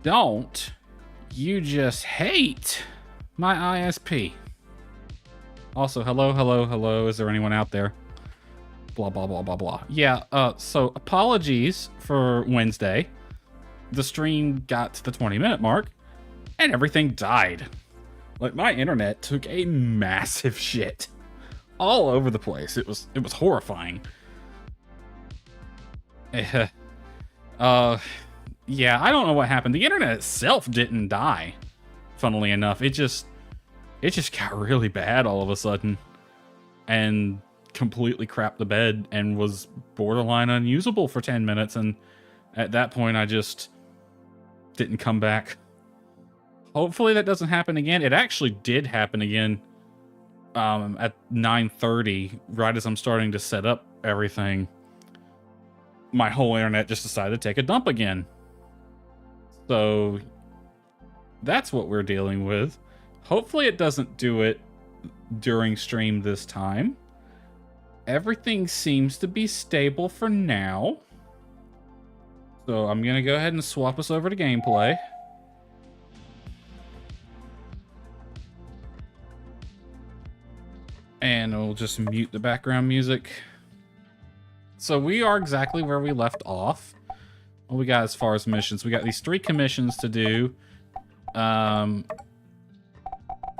Don't you just hate my ISP? Also, hello, hello, hello. Is there anyone out there? Blah, blah, blah, blah, blah. Yeah, so apologies for Wednesday. The stream got to the 20-minute mark, and everything died. Like, my internet took a massive shit all over the place. It was horrifying. Yeah, I don't know what happened. The internet itself didn't die, funnily enough. It just got really bad all of a sudden and completely crapped the bed and was borderline unusable for 10 minutes. And at that point, I just didn't come back. Hopefully that doesn't happen again. It actually did happen again at 9:30, right as I'm starting to set up everything. My whole internet just decided to take a dump again. So that's what we're dealing with. Hopefully it doesn't do it during stream this time. Everything seems to be stable for now. So I'm going to go ahead and swap us over to gameplay. And we'll just mute the background music. So we are exactly where we left off. What we got as far as missions? We got these 3 commissions to do.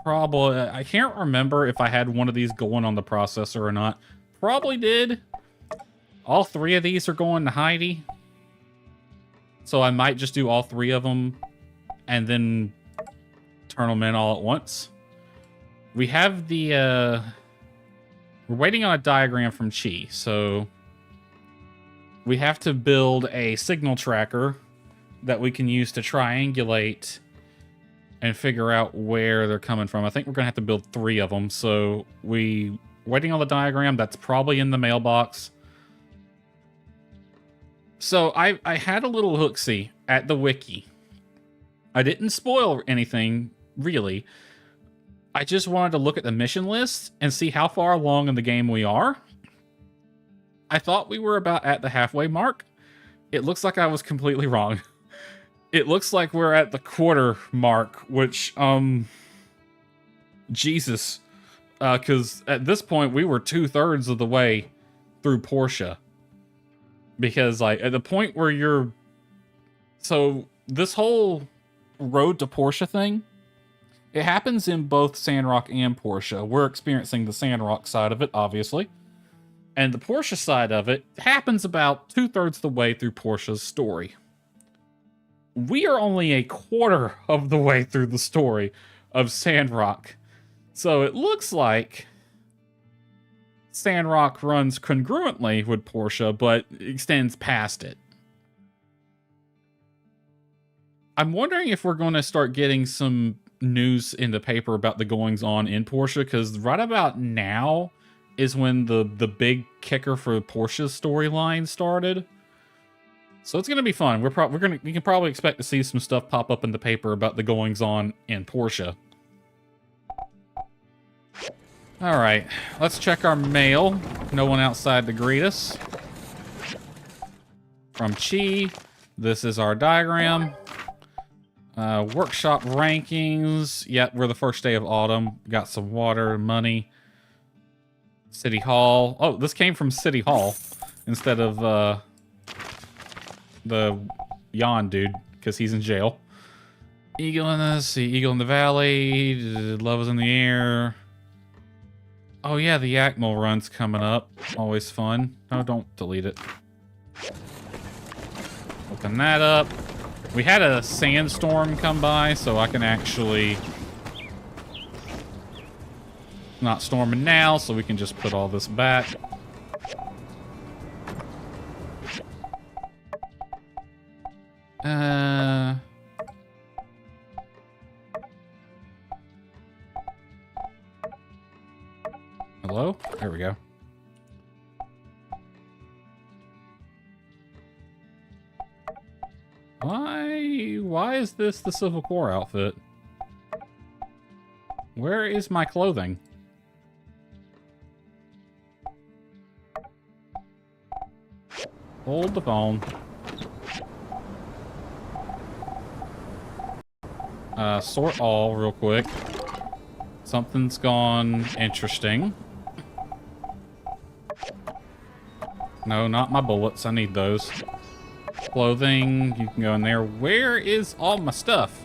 Probably, I can't remember if I had one of these going on the processor or not. Probably did. All 3 of these are going to Heidi. So I might just do all 3 of them and then turn them in all at once. We have the, we're waiting on a diagram from Chi, so we have to build a signal tracker that we can use to triangulate and figure out where they're coming from. I think we're gonna have to build 3 of them, so waiting on the diagram. That's probably in the mailbox. So I had a little look-see at the wiki. I didn't spoil anything, really. I just wanted to look at the mission list and see how far along in the game we are. I thought we were about at the halfway mark. It looks like I was completely wrong. It looks like we're at the quarter mark, which, Jesus. Because at this point, we were 2/3 of the way through Portia. Because, like, at the point where you're... So, this whole road to Portia thing, it happens in both Sandrock and Portia. We're experiencing the Sandrock side of it, obviously. And the Portia side of it happens about 2/3 of the way through Portia's story. We are only a quarter of the way through the story of Sandrock. So it looks like Sandrock runs congruently with Portia, but extends past it. I'm wondering if we're going to start getting some news in the paper about the goings-on in Portia, because right about now is when the big kicker for Portia's storyline started. So it's going to be fun. We can probably expect to see some stuff pop up in the paper about the goings-on in Portia. All right, let's check our mail. No one outside to greet us. From Chi, this is our diagram. Workshop rankings. Yep, we're the first day of autumn. Got some water, money. City Hall. Oh, this came from City Hall instead of the Yon dude, because he's in jail. Eagle in the Eagle in the Valley. Love is in the air. Oh yeah, the Yakmel run's coming up. Always fun. No, don't delete it. Open that up. We had a sandstorm come by, so I can actually... Not storming now, so we can just put all this back. Hello? There we go. Why is this the Civil Corps outfit? Where is my clothing? Hold the phone. Sort all real quick. Something's gone interesting. No, not my bullets. I need those. Clothing, you can go in there. Where is all my stuff?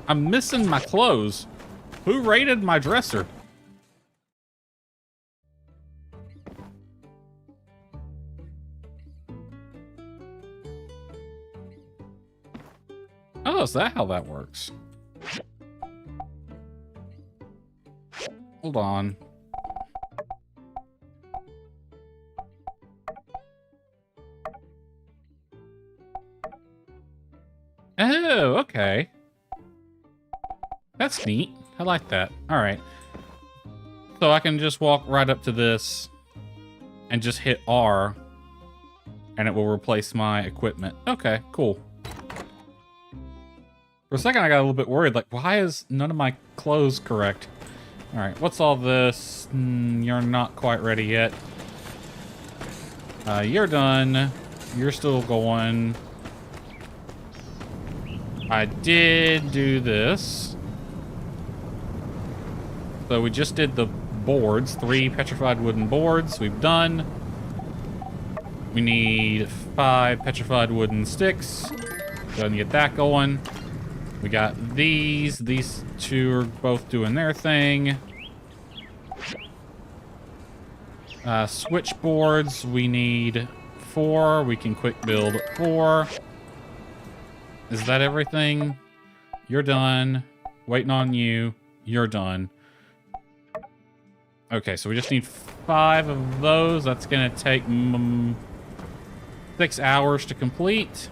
I'm missing my clothes. Who raided my dresser? Oh, is that how that works? Hold on. Oh, okay. That's neat. I like that. All right. So I can just walk right up to this and just hit R, and it will replace my equipment. Okay, cool. For a second, I got a little bit worried. Like, why is none of my clothes correct? All right, what's all this? You're not quite ready yet. You're done. You're still going. I did do this. So we just did the boards. 3 petrified wooden boards. We've done. We need 5 petrified wooden sticks. Go ahead and get that going. We got these. These 2 are both doing their thing. Switchboards. We need 4. We can quick build 4. Is that everything? You're done. Waiting on you. You're done. Okay, so we just need 5 of those. That's gonna take 6 hours to complete.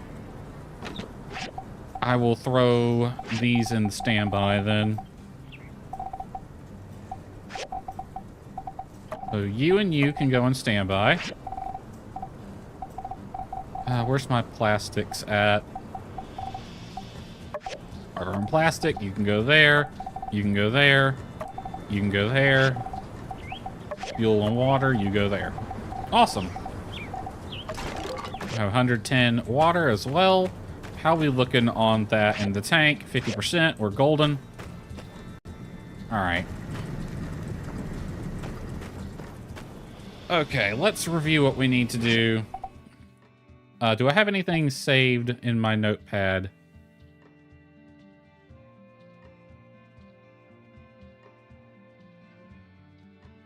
I will throw these in standby then. So you and you can go in standby. Where's my plastics at? Harder on plastic. You can go there. You can go there. You can go there. Fuel and water. You go there. Awesome. I have 110 water as well. How we looking on that in the tank? 50%. We're golden. All right. Okay, let's review what we need to do. Do I have anything saved in my notepad?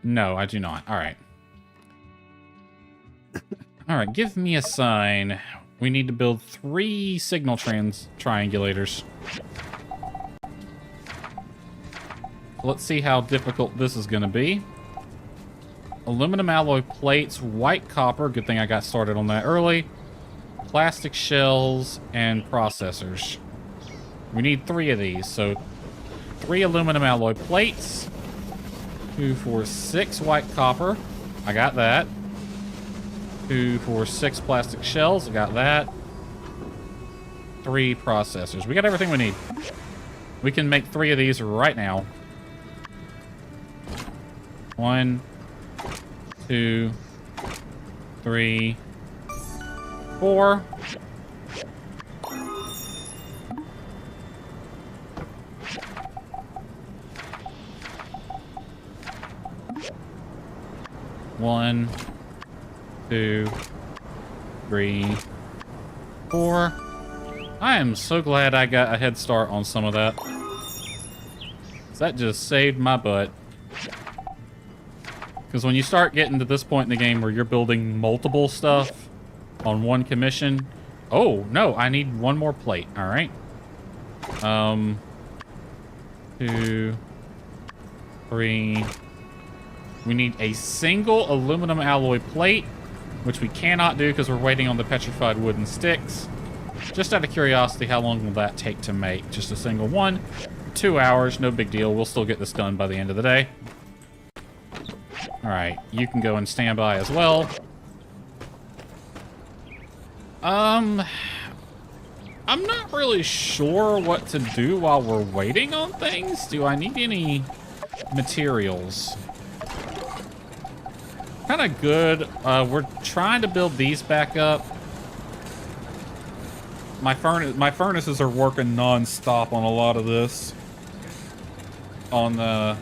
No, I do not. All right. All right, give me a sign. We need to build 3 signal triangulators. Let's see how difficult this is going to be. Aluminum alloy plates, white copper. Good thing I got started on that early. Plastic shells, and processors. We need 3 of these, so 3 aluminum alloy plates. 2, 4, 6 white copper. I got that. 2, 4, 6 plastic shells. I got that. 3 processors. We got everything we need. We can make 3 of these right now. 1, 2, 3, 4. One, 2, 3, 4. I am so glad I got a head start on some of that. That just saved my butt. Because when you start getting to this point in the game where you're building multiple stuff on one commission... Oh, no, I need 1 more plate. All right. 2, 3... We need a single aluminum alloy plate, which we cannot do because we're waiting on the petrified wooden sticks. Just out of curiosity, how long will that take to make? Just a single one. 2 hours, no big deal. We'll still get this done by the end of the day. All right, you can go and stand by as well. I'm not really sure what to do while we're waiting on things. Do I need any materials? Kind of good. We're trying to build these back up. My furnaces are working non-stop on a lot of this. On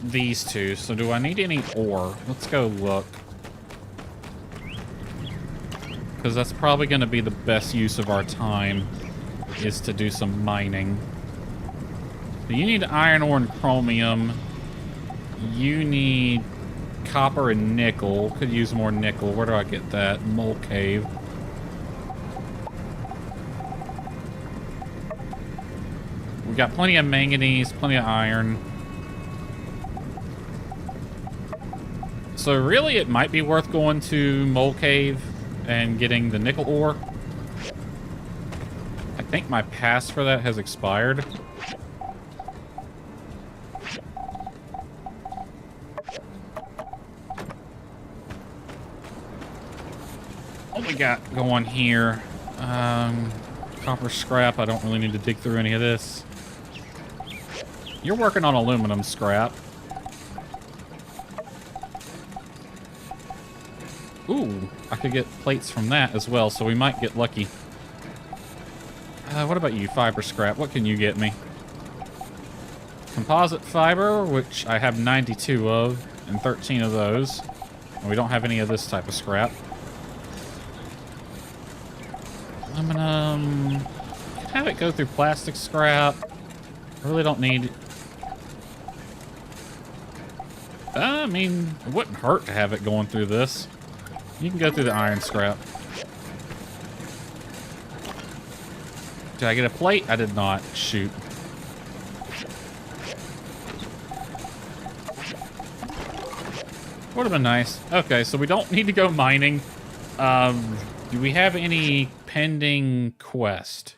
these 2. So do I need any ore? Let's go look. Because that's probably going to be the best use of our time, is to do some mining. So you need iron ore and chromium. You need copper and nickel. Could use more nickel. Where do I get that? Mole cave. We got plenty of manganese, plenty of iron. So really, it might be worth going to Mole Cave and getting the nickel ore. I think my pass for that has expired. What we got going here? Copper scrap. I don't really need to dig through any of this. You're working on aluminum scrap. Ooh, I could get plates from that as well, so we might get lucky. What about you, fiber scrap? What can you get me? Composite fiber, which I have 92 of, and 13 of those. And we don't have any of this type of scrap. Aluminum. Have it go through plastic scrap. I really don't need... I mean, it wouldn't hurt to have it going through this. You can go through the iron scrap. Did I get a plate? I did not. Shoot. Would have been nice. Okay, so we don't need to go mining. Do we have any pending quest?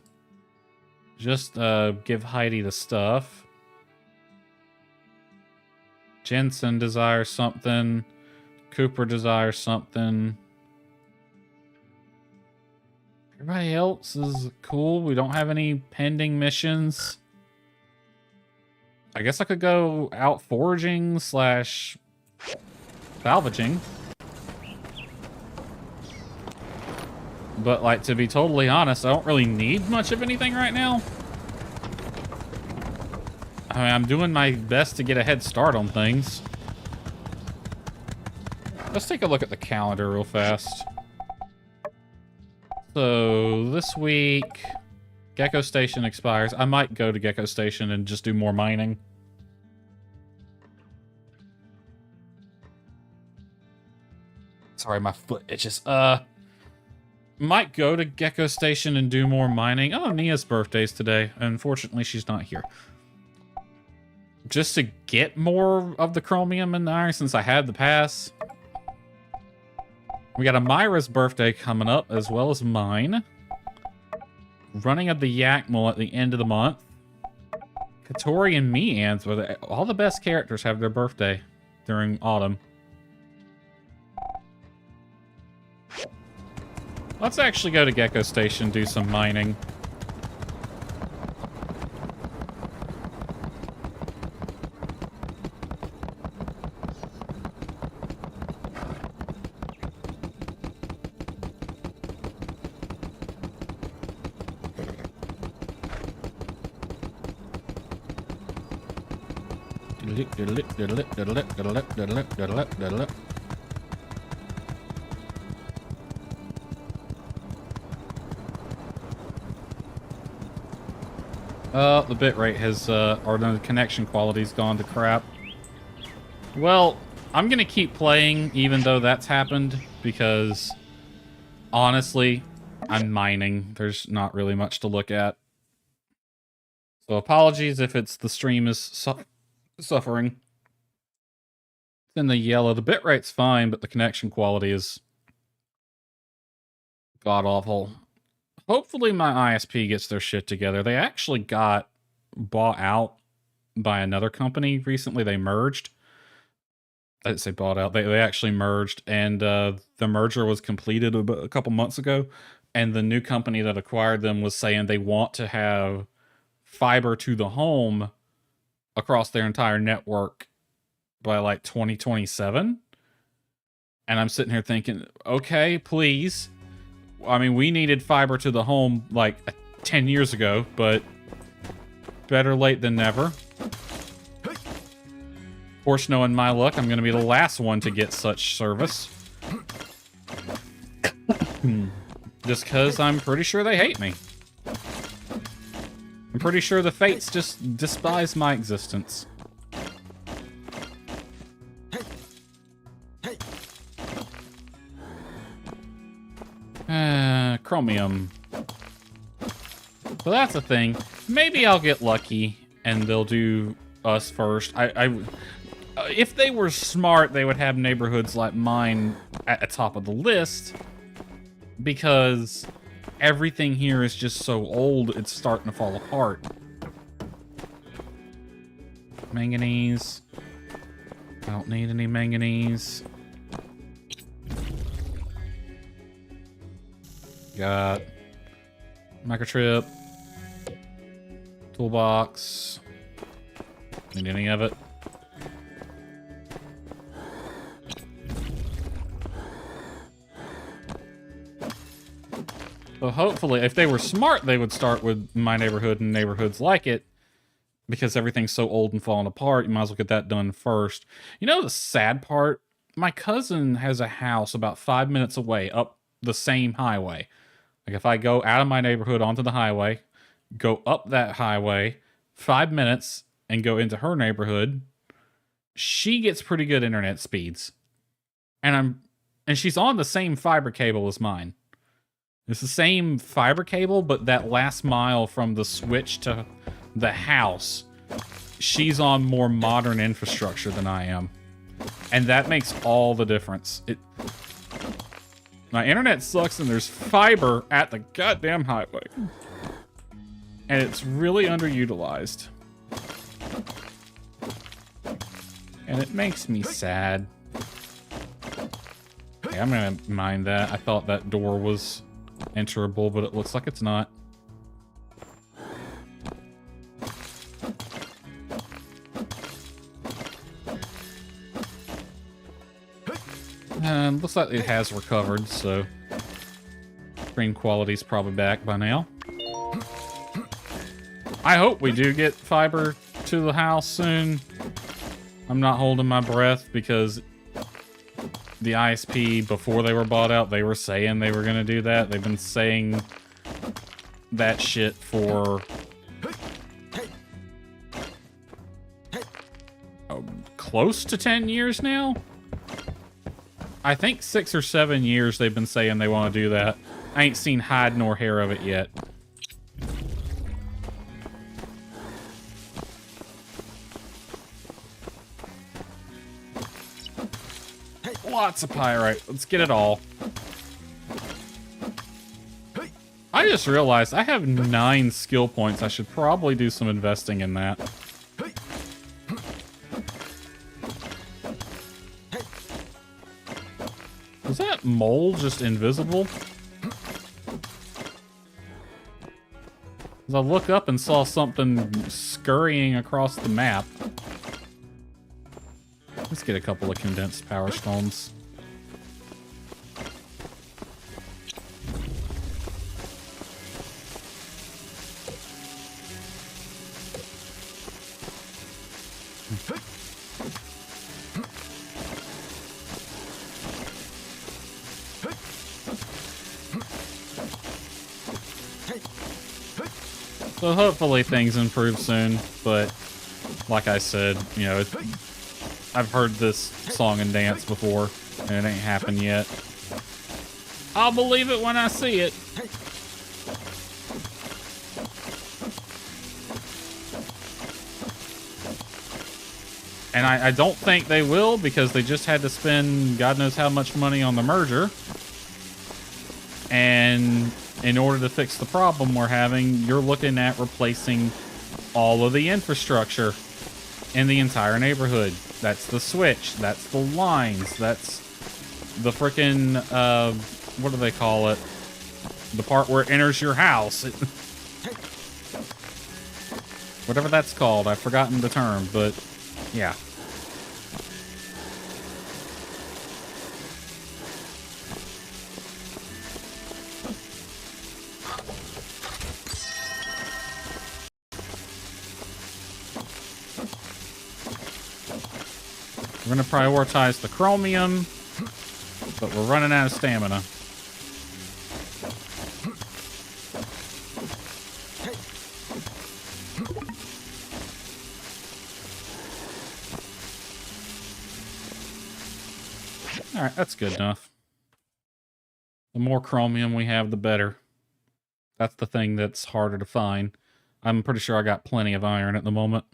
Just give Heidi the stuff. Jensen desires something. Cooper desires something. Everybody else is cool. We don't have any pending missions. I guess I could go out foraging / salvaging. But, like, to be totally honest, I don't really need much of anything right now. I mean, I'm doing my best to get a head start on things. Let's take a look at the calendar real fast. So, this week, Gecko Station expires. I might go to Gecko Station and just do more mining. Sorry, my foot itches. Might go to Gecko Station and do more mining. Oh, Nia's birthday's today. Unfortunately, she's not here. Just to get more of the chromium and the iron since I had the pass. We got Amira's birthday coming up, as well as mine. Running of the Yakmel at the end of the month. Katori and Mian's, where all the best characters have their birthday during autumn. Let's actually go to Gecko Station, do some mining. The bitrate has, or the connection quality's gone to crap. Well, I'm gonna keep playing even though that's happened, because honestly, I'm mining. There's not really much to look at. So apologies if it's the stream is suffering. It's in the yellow. The bitrate's fine, but the connection quality is god-awful. Hopefully my ISP gets their shit together. They actually got bought out by another company recently. They merged. I didn't say bought out. They actually merged, and the merger was completed a couple months ago, and the new company that acquired them was saying they want to have fiber to the home across their entire network by like 2027. And I'm sitting here thinking, okay, please. I mean, we needed fiber to the home like 10 years ago, but better late than never. Of course, knowing my luck, I'm going to be the last one to get such service. Just because I'm pretty sure they hate me. I'm pretty sure the fates just despise my existence. Chromium. So that's the thing. Maybe I'll get lucky and they'll do us first. If they were smart, they would have neighborhoods like mine at the top of the list, because everything here is just so old, it's starting to fall apart. Manganese. I don't need any manganese. Got microchip, toolbox. Need any of it? So hopefully, if they were smart, they would start with my neighborhood and neighborhoods like it, because everything's so old and falling apart. You might as well get that done first. You know the sad part? My cousin has a house about 5 minutes away up the same highway. Like, if I go out of my neighborhood onto the highway, go up that highway 5 minutes, and go into her neighborhood, she gets pretty good internet speeds. And she's on the same fiber cable as mine. It's the same fiber cable, but that last mile from the switch to the house, she's on more modern infrastructure than I am. And that makes all the difference. My internet sucks and there's fiber at the goddamn highway. And it's really underutilized. And it makes me sad. Hey, I'm gonna mind that. I thought that door was enterable, but it looks like it's not. And looks like it has recovered, so screen quality's probably back by now. I hope we do get fiber to the house soon. I'm not holding my breath because the ISP, before they were bought out, they were saying they were going to do that. They've been saying that shit for close to 10 years now. I think 6 or 7 years they've been saying they want to do that. I ain't seen hide nor hair of it yet. Lots of pyrite. Let's get it all. I just realized I have 9 skill points. I should probably do some investing in that. Was that mole just invisible? I looked up and saw something scurrying across the map. Let's get a couple of condensed power stones. So hopefully things improve soon, but like I said, you know, I've heard this song and dance before, and it ain't happened yet. I'll believe it when I see it. And I don't think they will, because they just had to spend God knows how much money on the merger. And in order to fix the problem we're having, you're looking at replacing all of the infrastructure in the entire neighborhood. That's the switch, that's the lines, that's the frickin', what do they call it? The part where it enters your house. Whatever that's called, I've forgotten the term, but yeah. We're going to prioritize the chromium, but we're running out of stamina. Alright, that's good enough. The more chromium we have, the better. That's the thing that's harder to find. I'm pretty sure I got plenty of iron at the moment.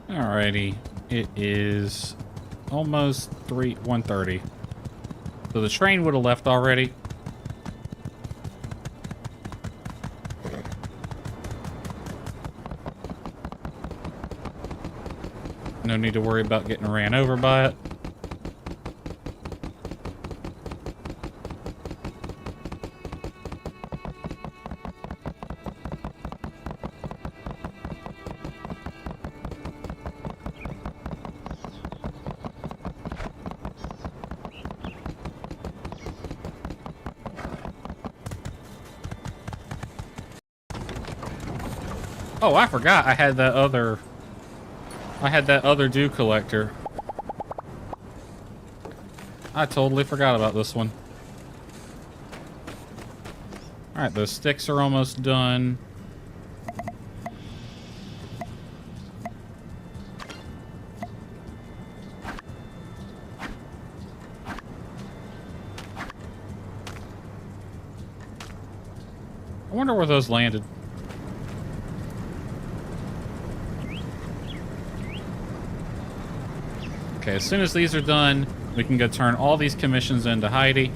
Alrighty, it is almost 1:30. So the train would have left already. No need to worry about getting ran over by it. Oh, I forgot I had that other dew collector. I totally forgot about this one. Alright, those sticks are almost done. I wonder where those landed. Okay, as soon as these are done, we can go turn all these commissions into Heidi,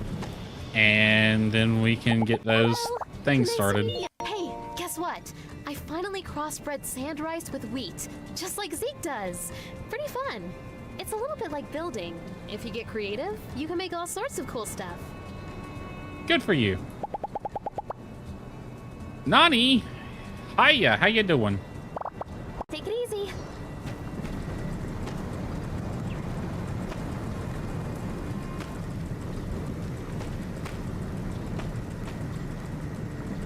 and then we can get those things started. Hey, guess what? I finally crossbred sand rice with wheat, just like Zeke does. Pretty fun. It's a little bit like building. If you get creative, you can make all sorts of cool stuff. Good for you. Nani! Hiya, how you doing? Take it easy.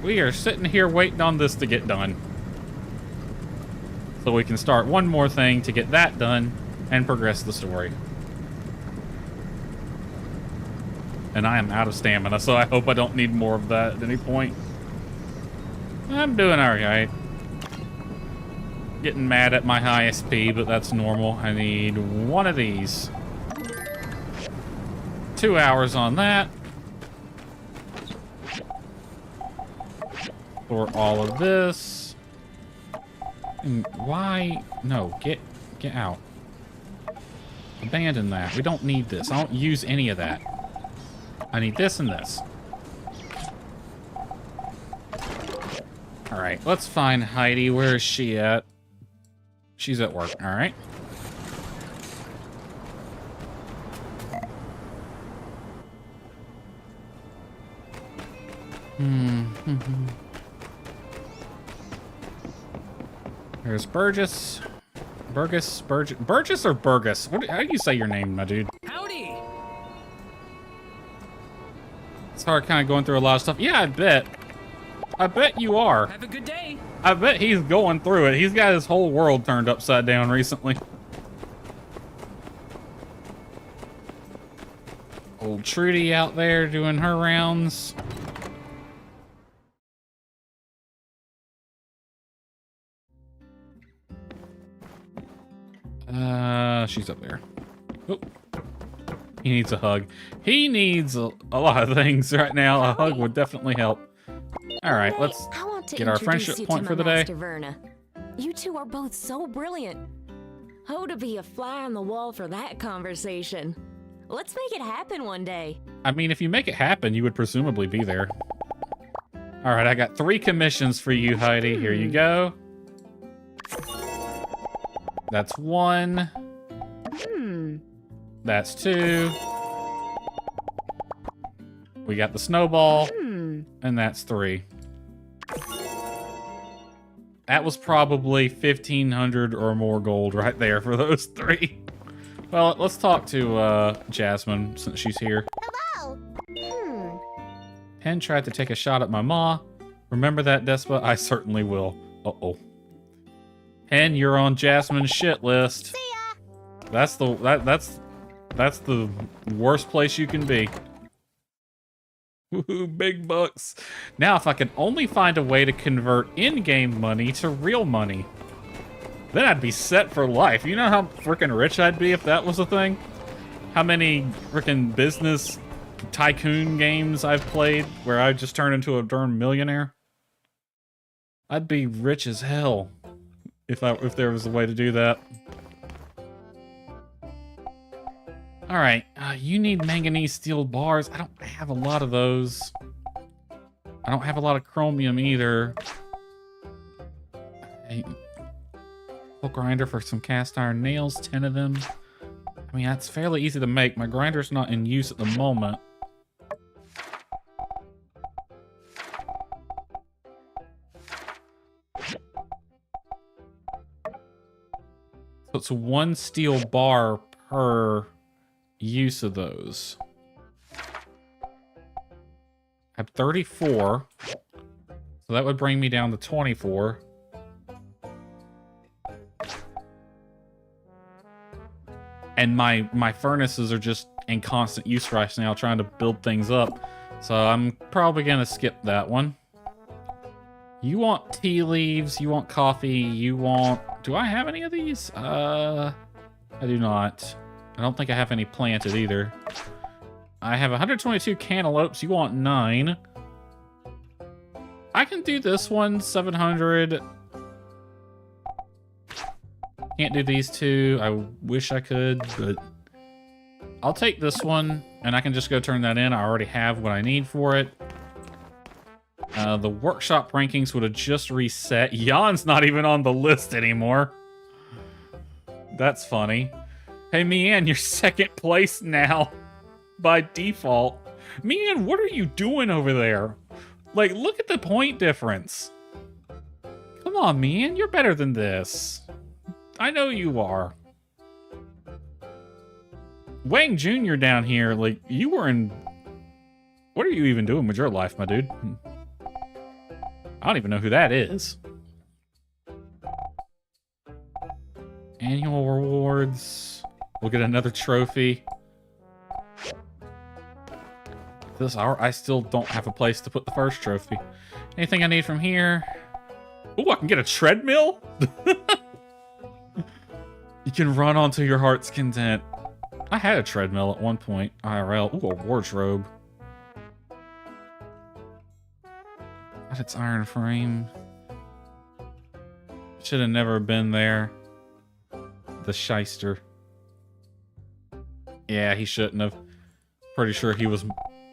We are sitting here waiting on this to get done. So we can start one more thing to get that done and progress the story. And I am out of stamina, so I hope I don't need more of that at any point. I'm doing alright. Getting mad at my high SP, but that's normal. I need one of these. 2 hours on that. For all of this. And why? No, get out. Abandon that. We don't need this. I don't use any of that. I need this and this. Alright, let's find Heidi. Where is she at? She's at work. Alright. There's Burgess. Burgess or Burgess? How do you say your name, my dude? Howdy! It's hard kind of going through a lot of stuff. Yeah, I bet. I bet you are. Have a good day. I bet he's going through it. He's got his whole world turned upside down recently. Old Trudy out there doing her rounds. She's up there. Oh. He needs a hug. He needs a lot of things right now. A hug would definitely help. All right, let's get our friendship point for the day. Verna. You two are both so brilliant. Oh, to be a fly on the wall for that conversation. Let's make it happen one day. I mean, if you make it happen, you would presumably be there. All right, I got 3 commissions for you, Heidi. Here you go. That's 1. That's 2. We got the snowball, and that's 3. That was probably 1,500 or more gold right there for those 3. Well, let's talk to Jasmine since she's here. Hello. Hen tried to take a shot at my ma. Remember that, Despa? I certainly will. Uh-oh. Hen, you're on Jasmine's shit list. See ya. That's the worst place you can be. Woohoo, big bucks. Now, if I could only find a way to convert in-game money to real money, then I'd be set for life. You know how freaking rich I'd be if that was a thing? How many freaking business tycoon games I've played where I just turn into a darn millionaire? I'd be rich as hell if there was a way to do that. All right, you need manganese steel bars. I don't have a lot of those. I don't have a lot of chromium either. Full grinder for some cast iron nails, 10 of them. I mean, that's fairly easy to make. My grinder's not in use at the moment. So it's 1 steel bar per use of those. I have 34. So that would bring me down to 24. And my furnaces are just in constant use right now, trying to build things up. So I'm probably gonna skip that one. You want tea leaves, you want coffee, you want... Do I have any of these? I do not. I don't think I have any planted either. I have 122 cantaloupes. You want 9. I can do this one, 700. Can't do these 2. I wish I could, but I'll take this one, and I can just go turn that in. I already have what I need for it. The workshop rankings would have just reset. Jan's not even on the list anymore. That's funny. Hey, Mian, you're second place now by default. Mian, what are you doing over there? Like, look at the point difference. Come on, Mian, you're better than this. I know you are. Wang Jr. down here, like, you were in... What are you even doing with your life, my dude? I don't even know who that is. Annual rewards. We'll get another trophy. This hour, I still don't have a place to put the first trophy. Anything I need from here? Ooh, I can get a treadmill? You can run onto your heart's content. I had a treadmill at one point. IRL. Ooh, a wardrobe. Got its iron frame. Should have never been there. The shyster. Yeah, he shouldn't have. Pretty sure he was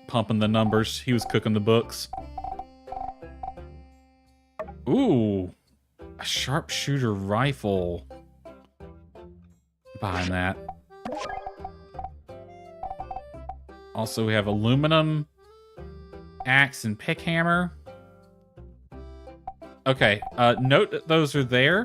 pumping the numbers. He was cooking the books. Ooh. A sharpshooter rifle. Buying that. Also, we have aluminum axe and pick hammer. Okay, note that those are there.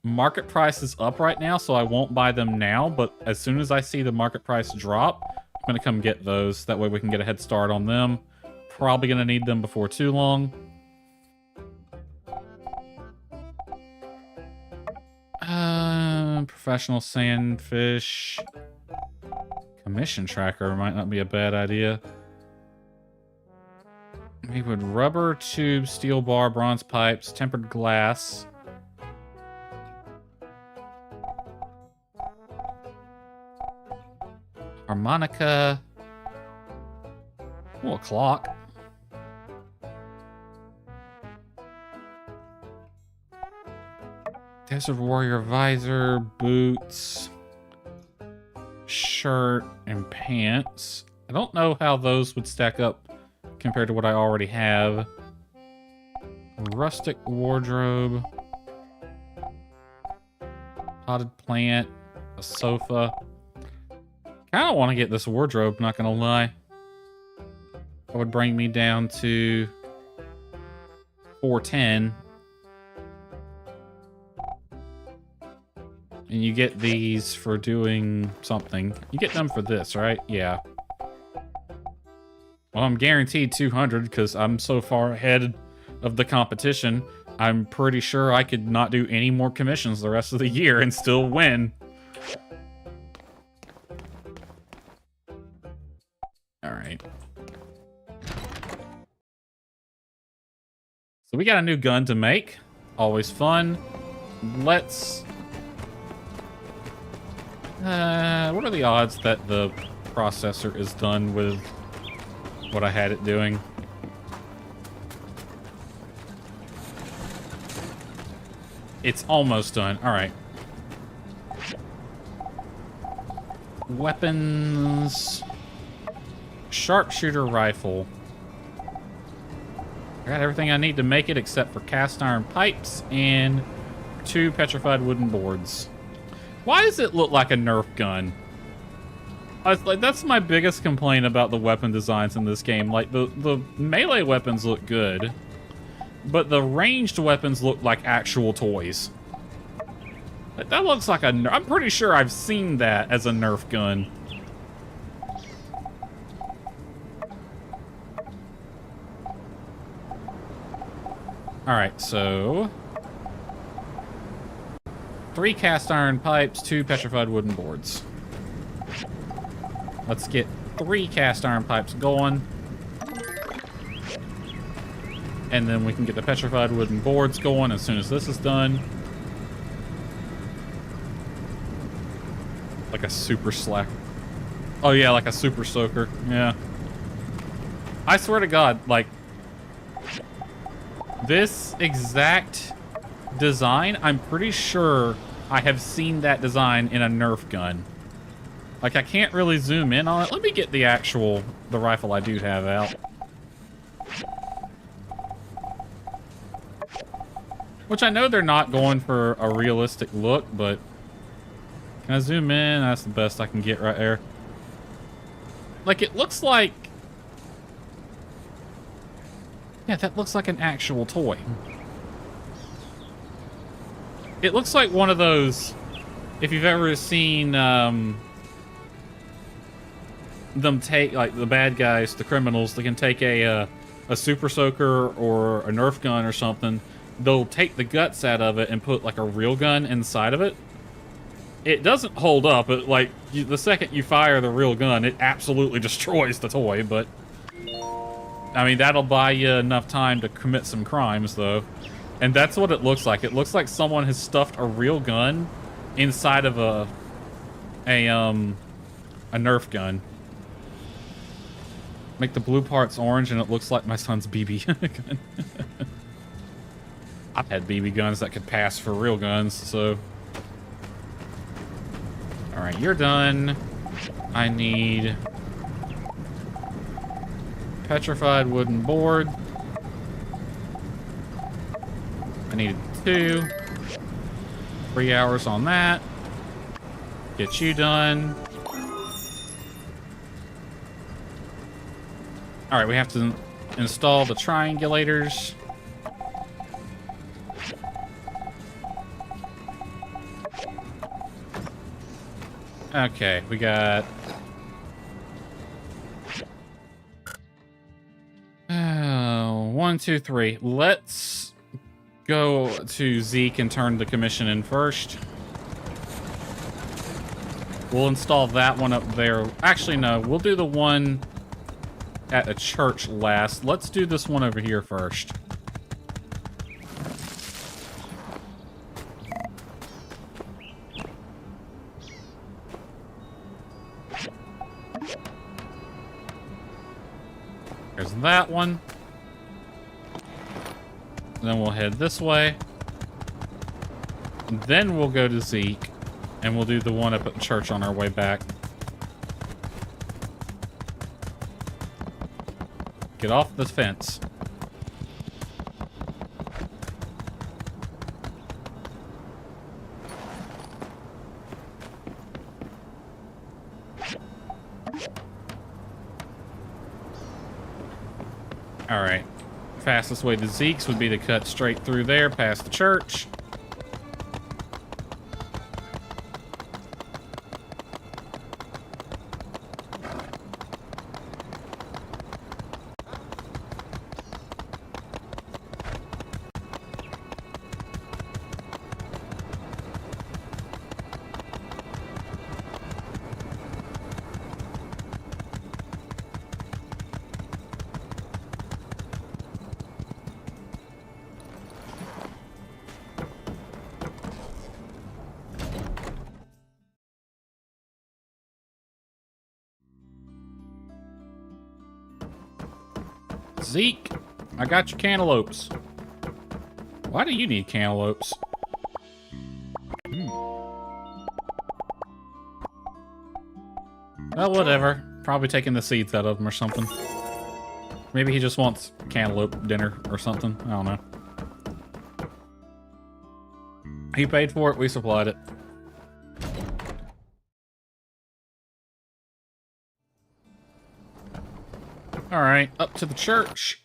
Market price is up right now, so I won't buy them now, but as soon as I see the market price drop, I'm gonna come get those. That way we can get a head start on them. Probably gonna need them before too long. Professional sandfish. Commission tracker might not be a bad idea. We would rubber, tube, steel bar, bronze pipes, tempered glass. Harmonica. Oh, a clock. Desert Warrior visor, boots, shirt, and pants. I don't know how those would stack up compared to what I already have. Rustic wardrobe. Potted plant. A sofa. Kinda want to get this wardrobe, not gonna lie. That would bring me down to 410. And you get these for doing something. You get them for this, right? Yeah. Well, I'm guaranteed 200 because I'm so far ahead of the competition. I'm pretty sure I could not do any more commissions the rest of the year and still win. All right. So we got a new gun to make. Always fun. Let's... what are the odds that the processor is done with what I had it doing? It's almost done. All right. Weapons. Sharpshooter rifle. I got everything I need to make it except for cast iron pipes and 2 petrified wooden boards. Why does it look like a Nerf gun? Like, that's my biggest complaint about the weapon designs in this game. Like, the melee weapons look good, but the ranged weapons look like actual toys. Like, that looks like a... I'm pretty sure I've seen that as a Nerf gun. Alright, so... 3 cast iron pipes, 2 petrified wooden boards. Let's get 3 cast iron pipes going. And then we can get the petrified wooden boards going as soon as this is done. Like a super slack. Oh yeah, like a super soaker. Yeah. I swear to God, like... this exact design, I'm pretty sure I have seen that design in a Nerf gun. Like, I can't really zoom in on it. Let me get the rifle I do have out. Which I know they're not going for a realistic look, but can I zoom in? That's the best I can get right there. Like, it looks like... Yeah, that looks like an actual toy. It looks like one of those... If you've ever seen them take, like, the bad guys, the criminals, they can take a super soaker or a Nerf gun or something. They'll take the guts out of it and put, like, a real gun inside of it. It doesn't hold up. It, like, the second you fire the real gun, it absolutely destroys the toy, but... I mean, that'll buy you enough time to commit some crimes, though. And that's what it looks like. It looks like someone has stuffed a real gun inside of a Nerf gun. Make the blue parts orange, and it looks like my son's BB gun. I've had BB guns that could pass for real guns, so... Alright, you're done. I need... petrified wooden board. I need 2. 3 hours on that. Get you done. Alright, we have to install the triangulators. Okay, we got... 1, 2, 3. Let's go to Zeke and turn the commission in first. We'll install that one up there. Actually, no. We'll do the one at a church last. Let's do this one over here first. There's that one. Then we'll head this way. And then we'll go to Zeke. And we'll do the one up at the church on our way back. Get off the fence. Alright. Fastest way to Zeke's would be to cut straight through there, past the church. Zeke, I got your cantaloupes. Why do you need cantaloupes? Well, whatever. Probably taking the seeds out of them or something. Maybe he just wants cantaloupe dinner or something. I don't know. He paid for it, we supplied it. Alright, up to the church.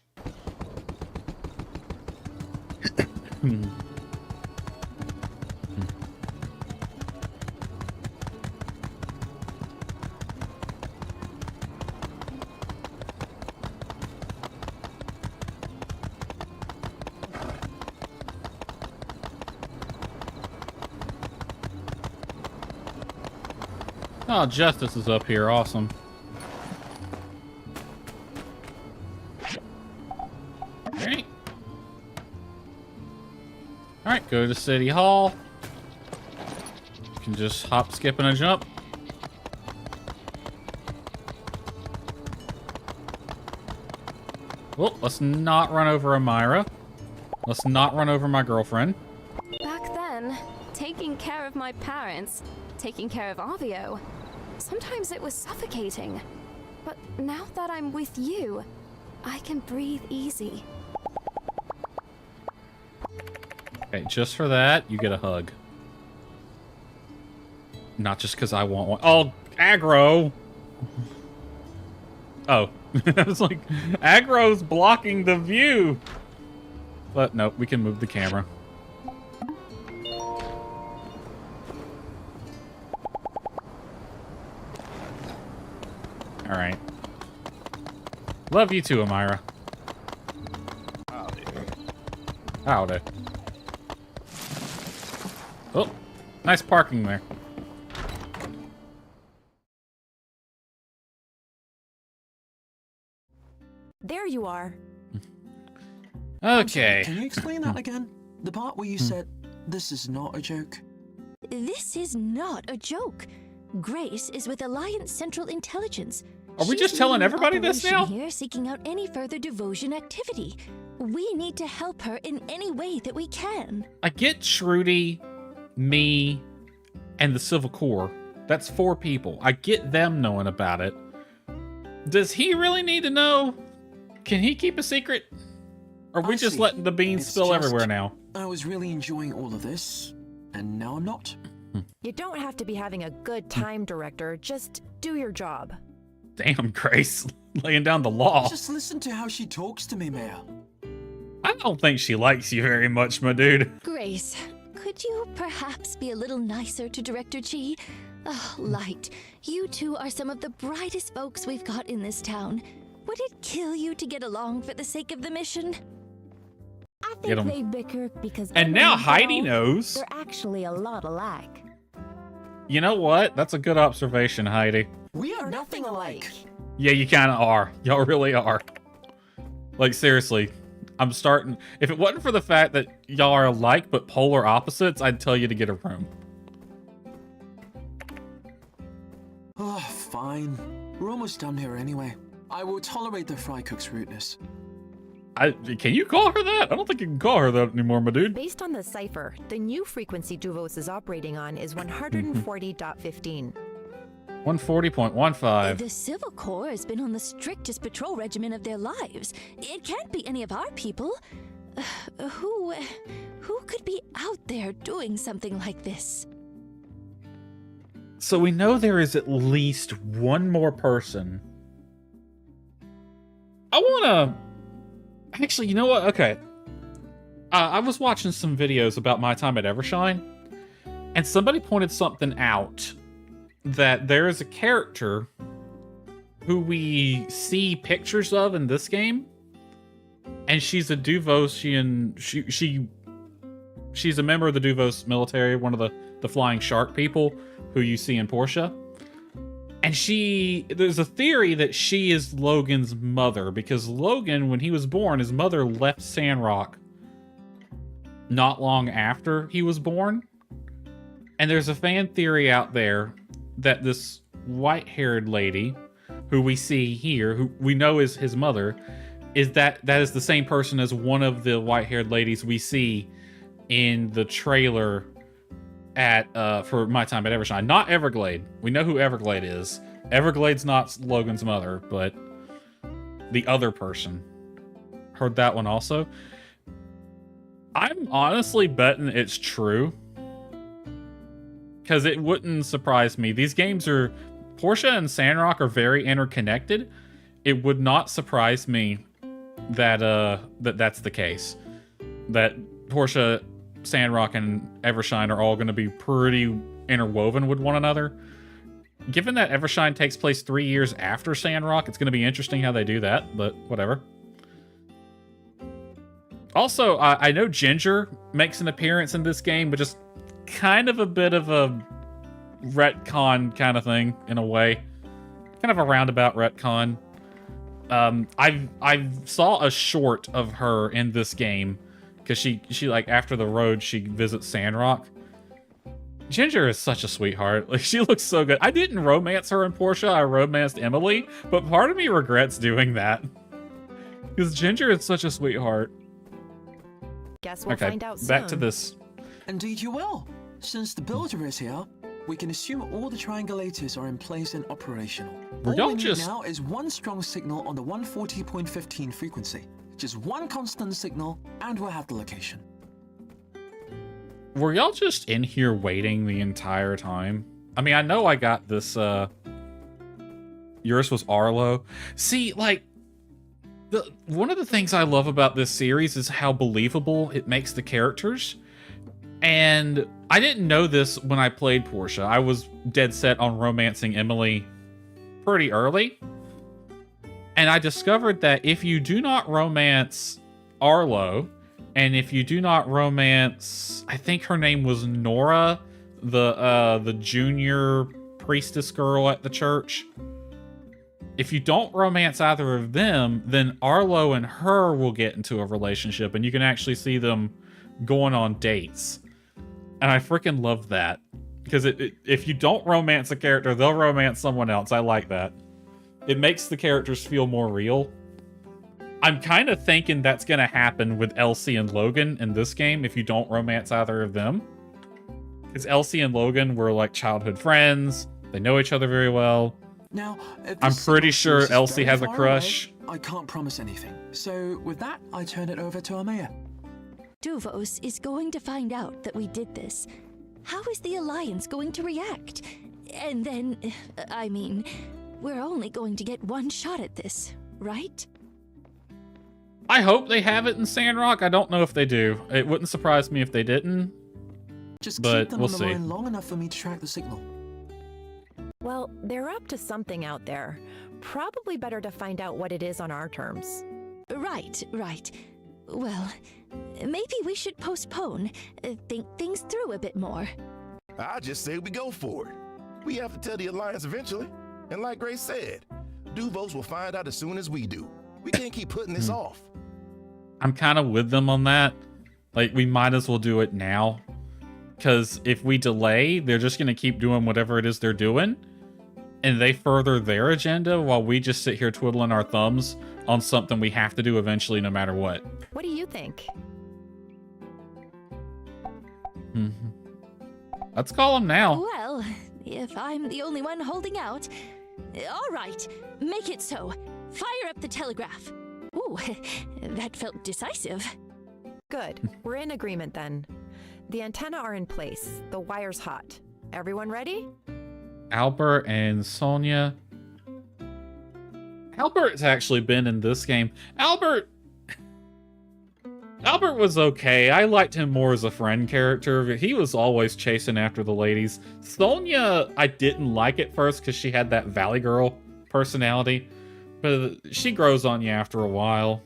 Oh, Justice is up here. Awesome. Alright. Alright, go to City Hall. You can just hop, skip, and a jump. Well, let's not run over Amira. Let's not run over my girlfriend. Back then, taking care of my parents, taking care of Avio, Sometimes it was suffocating. But now that I'm with you, I can breathe easy. Okay, just for that, you get a hug. Not just because I want one. Oh, aggro! Oh. I was like, aggro's blocking the view! But no, we can move the camera. Alright. Love you too, Amira. Howdy. Howdy. Oh, nice parking there. There you are. Okay. Can you explain that again? The part where you said, this is not a joke? This is not a joke. Grace is with Alliance Central Intelligence. Are we She's just telling leading everybody this operation now? Here, seeking out any further devotion activity. We need to help her in any way that we can. I get Shruti, me, and the Civil Corps. That's 4 people. I get them knowing about it. Does he really need to know? Can he keep a secret? Or are we I just see. letting the beans It's spill just- everywhere now? I was really enjoying all of this, and now I'm not. You don't have to be having a good time, Director. Just do your job. Damn, Grace. Laying down the law. Just listen to how she talks to me, Mayor. I don't think she likes you very much, my dude. Grace, could you perhaps be a little nicer to Director Chi? Oh, Light, you two are some of the brightest folks we've got in this town. Would it kill you to get along for the sake of the mission? I Get 'em. think they bicker because And now underneath it Heidi all, knows. They're actually a lot alike. You know what? That's a good observation, Heidi. We are nothing alike. Yeah, you kind of are. Y'all really are. Like, seriously. I'm starting... If it wasn't for the fact that y'all are alike but polar opposites, I'd tell you to get a room. Oh, fine. We're almost done here anyway. I will tolerate the fry cook's rudeness. Can you call her that? I don't think you can call her that anymore, my dude. Based on the cipher, the new frequency Duvos is operating on is 140.15. 140.15. The Civil Corps has been on the strictest patrol regimen of their lives. It can't be any of our people. Who could be out there doing something like this? So we know there is at least one more person. I wanna... Actually, you know what? Okay. I was watching some videos about my time at Evershine, and somebody pointed something out, that there is a character who we see pictures of in this game, and she's a Duvosian. She's a member of the Duvos military, one of the flying shark people who you see in Portia. And there's a theory that she is Logan's mother, because Logan, when he was born, his mother left Sandrock not long after he was born. And there's a fan theory out there that this white-haired lady, who we see here, who we know is his mother, is that is the same person as one of the white-haired ladies we see in the trailer for my time at Evershine. Not Everglade. We know who Everglade is. Everglade's not Logan's mother, but the other person. Heard that one also. I'm honestly betting it's true, because it wouldn't surprise me. These games are... Portia and Sandrock are very interconnected. It would not surprise me that that's the case. That Portia, Sandrock, and Evershine are all going to be pretty interwoven with one another. Given that Evershine takes place 3 years after Sandrock, it's going to be interesting how they do that, but whatever. Also, I know Ginger makes an appearance in this game, but just kind of a bit of a retcon kind of thing, in a way. Kind of a roundabout retcon. I saw a short of her in this game, because she like, after the road, she visits Sandrock. Ginger is such a sweetheart. Like, she looks so good. I didn't romance her in Portia, I romanced Emily, but part of me regrets doing that. Because Ginger is such a sweetheart. Guess we'll Okay, find out soon. back to this. Indeed you will, since the builder is here. We can assume all the triangulators are in place and operational. Were All y'all we need just- now is one strong signal on the 140.15 frequency. Just one constant signal, and we'll have the location. Were y'all just in here waiting the entire time? I mean, I know I got this, yours was Arlo. See, like, one of the things I love about this series is how believable it makes the characters. And I didn't know this when I played Portia. I was dead set on romancing Emily pretty early. And I discovered that if you do not romance Arlo, and if you do not romance, I think her name was Nora, the junior priestess girl at the church. If you don't romance either of them, then Arlo and her will get into a relationship, and you can actually see them going on dates. And I freaking love that. Because if you don't romance a character, they'll romance someone else. I like that. It makes the characters feel more real. I'm kind of thinking that's going to happen with Elsie and Logan in this game if you don't romance either of them. Because Elsie and Logan were like childhood friends. They know each other very well. Now, if I'm this pretty signal sure source is Elsie very has a far crush. away, I can't promise anything. So with that, I turn it over to our mayor. Duvos is going to find out that we did this. How is the Alliance going to react? And then, I mean, we're only going to get one shot at this, right? I hope they have it in Sandrock. I don't know if they do. It wouldn't surprise me if they didn't. Just But keep them we'll on the see. line long enough for me to track the signal. Well, they're up to something out there. Probably better to find out what it is on our terms. Right, right. Well, maybe we should postpone, think things through a bit more. I just say we go for it. We have to tell the Alliance eventually. And like Grace said, Duvos will find out as soon as we do. We can't keep putting this off. I'm kind of with them on that. Like, we might as well do it now. Because if we delay, they're just going to keep doing whatever it is they're doing. And they further their agenda while we just sit here twiddling our thumbs on something we have to do eventually no matter what. What do you think? Let's call them now. Well, if I'm the only one holding out. All right, make it so. Fire up the telegraph. Ooh, that felt decisive. Good. We're in agreement then. The antenna are in place. The wire's hot. Everyone ready? Albert and Sonia. Albert's actually been in this game. Albert was okay. I liked him more as a friend character. He was always chasing after the ladies. Sonia, I didn't like at first because she had that Valley Girl personality. But she grows on you after a while.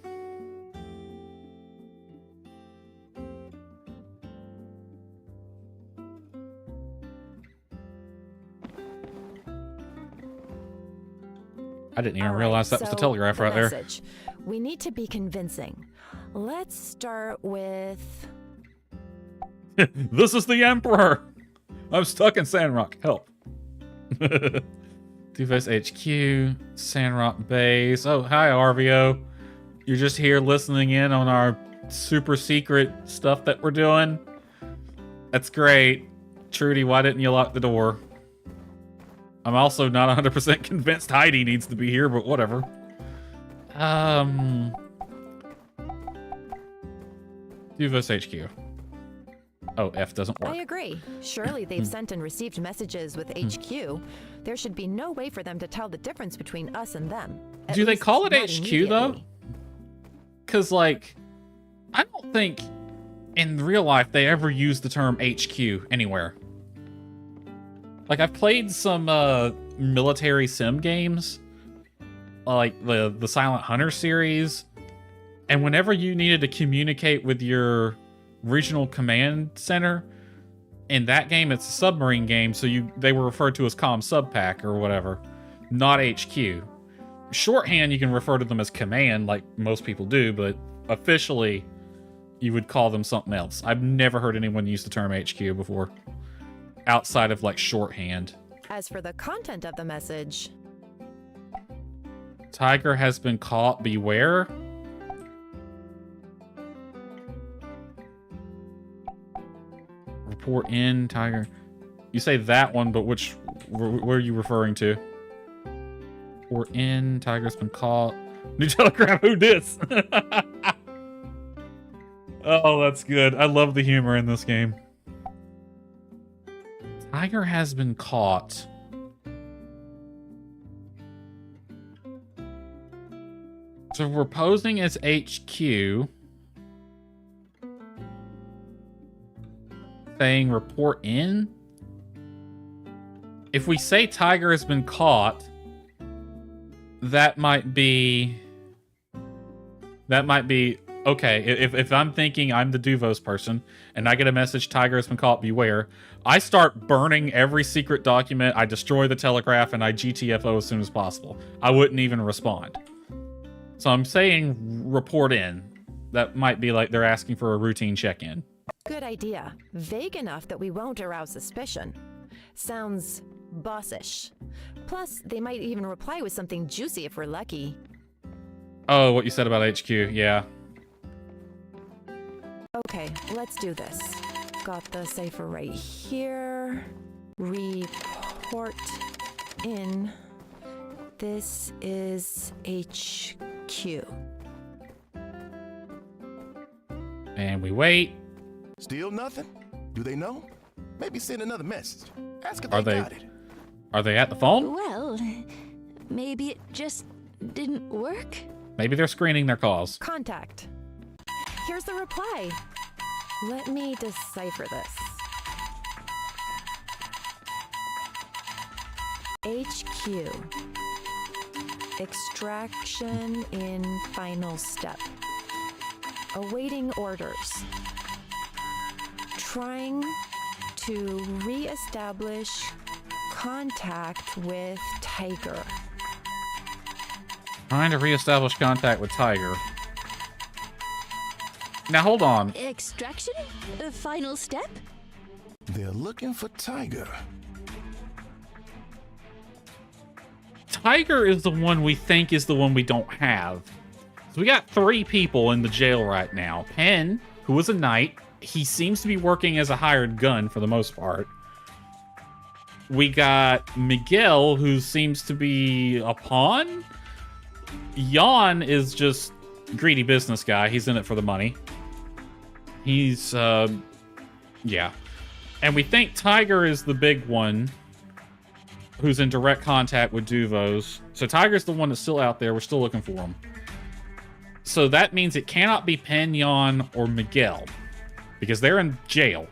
I didn't even realize that was the telegraph right there. Message. We need to be convincing. Let's start with... This is the Emperor! I'm stuck in Sandrock. Help. Duvos HQ, Sandrock Base. Oh, hi, Arvio. You're just here listening in on our super secret stuff that we're doing. That's great. Trudy, why didn't you lock the door? I'm also not 100% convinced Heidi needs to be here, but whatever. Duvos HQ. Oh, F doesn't work. I agree. Surely they've sent and received messages with HQ. There should be no way for them to tell the difference between us and them. At Do they least call it not HQ, though? immediately. Because, like, I don't think in real life they ever use the term HQ anywhere. Like, I've played some military sim games, like the Silent Hunter series, and whenever you needed to communicate with your regional command center, in that game it's a submarine game, so they were referred to as Comm Sub Pack or whatever, not HQ. Shorthand, you can refer to them as command, like most people do, but officially, you would call them something else. I've never heard anyone use the term HQ before, outside of, like, shorthand. As for the content of the message, Tiger has been caught, beware. Report in, Tiger. You say that one, but where are you referring to? We're in. Tiger's been caught. New telegram. Who dis? Oh, that's good. I love the humor in this game. Tiger has been caught. So we're posing as HQ. Saying report in. If we say Tiger has been caught, that might be okay. If I'm thinking I'm the Duvos person and I get a message, Tiger has been caught, beware. I start burning every secret document. I destroy the telegraph and I GTFO as soon as possible. I wouldn't even respond. So I'm saying report in. That might be like they're asking for a routine check-in. Good idea. Vague enough that we won't arouse suspicion. Sounds bossish. Plus, they might even reply with something juicy if we're lucky. Oh, what you said about HQ, yeah. Okay, let's do this. Got the cipher right here. Report in. This is HQ. And we wait. Still nothing? Do they know? Maybe send another message. Ask if Are they they- got it. Are they at the phone? Well, maybe it just didn't work? Maybe they're screening their calls. Contact. Here's the reply. Let me decipher this. HQ. Extraction in final step. Awaiting orders. Trying to re-establish contact with Tiger. Trying to reestablish contact with Tiger. Now hold on. Extraction? The final step? They're looking for Tiger. Tiger is the one we think is the one we don't have. So we got 3 people in the jail right now. Penn, who was a knight. He seems to be working as a hired gun for the most part. We got Miguel, who seems to be a pawn. Jan is just greedy business guy. He's in it for the money. He's, yeah. And we think Tiger is the big one who's in direct contact with Duvos. So Tiger's the one that's still out there. We're still looking for him. So that means it cannot be Penn, Jan, or Miguel because they're in jail.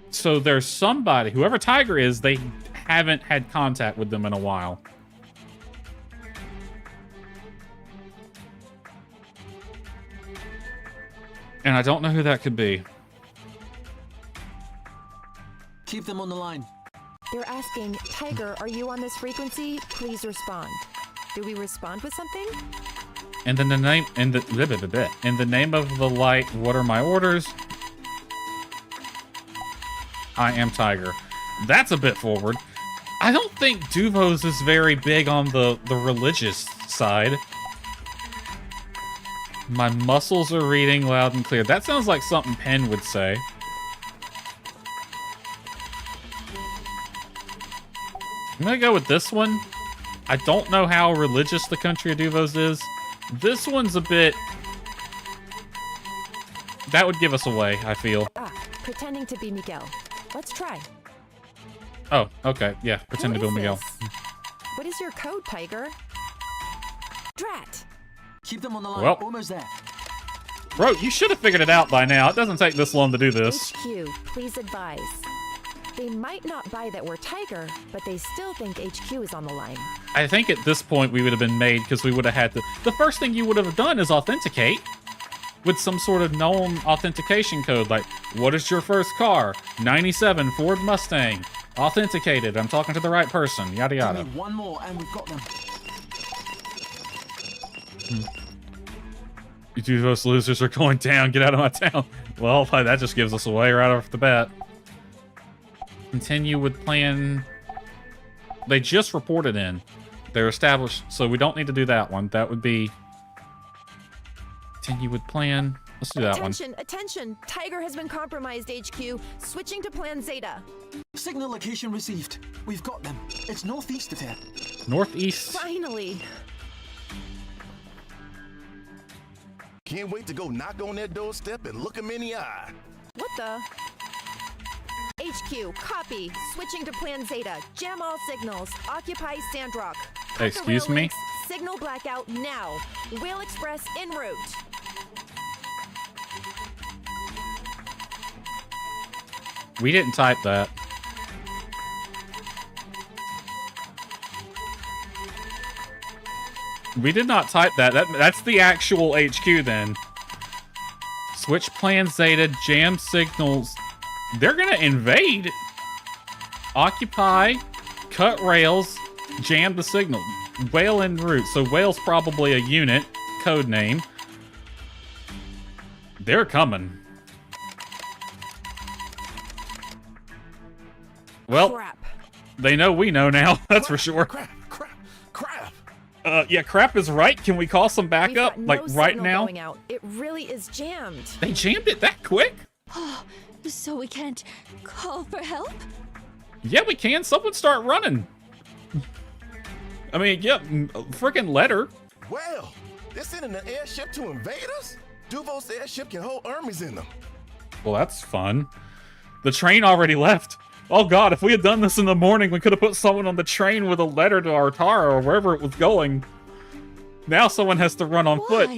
So there's somebody, whoever Tiger is, they haven't had contact with them in a while. And I don't know who that could be. Keep them on the line. They're asking, Tiger, are you on this frequency? Please respond. Do we respond with something? And then the name, in the name of the light, what are my orders? I am Tiger. That's a bit forward. I don't think Duvos is very big on the religious side. My muscles are reading loud and clear. That sounds like something Penn would say. I'm gonna go with this one. I don't know how religious the country of Duvos is. This one's a bit... That would give us away, I feel. Pretending to be Miguel. Let's try. Oh, okay. Yeah, pretend to Who be is Miguel. this? What is your code, Tiger? Drat! Keep them on the line. Well. Almost there. Bro, you should have figured it out by now. It doesn't take this long to do this. HQ, please advise. They might not buy that we're Tiger, but they still think HQ is on the line. I think at this point we would have been made because we would have had to... The first thing you would have done is authenticate with some sort of known authentication code. Like, what is your first car? 97 Ford Mustang. Authenticated. I'm talking to the right person. Yada Give yada. me one more and we've got them. You two of us losers are going down. Get out of my town. Well, that just gives us away right off the bat. Continue with plan. They just reported in. They're established, so we don't need to do that one. That would be continue with plan. Let's do that Attention, attention! Tiger has been compromised, HQ. Switching to Plan Zeta. Signal location received. We've got them. It's northeast of here. one. Northeast. Finally. Can't wait to go knock on their doorstep and look them in the eye. What the? HQ, copy. Switching to Plan Zeta. Jam all signals. Occupy Sandrock. Cut the Excuse rail me? links. Signal blackout now. Whale Express en route. We didn't type that. We did not type that. That's the actual HQ then. Switch plan Zeta, jam signals. They're gonna invade. Occupy, cut rails, jam the signal. Whale en route. So whale's probably a unit, code name. They're coming. Well, Crap. they know we know now. That's for sure. Crap. Yeah, crap is right. Can we call some We've backup? got no Like right signal now? Going out. It really is jammed. They jammed it that quick? So we can't call for help? Yeah, we can. Someone start running. I mean, yeah, freaking letter. Well, they're sending an airship to invade us? Duvos' airship can hold armies in them. Well, that's fun. The train already left. Oh god, if we had done this in the morning, we could have put someone on the train with a letter to Artara or wherever it was going. Now someone has to run on foot.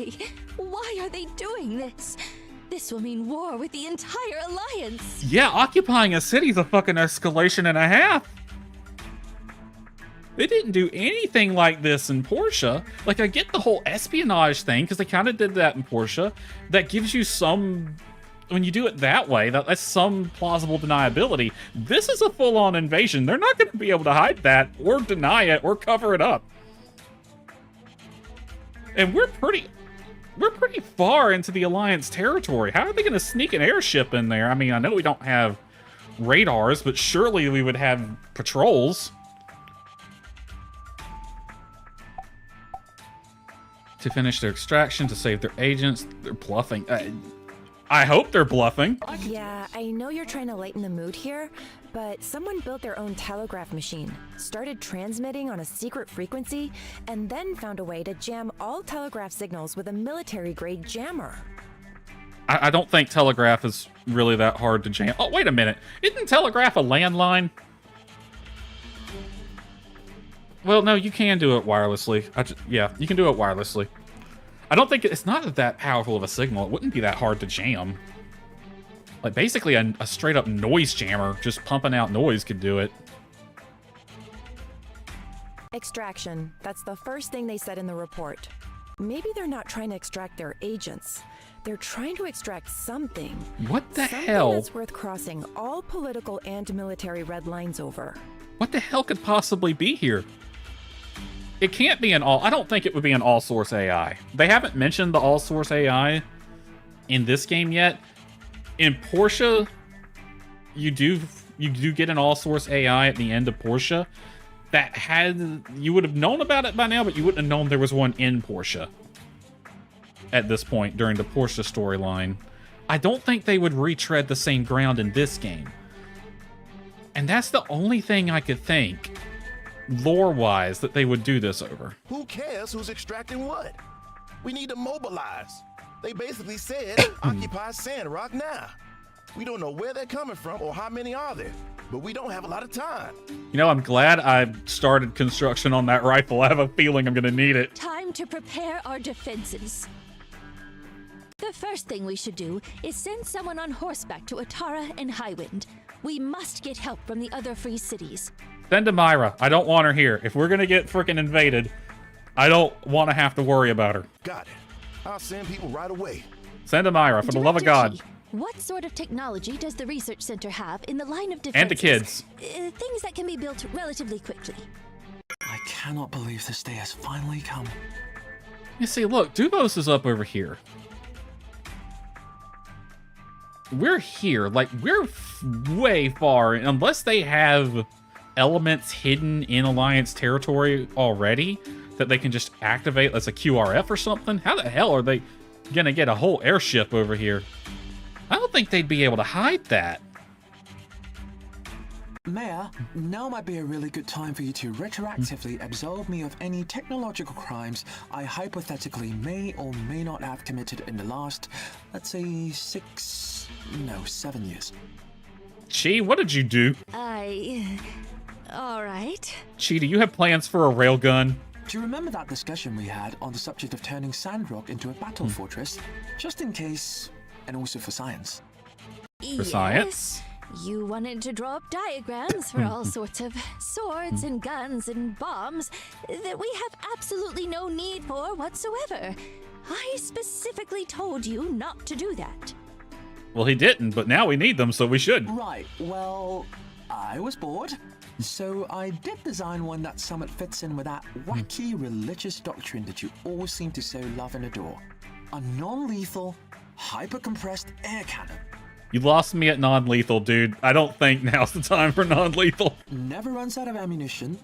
Why are they doing this? This will mean war with the entire alliance. Yeah, occupying a city's a fucking escalation and a half. They didn't do anything like this in Portia. Like, I get the whole espionage thing, because they kind of did that in Portia. That gives you some... When you do it that way, that's some plausible deniability. This is a full-on invasion. They're not going to be able to hide that, or deny it, or cover it up. And we're pretty far into the Alliance territory. How are they going to sneak an airship in there? I mean, I know we don't have radars, but surely we would have patrols. To finish their extraction, to save their agents. They're bluffing. I hope they're bluffing. Yeah, I know you're trying to lighten the mood here, but someone built their own telegraph machine, started transmitting on a secret frequency, and then found a way to jam all telegraph signals with a military-grade jammer. I don't think telegraph is really that hard to jam. Oh, wait a minute. Isn't telegraph a landline? Well, no, you can do it wirelessly. Yeah, you can do it wirelessly. I don't think it's not that powerful of a signal. It wouldn't be that hard to jam. Like, basically a straight-up noise jammer, just pumping out noise could do it. Extraction. That's the first thing they said in the report. Maybe they're not trying to extract their agents. They're trying to extract something. What the Something hell? that's worth crossing all political and military red lines over. What the hell could possibly be here? It can't be an all... I don't think it would be an all-source AI. They haven't mentioned the all-source AI in this game yet. In Portia, you do get an all-source AI at the end of Portia that had... You would have known about it by now, but you wouldn't have known there was one in Portia at this point during the Portia storyline. I don't think they would retread the same ground in this game. And that's the only thing I could think, lore-wise, that they would do this over. Who cares who's extracting what? We need to mobilize. They basically said, occupy Sandrock now. We don't know where they're coming from or how many are there, but we don't have a lot of time. You know, I'm glad I started construction on that rifle. I have a feeling I'm gonna need it. Time to prepare our defenses. The first thing we should do is send someone on horseback to Atara and Highwind. We must get help from the other free cities. Send to Myra. I don't want her here. If we're gonna get frickin' invaded, I don't want to have to worry about her. Got it. I'll send people right away. Send to Myra, for the love of Director God. Chi, what sort of technology does the research center have in the line of defenses? And the kids. Things that can be built relatively quickly. I cannot believe this day has finally come. You see, look, Dubos is up over here. We're here. Like, we're way far. Unless they have elements hidden in Alliance territory already that they can just activate as a QRF or something. How the hell are they... gonna get a whole airship over here. I don't think they'd be able to hide that. Mayor, now might be a really good time for you to retroactively absolve me of any technological crimes I hypothetically may or may not have committed in the last, let's say, 7 years. Chi, what did you do? All right. Chi, do you have plans for a railgun? Do you remember that discussion we had on the subject of turning Sandrock into a battle fortress? Just in case, and also for science. For science? You wanted to draw up diagrams for all sorts of swords and guns and bombs that we have absolutely no need for whatsoever. I specifically told you not to do that. Well, he didn't, but now we need them, so we should. Right, well, I was bored. So I did design one that somewhat fits in with that wacky religious doctrine that you all seem to so love and adore. A non-lethal, hyper-compressed air cannon. You lost me at non-lethal, dude. I don't think now's the time for non-lethal. Never runs out of ammunition,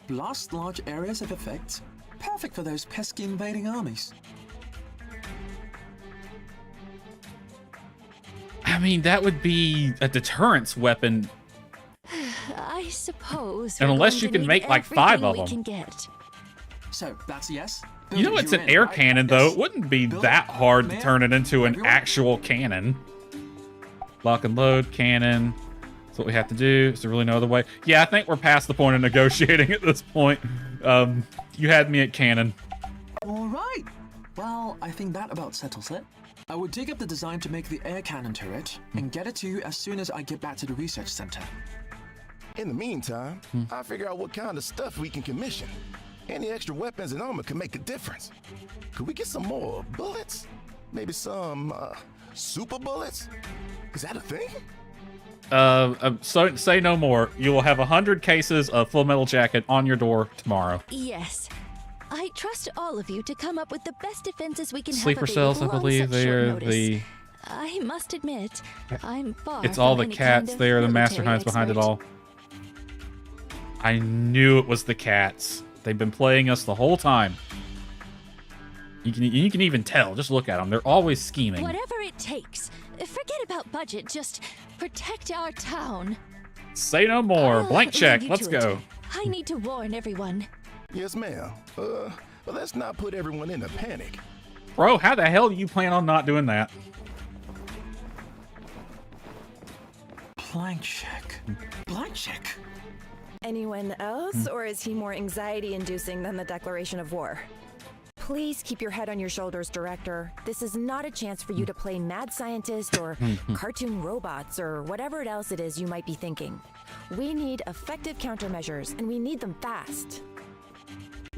blasts large areas of effect, perfect for those pesky invading armies. I mean, that would be a deterrence weapon. I suppose. And we're unless going you to can need make, like, 5 everything of we them. can get. So, that's a yes? You know, it's an air cannon, though. It wouldn't be that hard to turn it into an actual cannon. Lock and load, cannon. That's what we have to do. Is there really no other way? Yeah, I think we're past the point of negotiating at this point. You had me at cannon. All right. Well, I think that about settles it. I would dig up the design to make the air cannon turret and get it to you as soon as I get back to the research center. In the meantime, I'll figure out what kind of stuff we can commission. Any extra weapons and armor can make a difference. Could we get some more bullets? Maybe some, super bullets? Is that a thing? So say no more. You will have 100 cases of Full Metal Jacket on your door tomorrow. Yes. I trust all of you to come up with the best defenses we can Sleeper have cells, I available on believe such they short are notice. the... I must admit, I'm far It's from all the any cats. kind of They are the military masterminds behind it expert. all. I knew it was the cats. They've been playing us the whole time. You can even tell. Just look at them. They're always scheming. Whatever it takes. Forget about budget. Just protect our town. Say no more. I'll Blank check. leave you Let's to it. go. I need to warn everyone. Yes, ma'am. But let's not put everyone in a panic. Bro, how the hell do you plan on not doing that? Blank check. Blank check. Anyone else, or is he more anxiety-inducing than the declaration of war? Please keep your head on your shoulders, Director. This is not a chance for you to play mad scientist or cartoon robots or whatever else it is you might be thinking. We need effective countermeasures, and we need them fast.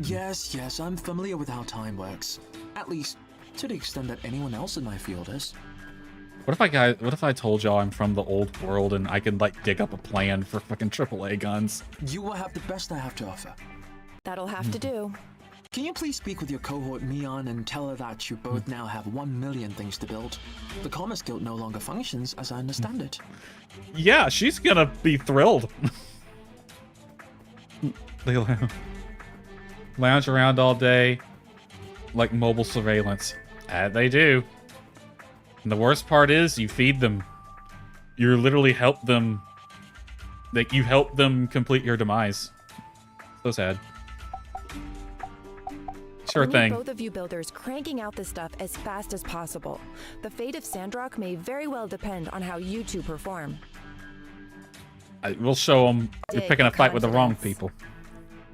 Yes, I'm familiar with how time works. At least, to the extent that anyone else in my field is. What if I told y'all I'm from the old world and I could like dig up a plan for fucking AAA guns? You will have the best I have to offer. That'll have to do. Can you please speak with your cohort Mion and tell her that you both now have 1 million things to build? The Commerce Guild no longer functions as I understand it. Yeah, she's gonna be thrilled. They lounge around all day like mobile surveillance. They do. And the worst part is you feed them. You literally help them. Like, you help them complete your demise. So sad. Sure I need thing. both of you builders cranking out this stuff as fast as possible. The fate of Sandrock may very well depend on how you two perform. We'll show them you're Dig picking a fight with the wrong confidence. people.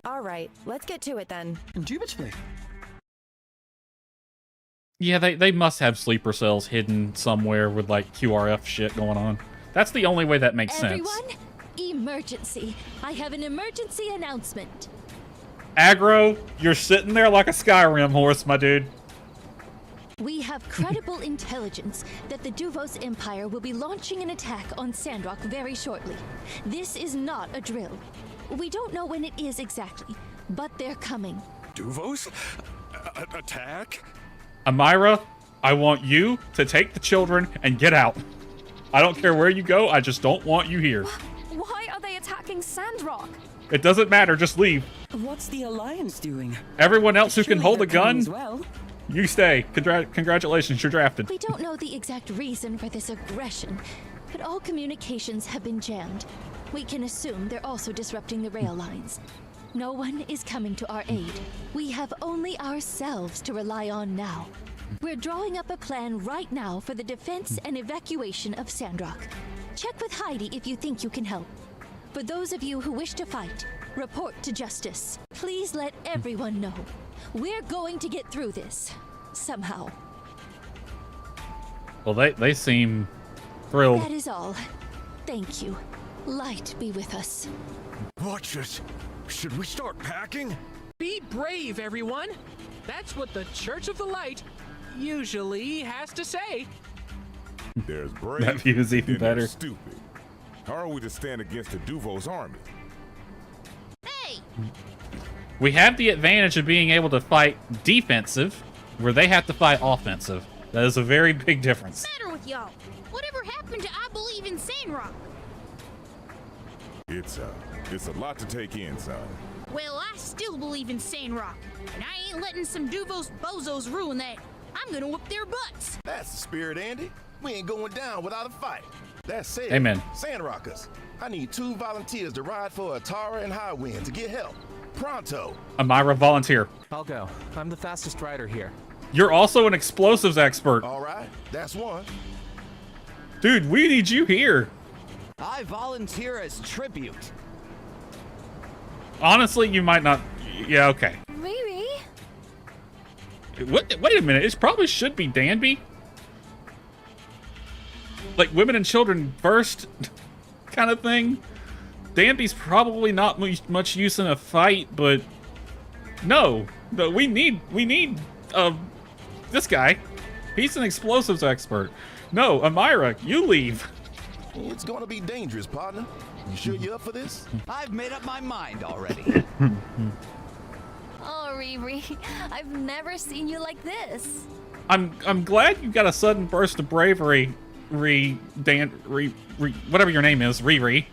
All right, let's get to it then. Indubitably. Yeah, they must have sleeper cells hidden somewhere with like QRF shit going on. That's the only way that makes sense. Everyone, emergency. I have an emergency announcement. Aggro, you're sitting there like a Skyrim horse, my dude. We have credible intelligence that the Duvos Empire will be launching an attack on Sandrock very shortly. This is not a drill. We don't know when it is exactly, but they're coming. Duvos? Attack? Amira, I want you to take the children and get out. I don't care where you go, I just don't want you here. Why are they attacking Sandrock? It doesn't matter, just leave. What's the Alliance doing? Everyone else who can Surely hold a they're coming gun, as well. You stay. Congratulations, you're drafted. We don't know the exact reason for this aggression, but all communications have been jammed. We can assume they're also disrupting the rail lines. No one is coming to our aid. We have only ourselves to rely on now. We're drawing up a plan right now for the defense and evacuation of Sandrock. Check with Heidi if you think you can help. For those of you who wish to fight, report to Justice. Please let everyone know. We're going to get through this. Somehow. Well, they seem thrilled. That is all. Thank you. Light be with us. Watch us. Should we start packing? Be brave, everyone. That's what the Church of the Light usually has to say. There's brave. That view is even and there's better. Stupid. How are we to stand against the Duvo's army? Hey! We have the advantage of being able to fight defensive, where they have to fight offensive. That is a very big difference. What's the matter with y'all? Whatever happened to I believe in Sandrock? It's a lot to take in, son. Well, I still believe in Sandrock, and I ain't letting some Duvos bozos ruin that. I'm gonna whoop their butts. That's the spirit, Andy. We ain't going down without a fight. That said, Amen. Sandrockers, I need 2 volunteers to ride for Atara and Highwind to get help. Pronto. Amira, volunteer. I'll go. I'm the fastest rider here. You're also an explosives expert. All right, that's one. Dude, we need you here. I volunteer as tribute. Honestly, you might not. Yeah, okay. Maybe. Wait a minute. It probably should be Danby. Like women and children first kind of thing. Danby's probably not much use in a fight, but no, we need this guy. He's an explosives expert. No, Amira, you leave. It's gonna be dangerous, partner. You sure you're up for this? I've made up my mind already. Oh, Riri, I've never seen you like this. I'm glad you got a sudden burst of bravery, whatever your name is, Riri.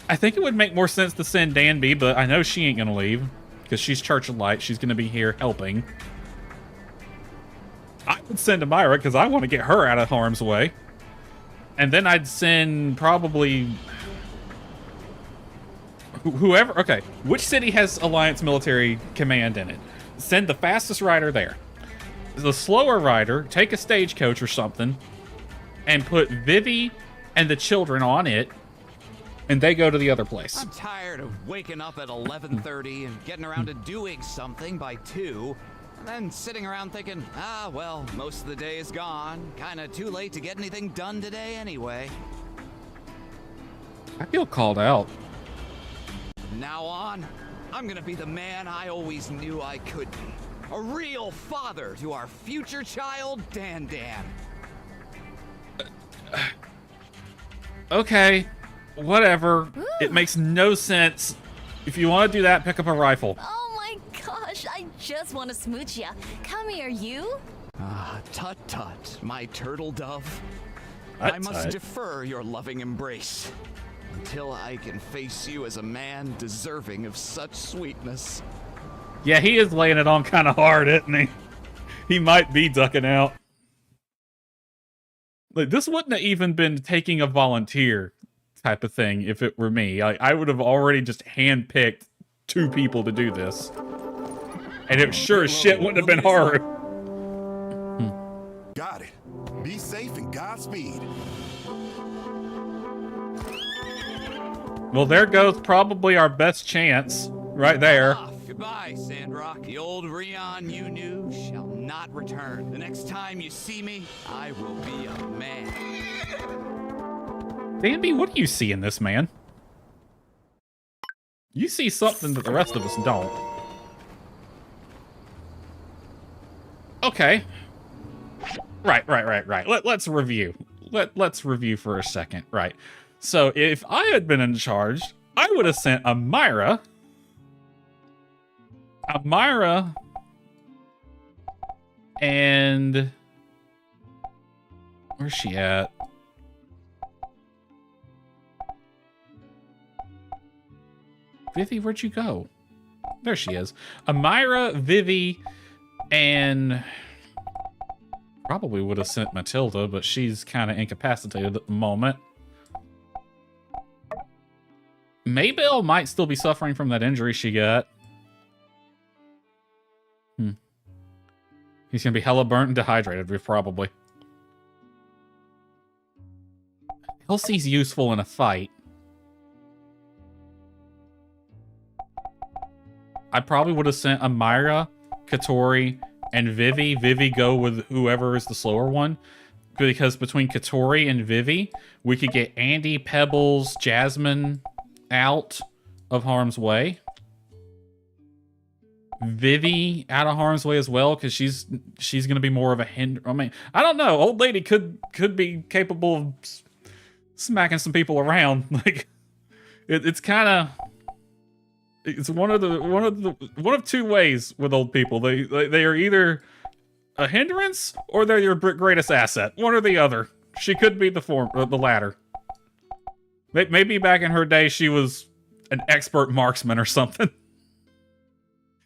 I think it would make more sense to send Danby, but I know she ain't gonna leave because she's Church of Light. She's gonna be here helping. I would send Amira because I want to get her out of harm's way. And then I'd send probably whoever. Okay, which city has Alliance military command in it? Send the fastest rider there. The slower rider, take a stagecoach or something, and put Vivi and the children on it, and they go to the other place. I'm tired of waking up at 11:30 and getting around to doing something by 2. And then sitting around thinking, well, most of the day is gone. Kinda too late to get anything done today anyway. I feel called out. From now on, I'm gonna be the man I always knew I could be. A real father to our future child, Dan. Okay, whatever. It makes no sense. If you want to do that, pick up a rifle. Oh my gosh, I just want to smooch ya. Come here, you. Tut, my turtle dove. Tut, I must tut. defer your loving embrace until I can face you as a man deserving of such sweetness. Yeah, he is laying it on kind of hard, isn't he? He might be ducking out. Like, this wouldn't have even been taking a volunteer type of thing if it were me. I would have already just handpicked 2 people to do this. And it sure as shit wouldn't have been hard. Got it. Be safe and Godspeed. Well, there goes probably our best chance right there. Goodbye, Sandrock. The old Rion you knew shall not return. The next time you see me, I will be a man. Danby, what do you see in this man? You see something that the rest of us don't. Okay. Right. Let's review. Let's review for a second. Right. So if I had been in charge, I would have sent Amira, and where's she at? Vivi, where'd you go? There she is. Amira, Vivi, And probably would have sent Matilda, but she's kind of incapacitated at the moment. Maybelle might still be suffering from that injury she got. He's going to be hella burnt and dehydrated, probably. Elsie's useful in a fight. I probably would have sent Amira, Katori, and Vivi. Vivi go with whoever is the slower one. Because between Katori and Vivi, we could get Andy, Pebbles, Jasmine out of harm's way. Vivi out of harm's way as well, because she's going to be more of a hinder. I mean, I don't know. Old lady could be capable of smacking some people around. Like, it's kind of, it's one of two ways with old people. They are either a hindrance or they're your greatest asset. One or the other. She could be the latter. Maybe back in her day she was an expert marksman or something.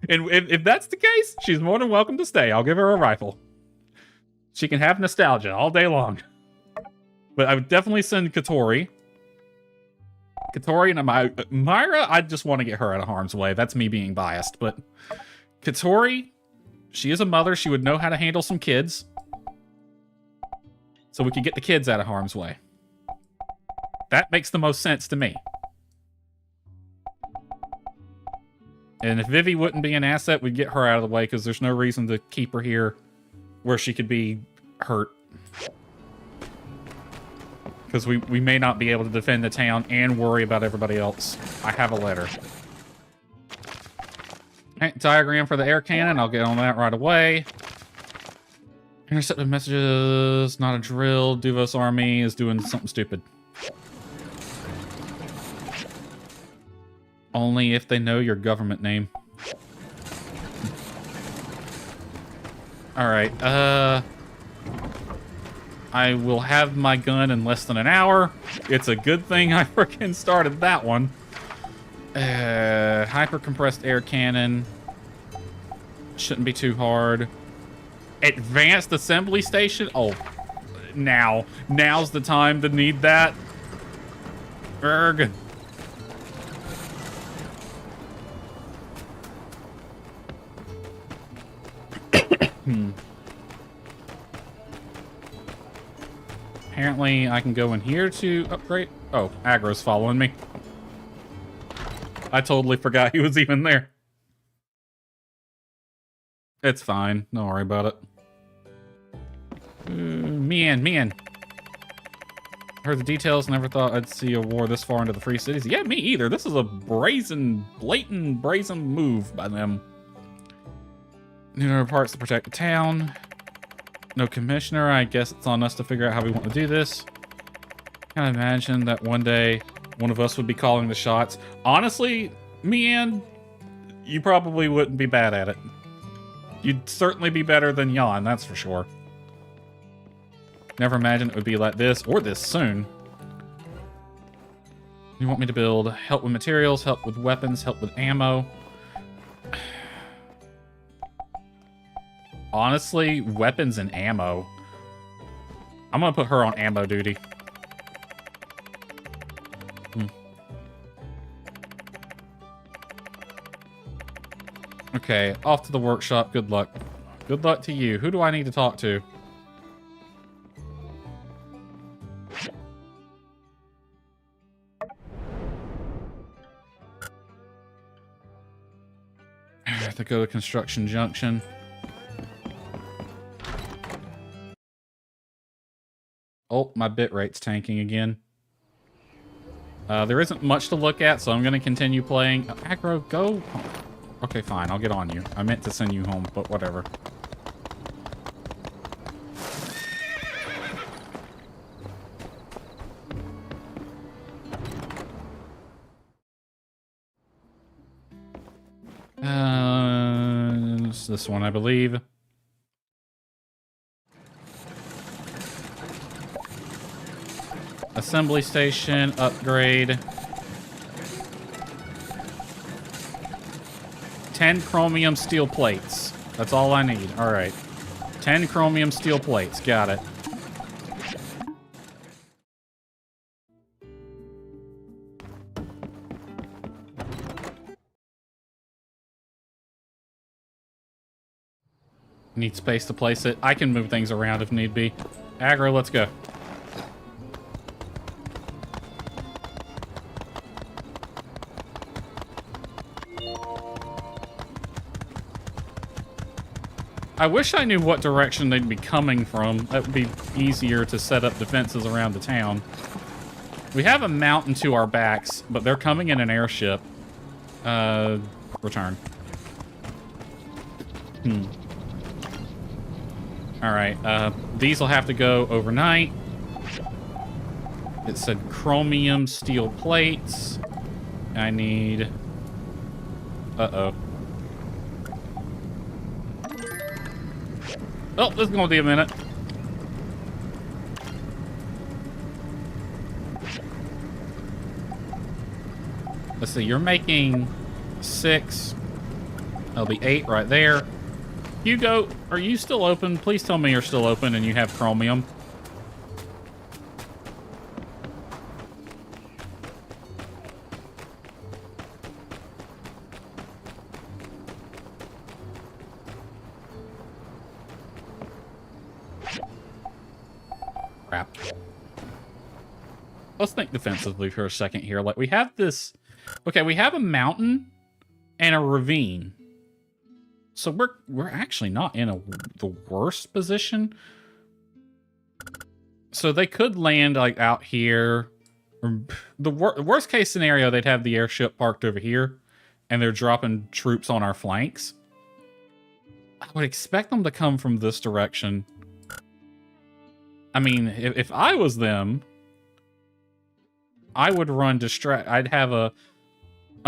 And if that's the case, she's more than welcome to stay. I'll give her a rifle. She can have nostalgia all day long. But I would definitely send Katori. Katori and Myra, I just want to get her out of harm's way. That's me being biased. But Katori, she is a mother. She would know how to handle some kids. So we could get the kids out of harm's way. That makes the most sense to me. And if Vivi wouldn't be an asset, we'd get her out of the way, because there's no reason to keep her here where she could be hurt. Because we may not be able to defend the town and worry about everybody else. I have a letter. Okay, diagram for the air cannon. I'll get on that right away. Intercepted messages, not a drill. Duvos army is doing something stupid. Only if they know your government name. Alright, I will have my gun in less than an hour. It's a good thing I freaking started that one. Hyper-compressed air cannon. Shouldn't be too hard. Advanced assembly station? Oh, now's the time to need that. Erg. Apparently, I can go in here to upgrade. Oh, Aggro's following me. I totally forgot he was even there. It's fine. Don't worry about it. Me in. Heard the details. Never thought I'd see a war this far into the Free Cities. Yeah, me either. This is a blatant brazen move by them. New parts to protect the town. No commissioner. I guess it's on us to figure out how we want to do this. Can I imagine that one day one of us would be calling the shots? Honestly, Mian, you probably wouldn't be bad at it. You'd certainly be better than Jan, that's for sure. Never imagined it would be like this, or this soon. You want me to build help with materials, help with weapons, help with ammo. Honestly, weapons and ammo. I'm gonna put her on ammo duty. Okay, off to the workshop. Good luck. Good luck to you. Who do I need to talk to? I have to go to Construction Junction. Oh, my bit rate's tanking again. There isn't much to look at, so I'm going to continue playing. Aggro, go. Okay, fine. I'll get on you. I meant to send you home, but whatever. It's this one, I believe. Assembly station, upgrade. 10 chromium steel plates. That's all I need. All right. 10 chromium steel plates. Got it. Need space to place it. I can move things around if need be. Aggro, let's go. I wish I knew what direction they'd be coming from. That would be easier to set up defenses around the town. We have a mountain to our backs, but they're coming in an airship. Return. Alright, these will have to go overnight. It said chromium steel plates. I need... Uh-oh. Oh, this is gonna be a minute. Let's see, you're making 6. That'll be 8 right there. Hugo, are you still open? Please tell me you're still open and you have chromium. Crap. Let's think defensively for a second here. Like, we have this... Okay, we have a mountain and a ravine. So we're actually not in the worst position. So they could land, like, out here. The worst case scenario, they'd have the airship parked over here, and they're dropping troops on our flanks. I would expect them to come from this direction. I mean, if I was them, I would run distract. I'd have a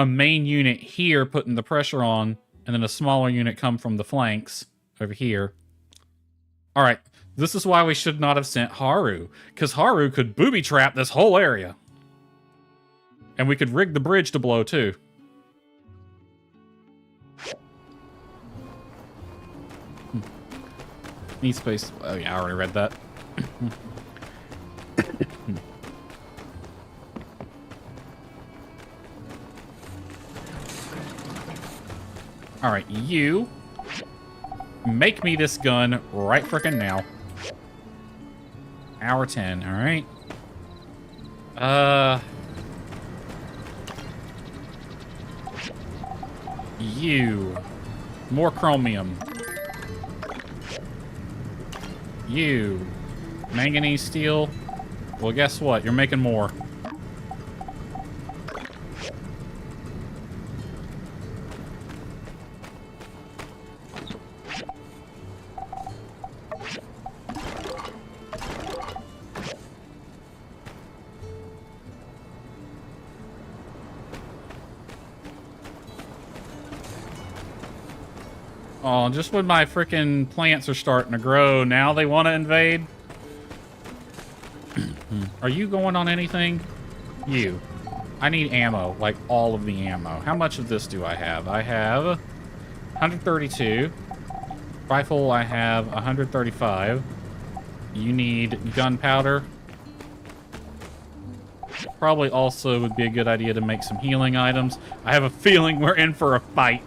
main unit here putting the pressure on, and then a smaller unit come from the flanks over here. All right, this is why we should not have sent Haru, because Haru could booby trap this whole area. And we could rig the bridge to blow too. Need space. Oh yeah, I already read that. All right, you make me this gun right frickin' now. Hour 10, all right. You. More chromium. You. Manganese steel. Well, guess what? You're making more. Oh, just when my frickin' plants are starting to grow, now they want to invade? Are you going on anything? You. I need ammo, like all of the ammo. How much of this do I have? I have 132. Rifle, I have 135. You need gunpowder. Probably also would be a good idea to make some healing items. I have a feeling we're in for a fight.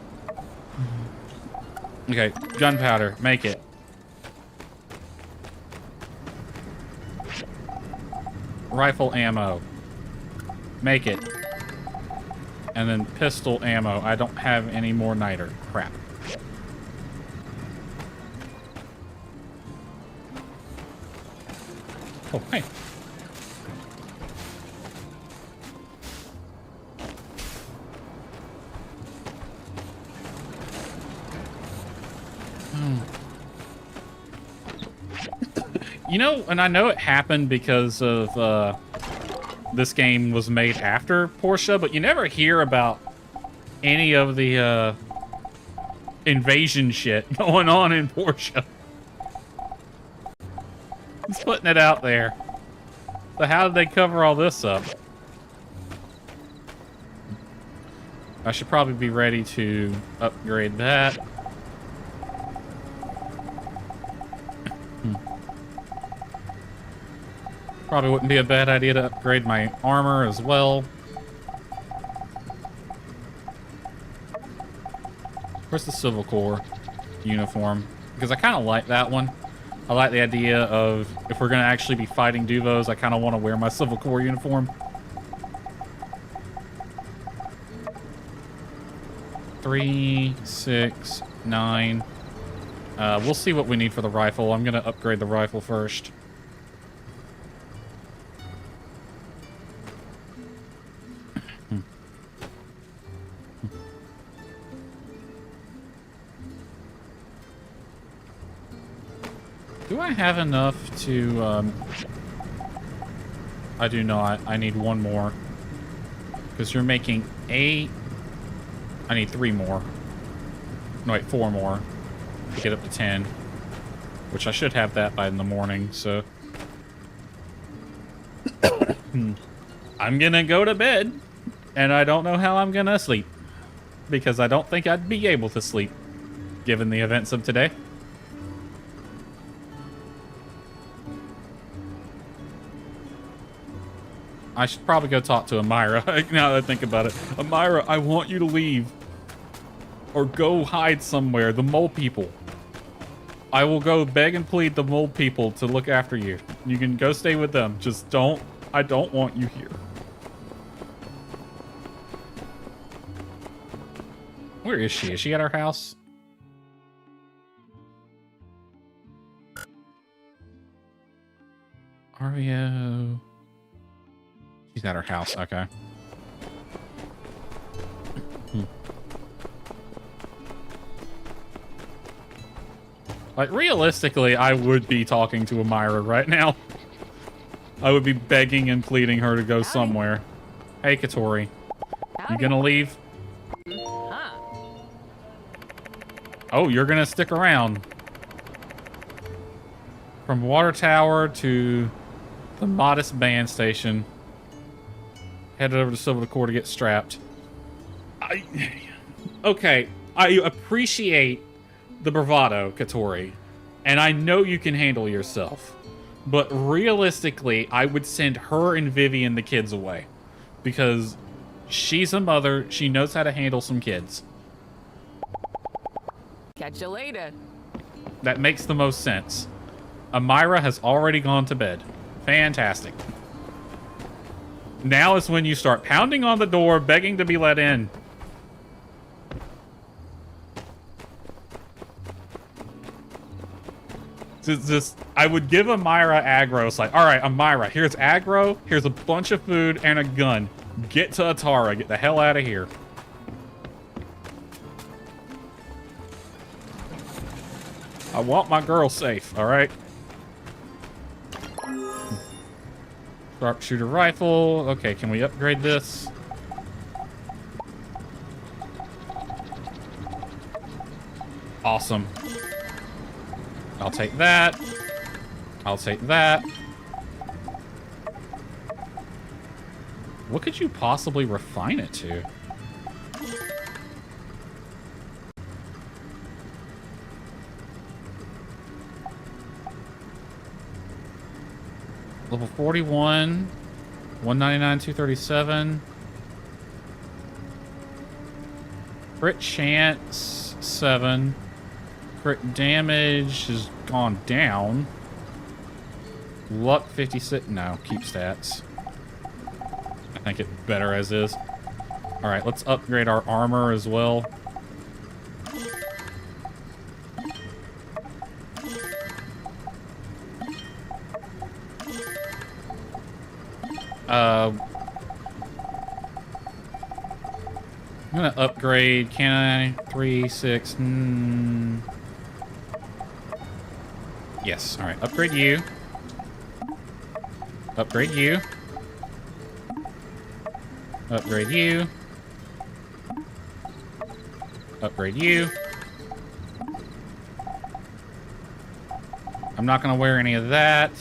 Okay, gunpowder, make it. Rifle ammo, make it. And then pistol ammo. I don't have any more niter. Crap. Oh, hey. You know, and I know it happened because of this game was made after Portia, but you never hear about any of the invasion shit going on in Portia. Just putting it out there. So how did they cover all this up? I should probably be ready to upgrade that. Probably wouldn't be a bad idea to upgrade my armor as well. Where's the Civil Corps uniform? Because I kind of like that one. I like the idea of, if we're going to actually be fighting Duvos, I kind of want to wear my Civil Corps uniform. 3, 6, 9. We'll see what we need for the rifle. I'm going to upgrade the rifle first. Do I have enough to, I do not. I need one more. Because you're making 8. I need 3 more. No, wait, 4 more. To get up to 10. Which I should have that by in the morning, so. I'm gonna go to bed. And I don't know how I'm gonna sleep. Because I don't think I'd be able to sleep. Given the events of today. I should probably go talk to Amira, now that I think about it. Amira, I want you to leave. Or go hide somewhere. The mole people. I will go beg and plead the mole people to look after you. You can go stay with them. Just don't... I don't want you here. Where is she? Is she at our house? Ario... She's at her house, okay. Like, realistically, I would be talking to Amira right now. I would be begging and pleading her to go somewhere. Hey, Katori. You gonna leave? Oh, you're gonna stick around. From Water Tower to the Modest Band Station. Headed over to Civil Corps to get strapped. Okay, I appreciate the bravado, Katori. And I know you can handle yourself. But realistically, I would send her and Vivian the kids away. Because she's a mother, she knows how to handle some kids. Catch you later. That makes the most sense. Amira has already gone to bed. Fantastic. Now is when you start pounding on the door, begging to be let in. Just, I would give Amira aggro. It's like, all right, Amira, here's aggro, here's a bunch of food and a gun. Get to Atara. Get the hell out of here. I want my girl safe, all right? Sharpshooter rifle. Okay, can we upgrade this? Awesome. I'll take that. I'll take that. What could you possibly refine it to? Level 41, 199, 237. Crit chance, 7. Crit damage has gone down. Luck, 56. No, keep stats. I think it's better as is. Alright, let's upgrade our armor as well. I'm gonna upgrade, can I? 3, 6, Yes, alright, upgrade you. Upgrade you. Upgrade you. Upgrade you. I'm not gonna wear any of that.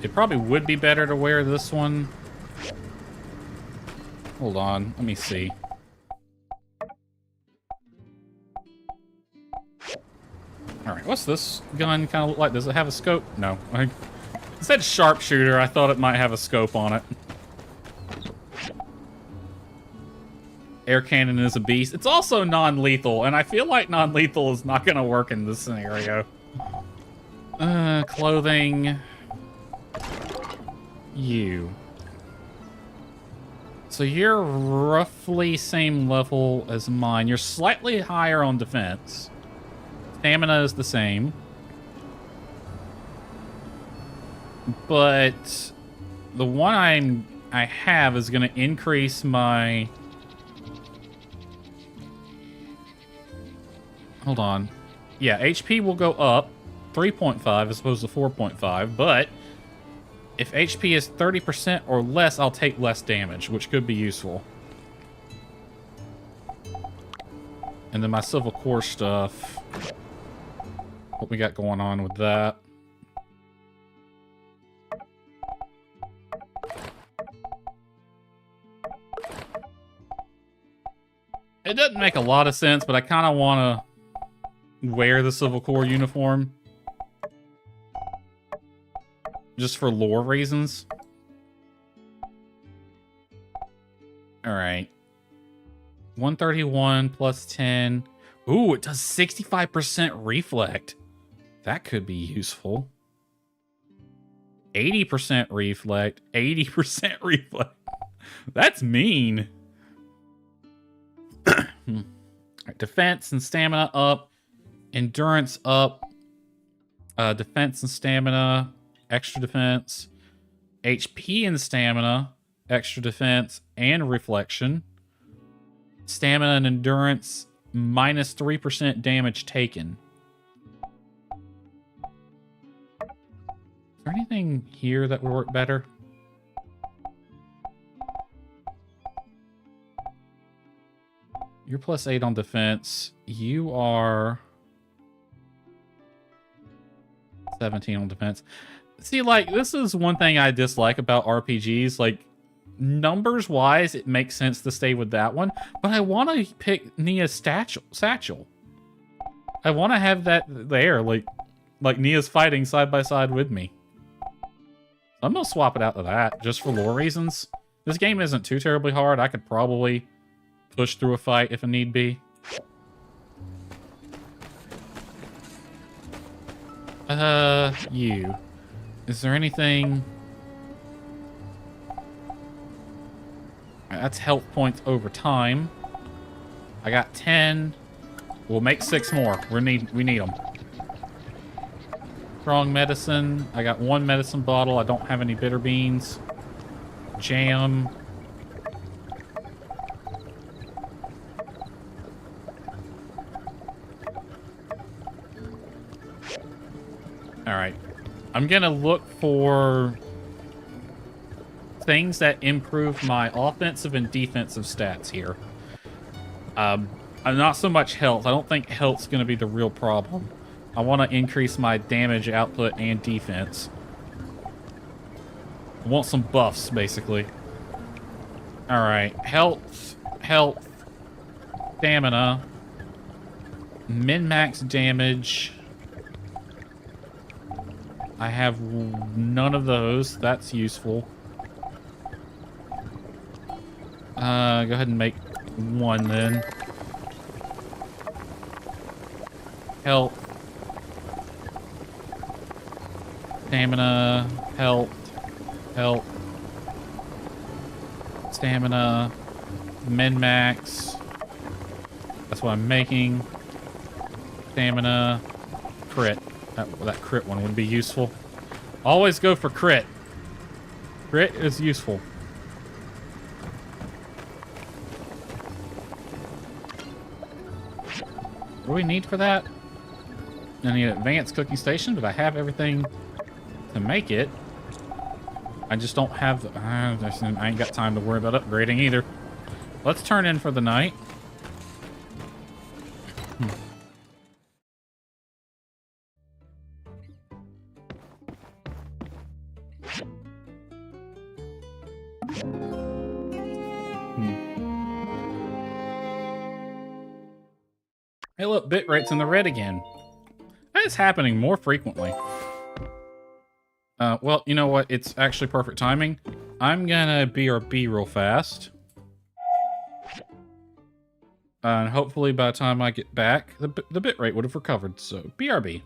It probably would be better to wear this one. Hold on, let me see. Alright, what's this gun kind of look like? Does it have a scope? No. It said sharpshooter. I thought it might have a scope on it. Air cannon is a beast. It's also non-lethal, and I feel like non-lethal is not going to work in this scenario. Clothing. You. So you're roughly same level as mine. You're slightly higher on defense. Stamina is the same. But the one I have is going to increase my... Hold on. Yeah, HP will go up 3.5 as opposed to 4.5, but if HP is 30% or less, I'll take less damage, which could be useful. And then my Civil Core stuff. What we got going on with that? It doesn't make a lot of sense, but I kind of want to wear the Civil Core uniform. Just for lore reasons. Alright. 131 plus 10. Ooh, it does 65% reflect. That could be useful. 80% reflect. 80% reflect. That's mean. Defense and stamina up. Endurance up. Defense and stamina. Extra defense. HP and stamina. Extra defense and reflection. Stamina and endurance. Minus 3% damage taken. Is there anything here that would work better? You're plus 8 on defense. You are 17 on defense. See, like, this is one thing I dislike about RPGs. Like, numbers-wise, it makes sense to stay with that one. But I want to pick Nia's satchel. I want to have that there. Like Nia's fighting side by side with me. I'm going to swap it out to that, just for lore reasons. This game isn't too terribly hard. I could probably push through a fight if a need be. You. Is there anything... That's health points over time. I got 10. We'll make 6 more. We need them. Strong medicine. I got 1 medicine bottle. I don't have any bitter beans. Jam. Alright. I'm gonna look for things that improve my offensive and defensive stats here. Not so much health. I don't think health's gonna be the real problem. I want to increase my damage output and defense. I want some buffs, basically. Alright. Health. Stamina. Min-max damage. I have none of those. That's useful. Go ahead and make 1 then. Health. Stamina. Health. Stamina. Min-max. That's what I'm making. Stamina. Crit. That crit one would be useful. Always go for crit. Crit is useful. What do we need for that? I need an advanced cooking station, but I have everything to make it. I just don't have the... I ain't got time to worry about upgrading either. Let's turn in for the night. Hey look, bitrate's in the red again. That is happening more frequently. Well, you know what? It's actually perfect timing. I'm gonna BRB real fast. And hopefully by the time I get back, the bitrate would have recovered. So, BRB.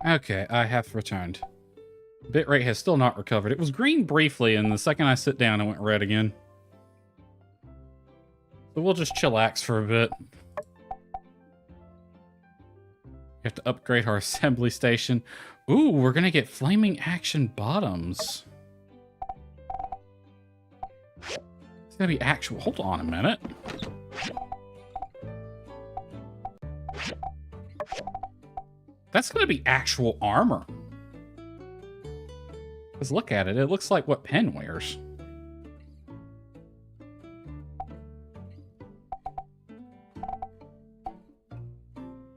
Okay, I have returned. Bitrate has still not recovered. It was green briefly, and the second I sit down, it went red again. So we'll just chillax for a bit. We have to upgrade our assembly station. Ooh, we're gonna get flaming action bottoms. It's gonna be actual. Hold on a minute. That's gonna be actual armor. Because look at it. It looks like what Pen wears.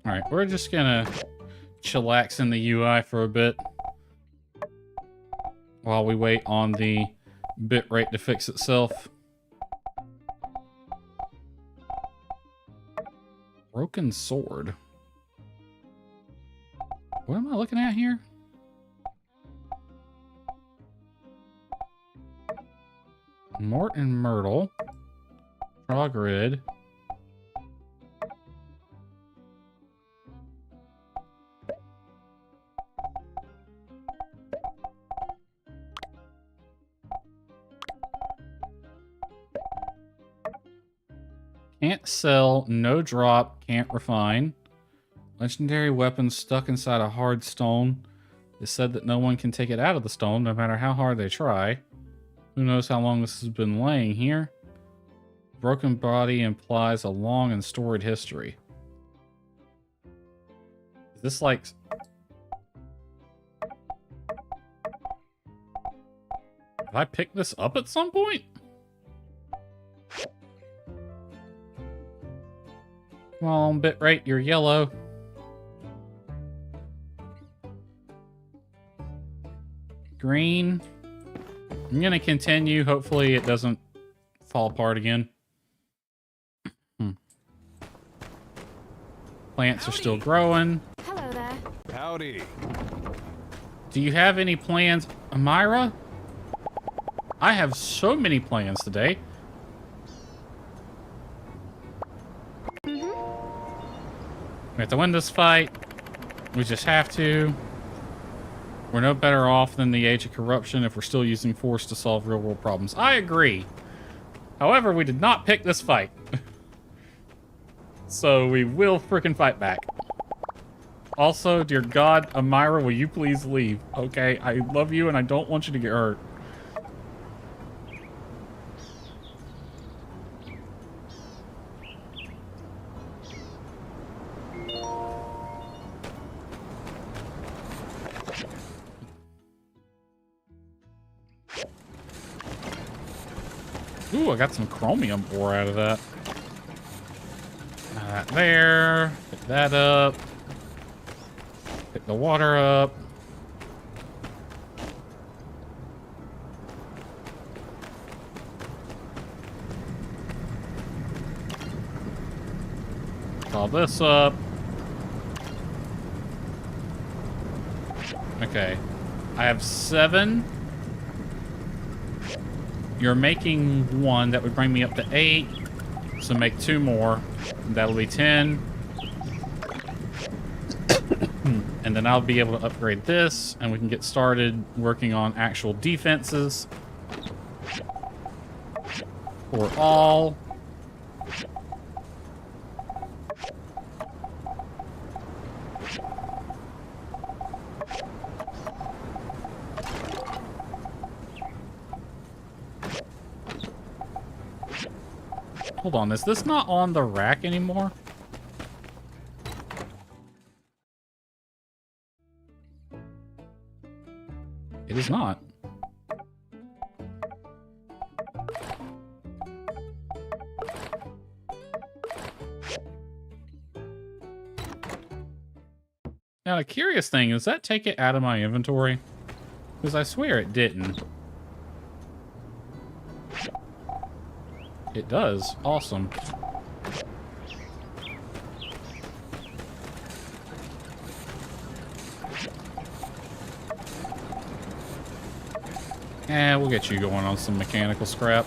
Alright, we're just gonna chillax in the UI for a bit while we wait on the bitrate to fix itself. Broken sword. What am I looking at here? Mort and Myrtle. Trogrid. Can't sell, no drop, can't refine. Legendary weapons stuck inside a hard stone. It's said that no one can take it out of the stone, no matter how hard they try. Who knows how long this has been laying here? Broken body implies a long and storied history. Is this like... Did I pick this up at some point? Come on, bitrate, you're yellow. Green. I'm gonna continue. Hopefully it doesn't fall apart again. Plants are still growing. Hello there. Howdy. Do you have any plans, Amira? I have so many plans today. We have to win this fight. We just have to. We're no better off than the Age of Corruption if we're still using force to solve real-world problems. I agree. However, we did not pick this fight. So we will frickin' fight back. Also, dear God, Amira, will you please leave? Okay, I love you and I don't want you to get hurt. Ooh, I got some chromium ore out of that. That there. Pick that up. Pick the water up. Pick all this up. Okay. I have 7. You're making 1. That would bring me up to 8. So make 2 more. That'll be 10. And then I'll be able to upgrade this, and we can get started working on actual defenses. For all. Hold on, is this not on the rack anymore? It is not. Now, the curious thing, does that take it out of my inventory? Because I swear it didn't. It does. Awesome. Yeah, we'll get you going on some mechanical scrap.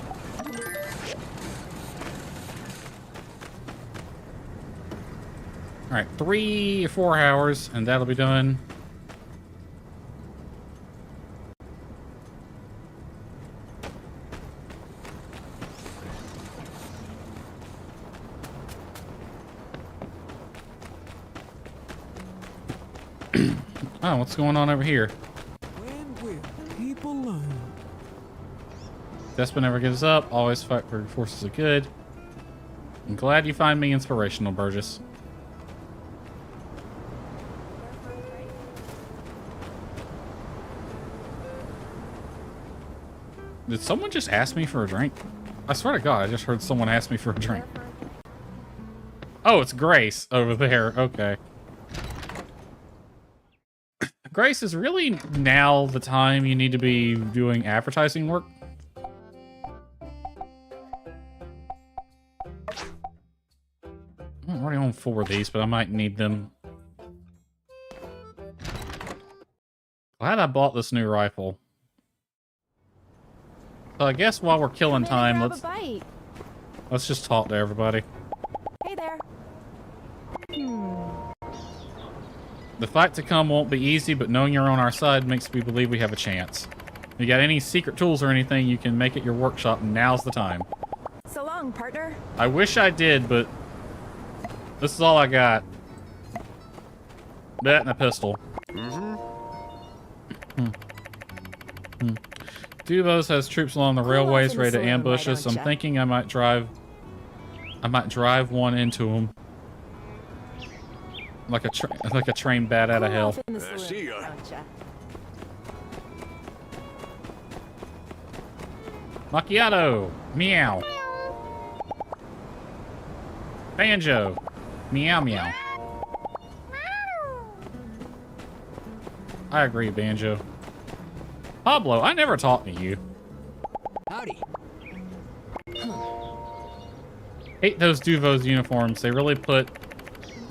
Alright, 3 or 4 hours, and that'll be done. Oh, what's going on over here? When will people learn? Despa never gives up. Always fight for forces of good. I'm glad you find me inspirational, Burgess. Did someone just ask me for a drink? I swear to God, I just heard someone ask me for a drink. Oh, it's Grace over there. Okay. Grace, is really now the time you need to be doing advertising work? I'm already on 4 of these, but I might need them. Glad I bought this new rifle. So I guess while we're killing time, let's just talk to everybody. Hey there. The fight to come won't be easy, but knowing you're on our side makes me believe we have a chance. If you got any secret tools or anything you can make at your workshop, now's the time. So long, partner. I wish I did, but this is all I got. That and a pistol. Duvos has troops along the railways ready to ambush us. I'm thinking I might drive one into them. Like a train bat out of hell. See ya. Macchiato, meow. Banjo, meow meow. I agree, Banjo. Pablo, I never talked to you. Howdy. Hate those Duvos uniforms. They really put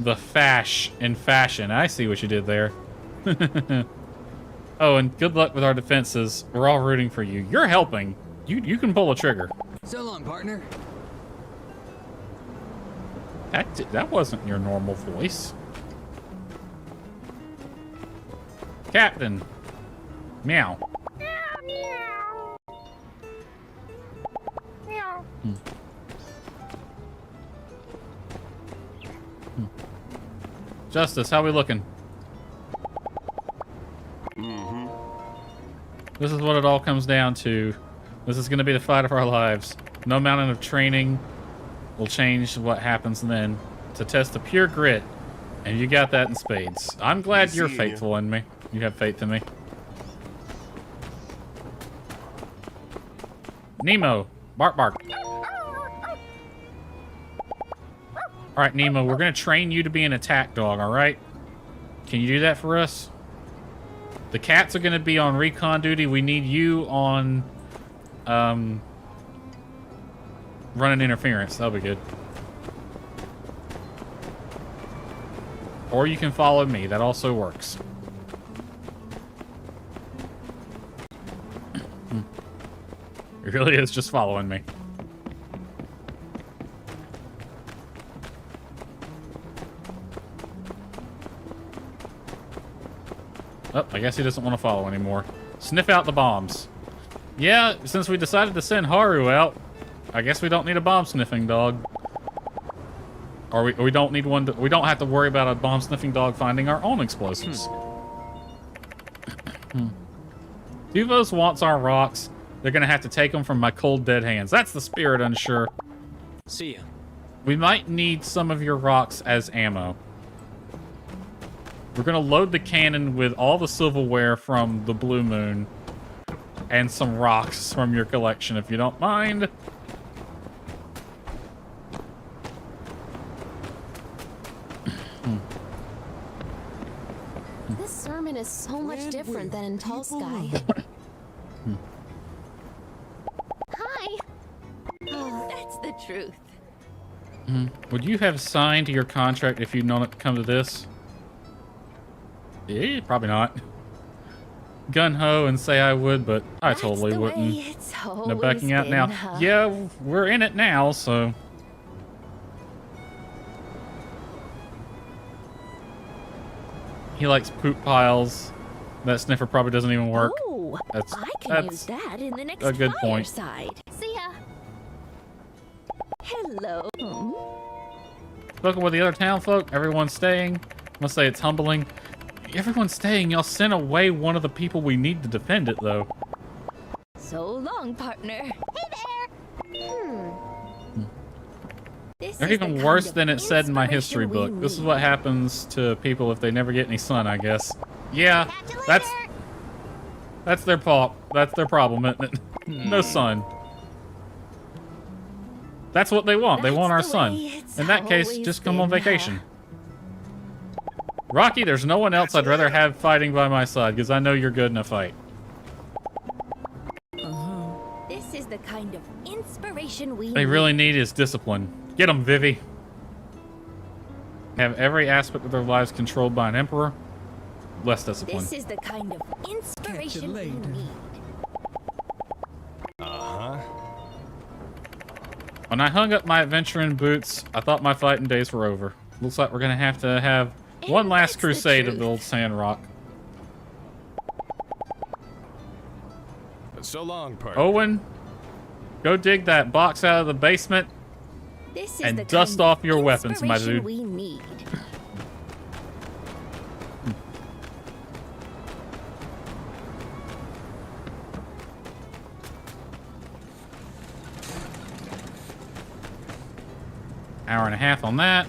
the fash in fashion. I see what you did there. Oh, and good luck with our defenses. We're all rooting for you. You're helping. You can pull a trigger. So long, partner. That wasn't your normal voice. Captain. Meow. Justice, how we looking? This is what it all comes down to. This is going to be the fight of our lives. No amount of training will change what happens then. To test the pure grit, and you got that in spades. I'm glad you're faithful in me. You have faith in me. Nemo, bark bark. Alright, Nemo, we're going to train you to be an attack dog, alright? Can you do that for us? The cats are going to be on recon duty. We need you on running interference. That'll be good. Or you can follow me. That also works. It really is just following me. Oh, I guess he doesn't want to follow anymore. Sniff out the bombs. Yeah, since we decided to send Haru out, I guess we don't need a bomb sniffing dog. Or we don't need one. We don't have to worry about a bomb sniffing dog finding our own explosives. Duvos wants our rocks. They're gonna have to take them from my cold dead hands. That's the spirit, unsure. See ya. We might need some of your rocks as ammo. We're gonna load the cannon with all the silverware from the Blue Moon and some rocks from your collection, if you don't mind. This sermon is so much different than in Tall Sky. Hi. Oh, that's the truth. Would you have signed your contract if you'd known it come to this? Yeah, probably not. Gun-ho and say I would, but I totally wouldn't. No backing out now. Huh? Yeah, we're in it now, so... He likes poop piles. That sniffer probably doesn't even work. Oh, That's I can use that in the next a good point. fireside. See ya. Hello. Spoken with the other town folk, everyone's staying. Must say it's humbling. Everyone's staying. Y'all sent away one of the people we need to defend it, though. So long, partner. Hey there. This They're is the even kind worse of than it said in my history inspiration book. we This is what happens to people if they never get any sun, I guess. Yeah, that's their fault. That's their problem, isn't it? No sun. That's what they want. They want our sun. In that case, just come on vacation. Rocky, there's no one else I'd rather have fighting by my side, because I know you're good in a fight. This is the kind of inspiration we They really need is discipline. Get them, Vivi. Have every aspect of their lives controlled by an emperor. Less discipline. This is the kind of inspiration we need. When I hung up my adventuring boots, I thought my fighting days were over. Looks like we're gonna have to have one last crusade of the old sand rock. So long, partner. Owen, go dig that box out of the basement This is and the dust kind off of your weapons, my inspiration dude. we need. Hour and a half on that.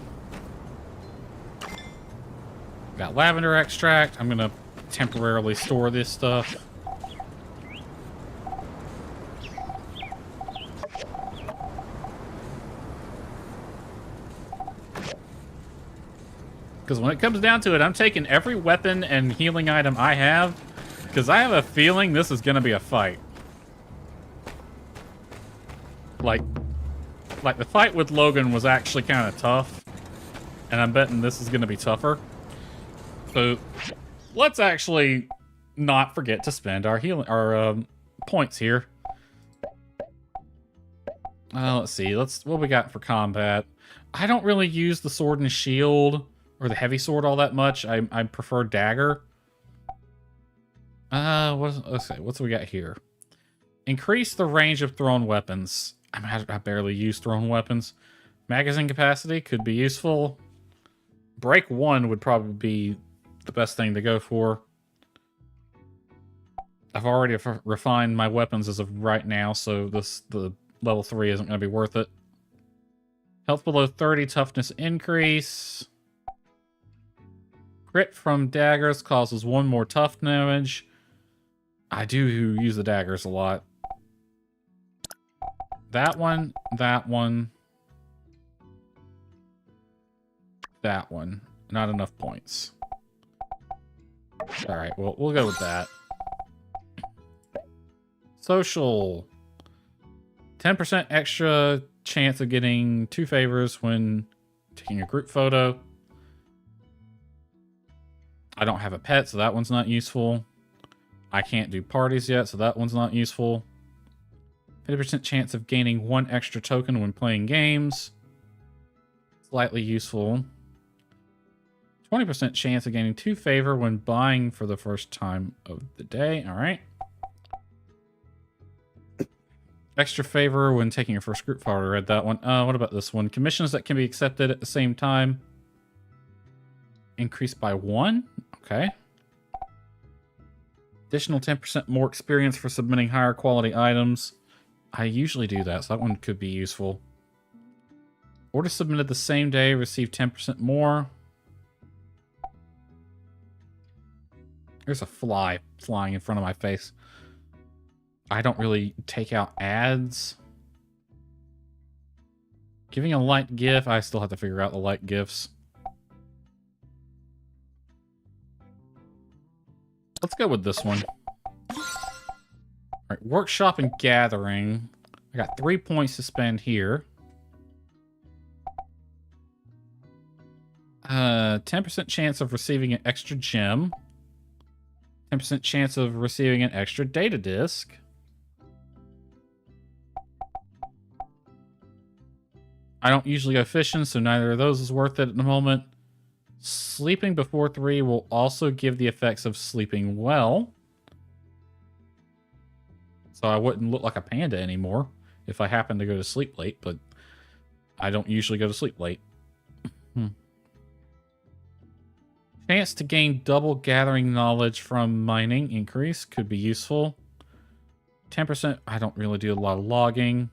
Got lavender extract. I'm gonna temporarily store this stuff. Because when it comes down to it, I'm taking every weapon and healing item I have, because I have a feeling this is gonna be a fight. Like the fight with Logan was actually kind of tough, and I'm betting this is going to be tougher. So let's actually not forget to spend our points here. Let's see. What we got for combat? I don't really use the sword and shield or the heavy sword all that much. I prefer dagger. Let's see. What's we got here? Increase the range of thrown weapons. I barely use thrown weapons. Magazine capacity could be useful. Break 1 would probably be the best thing to go for. I've already refined my weapons as of right now, so the level 3 isn't going to be worth it. Health below 30, toughness increase. Crit from daggers causes 1 more tough damage. I do use the daggers a lot. That one, that one, that one. Not enough points. Alright, well, we'll go with that. Social. 10% extra chance of getting 2 favors when taking a group photo. I don't have a pet, so that one's not useful. I can't do parties yet, so that one's not useful. 50% chance of gaining 1 extra token when playing games. Slightly useful. 20% chance of gaining 2 favor when buying for the first time of the day. Alright. Extra favor when taking your first group photo. I read that one. What about this one? Commissions that can be accepted at the same time. Increased by 1. Okay. Additional 10% more experience for submitting higher quality items. I usually do that, so that one could be useful. Order submitted the same day, receive 10% more. There's a fly flying in front of my face. I don't really take out ads. Giving a light gift. I still have to figure out the light gifts. Let's go with this one. Alright, workshop and gathering. I got 3 points to spend here. 10% chance of receiving an extra gem. 10% chance of receiving an extra data disk. I don't usually go fishing, so neither of those is worth it at the moment. Sleeping before 3 will also give the effects of sleeping well. So I wouldn't look like a panda anymore if I happen to go to sleep late, but I don't usually go to sleep late. Chance to gain double gathering knowledge from mining increase could be useful. 10%, I don't really do a lot of logging.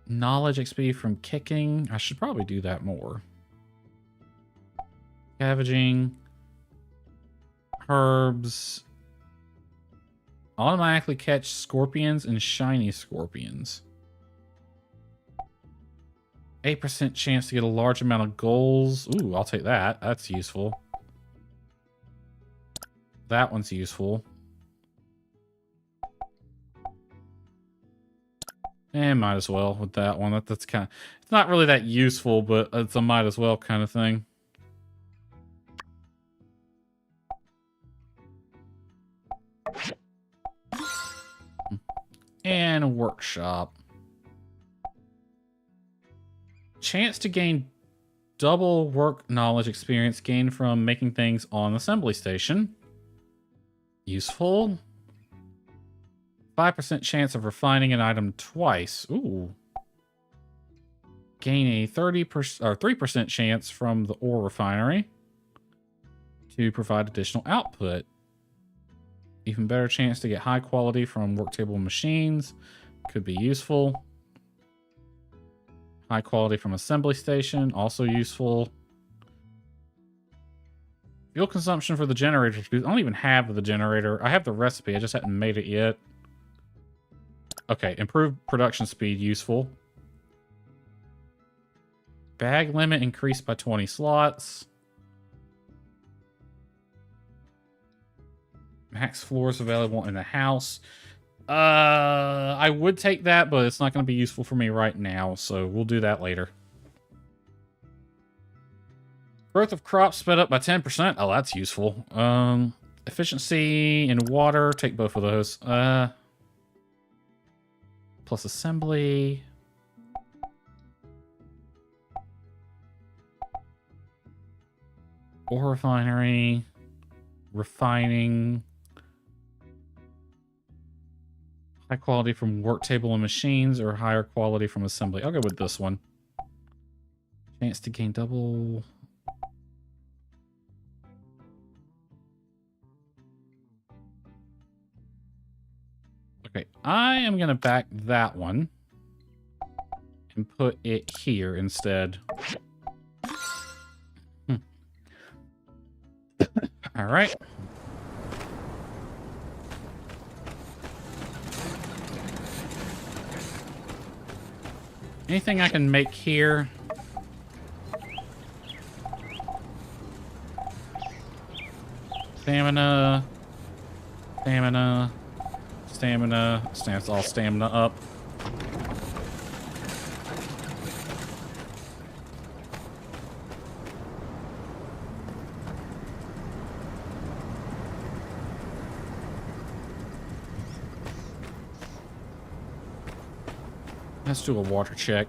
Knowledge XP from kicking, I should probably do that more. Scavenging. Herbs. Automatically catch scorpions and shiny scorpions. 8% chance to get a large amount of goals. Ooh, I'll take that. That's useful. That one's useful. And might as well with that one. That's kind of... It's not really that useful, but it's a might as well kind of thing. And a workshop. Chance to gain double work knowledge experience gained from making things on assembly station. Useful. 5% chance of refining an item twice. Ooh. Gain a 3% chance from the ore refinery to provide additional output. Even better chance to get high quality from work table machines. Could be useful. High quality from assembly station, also useful. Fuel consumption for the generator. I don't even have the generator. I have the recipe, I just haven't made it yet. Okay, improved production speed, useful. Bag limit increased by 20 slots. Max floors available in the house. I would take that, but it's not going to be useful for me right now, so we'll do that later. Growth of crops sped up by 10%. Oh, that's useful. Efficiency in water. Take both of those. Plus assembly. Ore refinery. Refining. High quality from work table and machines, or higher quality from assembly. I'll go with this one. Chance to gain double I am going to back that one and put it here instead. All right. Anything I can make here? Stamina. Stamina. Stamina. Stamps all stamina up. Let's do a water check.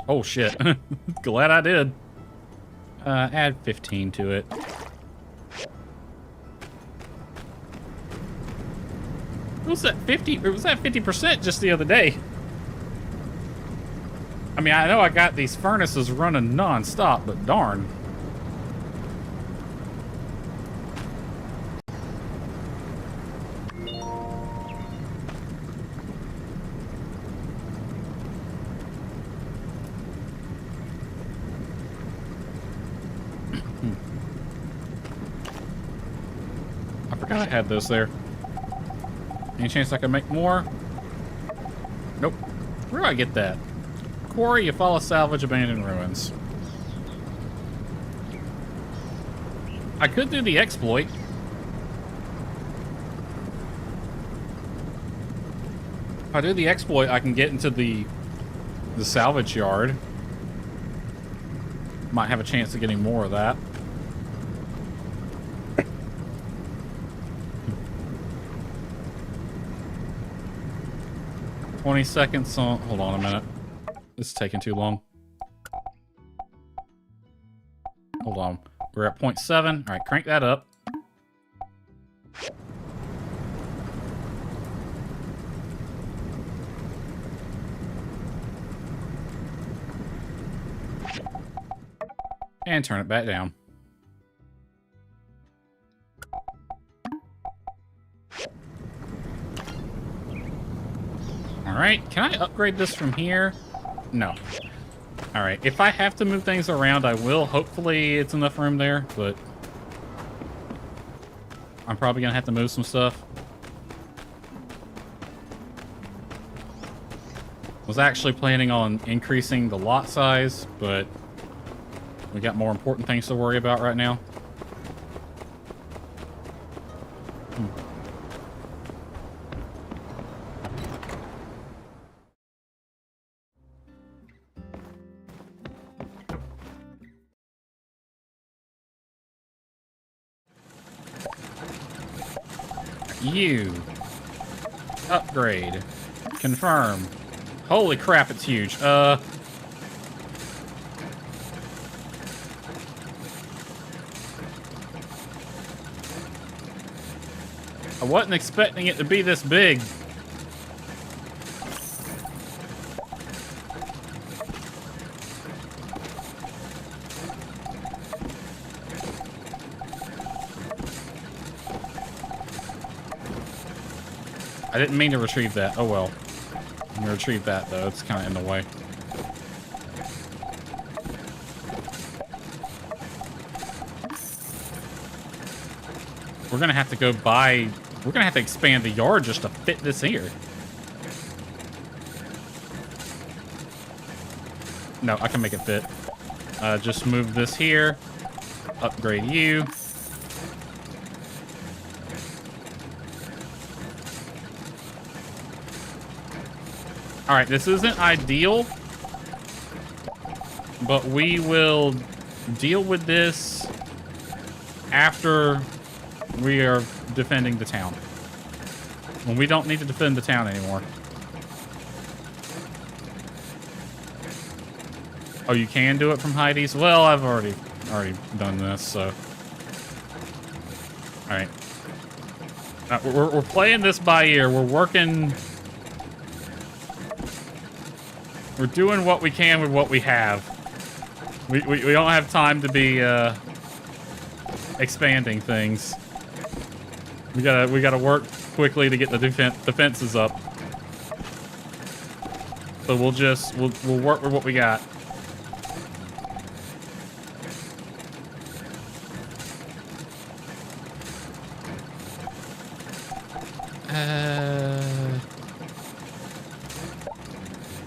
Oh shit. Glad I did. Add 15 to it. It was at 50. It was at 50% just the other day. I mean, I know I got these furnaces running non-stop, but darn. I forgot I had those there. Any chance I can make more? Nope. Where do I get that? Quarry, you follow salvage abandoned ruins. I could do the exploit. If I do the exploit, I can get into the salvage yard. Might have a chance of getting more of that. 20 seconds on. Hold on a minute. This is taking too long. Hold on. We're at 0.7. All right, crank that up. And turn it back down. Alright, can I upgrade this from here? No. Alright, if I have to move things around, I will. Hopefully it's enough room there, but I'm probably gonna have to move some stuff. Was actually planning on increasing the lot size, but we got more important things to worry about right now. You. Upgrade. Confirm. Holy crap, it's huge. I wasn't expecting it to be this big. I didn't mean to retrieve that. Oh well. I'm gonna retrieve that though. It's kind of in the way. We're gonna have to go buy. We're gonna have to expand the yard just to fit this here. No, I can make it fit. Just move this here. Upgrade you. All right, this isn't ideal, but we will deal with this after we are defending the town. When we don't need to defend the town anymore. Oh, you can do it from Heidi's? Well, I've already done this, so. All right. We're playing this by ear. We're working. We're doing what we can with what we have. We don't have time to be expanding things. We gotta work quickly to get the defenses up. So we'll work with what we got.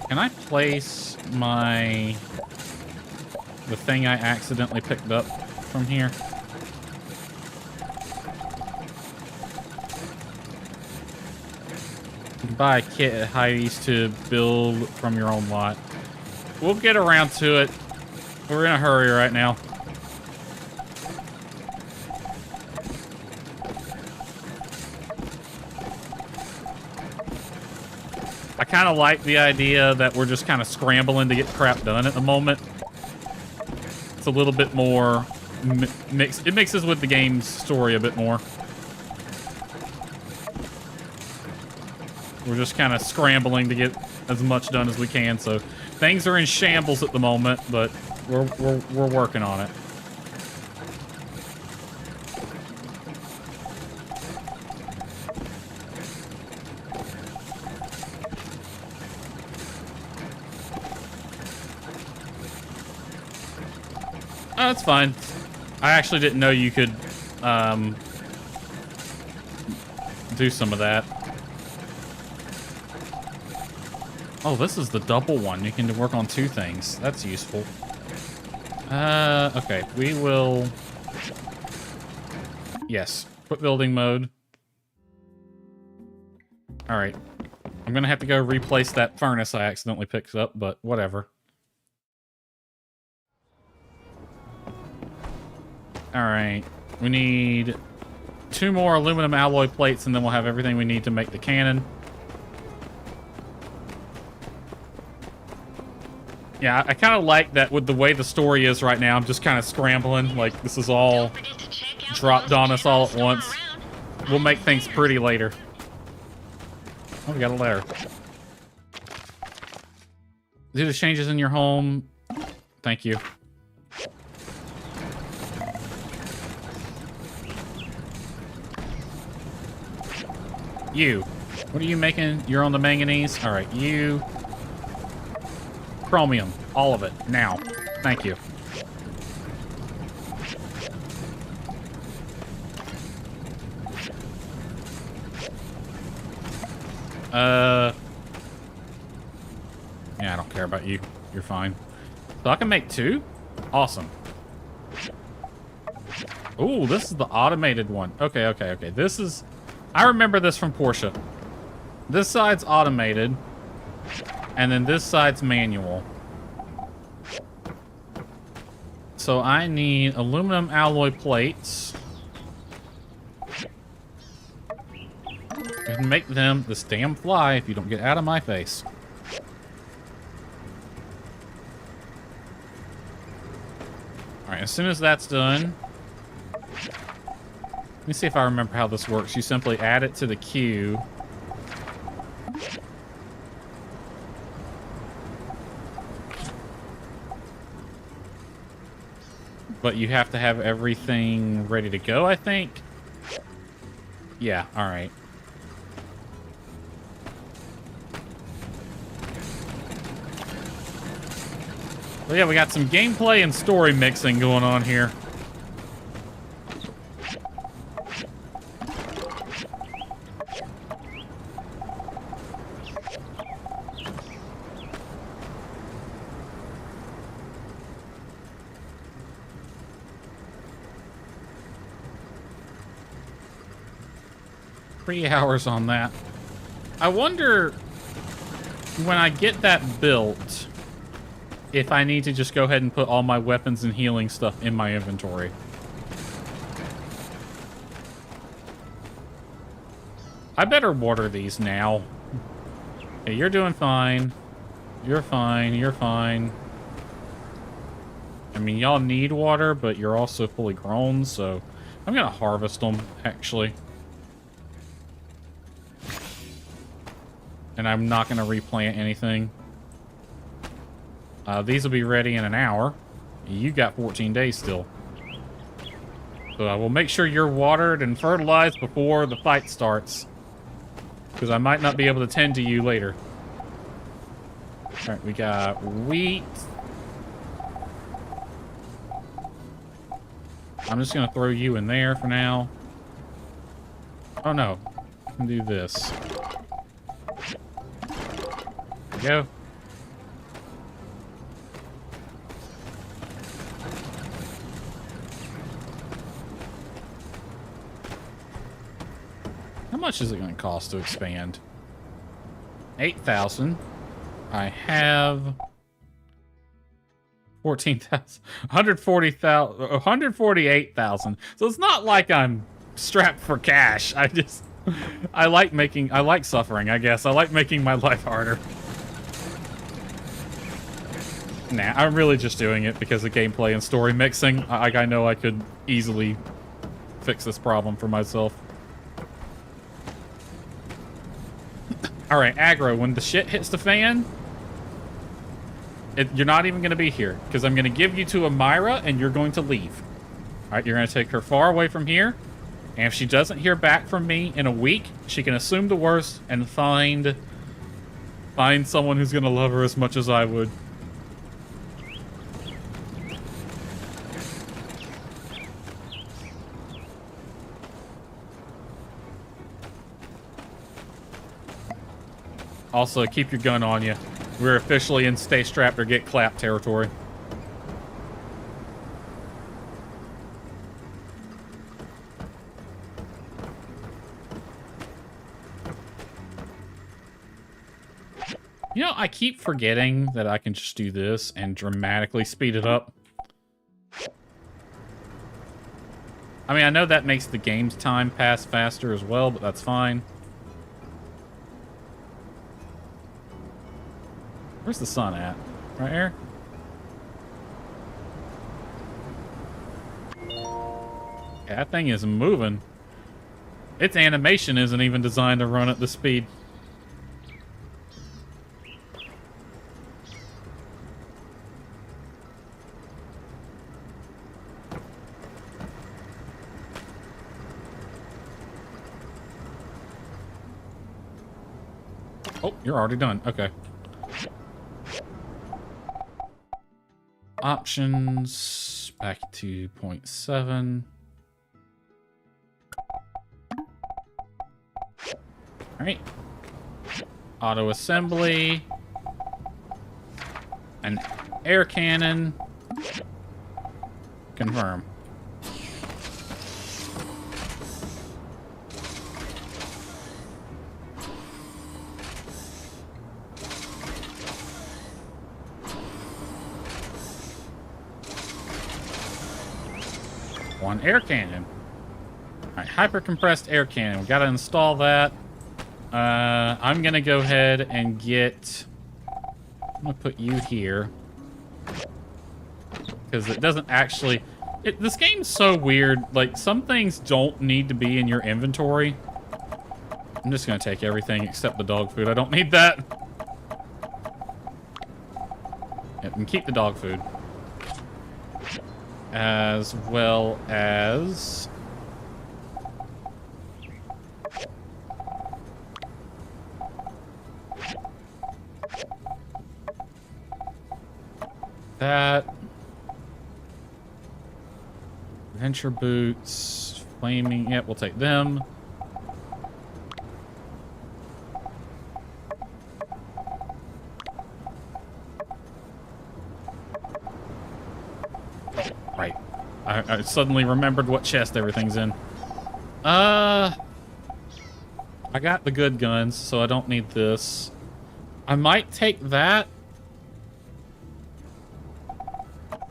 Can I place the thing I accidentally picked up from here? You can buy a kit at Heidi's to build from your own lot. We'll get around to it. We're in a hurry right now. I kind of like the idea that we're just kind of scrambling to get crap done at the moment. It's a little bit more mixed. It mixes with the game's story a bit more. We're just kind of scrambling to get as much done as we can. So things are in shambles at the moment, but we're working on it. Oh, that's fine. I actually didn't know you could do some of that. Oh, this is the double one. You can work on two things. That's useful. Okay. We will... Yes. Quit building mode. Alright. I'm gonna have to go replace that furnace I accidentally picked up, but whatever. Alright. We need 2 more aluminum alloy plates, and then we'll have everything we need to make the cannon. Yeah, I kind of like that with the way the story is right now. I'm just kind of scrambling. Like, this is all dropped on us all at once. We'll make things pretty later. Oh, we got a letter. Due to changes in your home... Thank you. You. What are you making? You're on the manganese? Alright, you... Chromium. All of it. Now. Thank you. Yeah, I don't care about you. You're fine. So I can make 2? Awesome. Ooh, this is the automated one. Okay, okay, okay. This is... I remember this from Porsche. This side's automated. And then this side's manual. So I need aluminum alloy plates. And make them this damn fly if you don't get out of my face. Alright, as soon as that's done... Let me see if I remember how this works. You simply add it to the queue. But you have to have everything ready to go, I think. Yeah, alright. Well, yeah, we got some gameplay and story mixing going on here. 3 hours on that. I wonder when I get that built if I need to just go ahead and put all my weapons and healing stuff in my inventory. I better water these now. Hey, you're doing fine. You're fine. You're fine. I mean, y'all need water, but you're also fully grown, so I'm gonna harvest them, actually. And I'm not gonna replant anything. These will be ready in an hour. You got 14 days still. So I will make sure you're watered and fertilized before the fight starts. because I might not be able to tend to you later. Alright, we got wheat. I'm just gonna throw you in there for now. Oh no, I can do this. There we go. How much is it going to cost to expand? 8,000. I have 14,000, 140,000, 148,000. So it's not like I'm strapped for cash. I like suffering, I guess. I like making my life harder. Nah, I'm really just doing it because of gameplay and story mixing. I know I could easily fix this problem for myself. Alright, aggro, when the shit hits the fan, you're not even going to be here, because I'm going to give you to Amira, and you're going to leave. Alright, you're going to take her far away from here, and if she doesn't hear back from me in a week, she can assume the worst and find someone who's going to love her as much as I would. Also, keep your gun on you. We're officially in stay strapped or get clapped territory. You know, I keep forgetting that I can just do this and dramatically speed it up. I mean, I know that makes the game's time pass faster as well, but that's fine. Where's the sun at? Right here? Yeah, that thing is moving. Its animation isn't even designed to run at this speed. Oh, you're already done. Okay. Options, back to 0.7. Alright. Auto assembly. An air cannon. Confirm. One air cannon. Alright, hyper compressed air cannon. We gotta install that. I'm gonna go ahead and get... I'm gonna put you here. Because it doesn't actually... This game's so weird. Like, some things don't need to be in your inventory. I'm just gonna take everything except the dog food. I don't need that. Yep, and keep the dog food. As well as... that. Adventure boots. Flaming. Yep, we'll take them. Right. I suddenly remembered what chest everything's in. I got the good guns, so I don't need this. I might take that.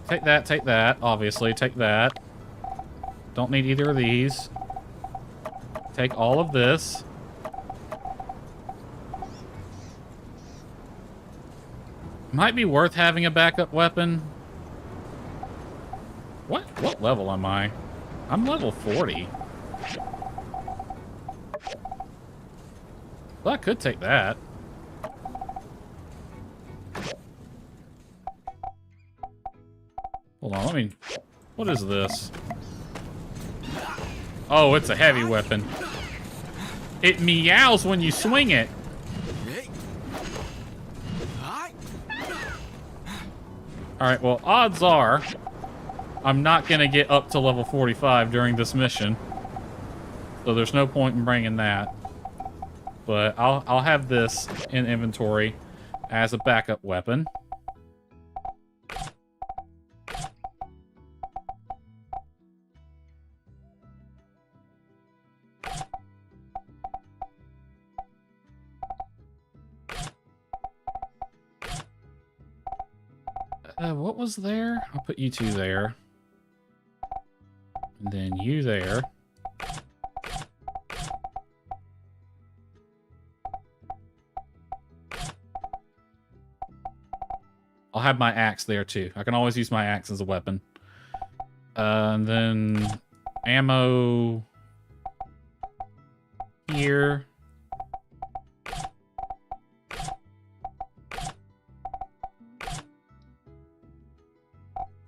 Take that, obviously. Take that. Don't need either of these. Take all of this. Might be worth having a backup weapon. What level am I? I'm level 40. Well, I could take that. Hold on, let me... What is this? Oh, it's a heavy weapon. It meows when you swing it. Alright, well, odds are I'm not going to get up to level 45 during this mission. So there's no point in bringing that. But I'll have this in inventory as a backup weapon. What was there? I'll put you two there. And then you there. I'll have my axe there too. I can always use my axe as a weapon. And then ammo here.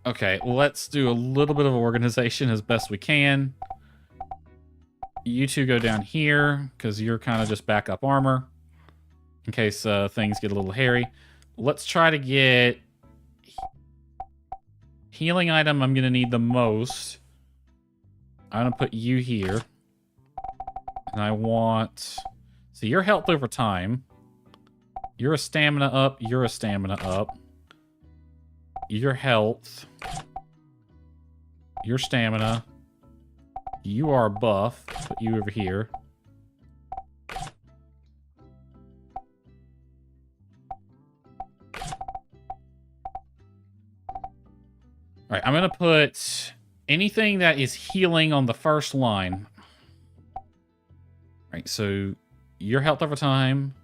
Okay, let's do a little bit of organization as best we can. You two go down here, because you're kind of just backup armor, in case things get a little hairy. Let's try to get... Healing item I'm going to need the most. I'm going to put you here. And I want... So your health over time. You're a stamina up, you're a stamina up. Your health, your stamina, you are a buff. Put you over here. Alright, I'm gonna put anything that is healing on the first line. Alright, so your health over time.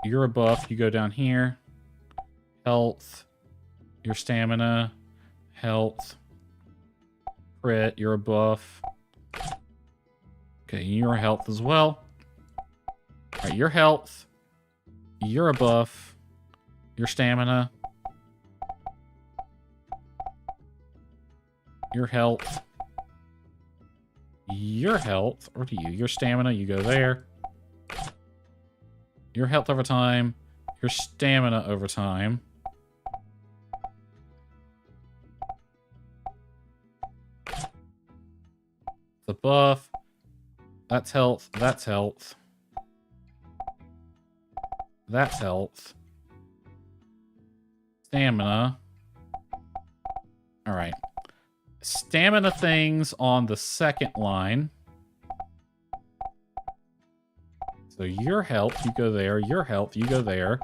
You're a buff, you go down here. Health, your stamina, health, crit, you're a buff. Okay, your health as well. Alright, your health, you're a buff, your stamina, your health, or do you? Your stamina, you go there. Your health over time, your stamina over time. The buff, that's health, that's health. That's health. Stamina. Alright. Stamina things on the second line. So your health, you go there. Your health, you go there.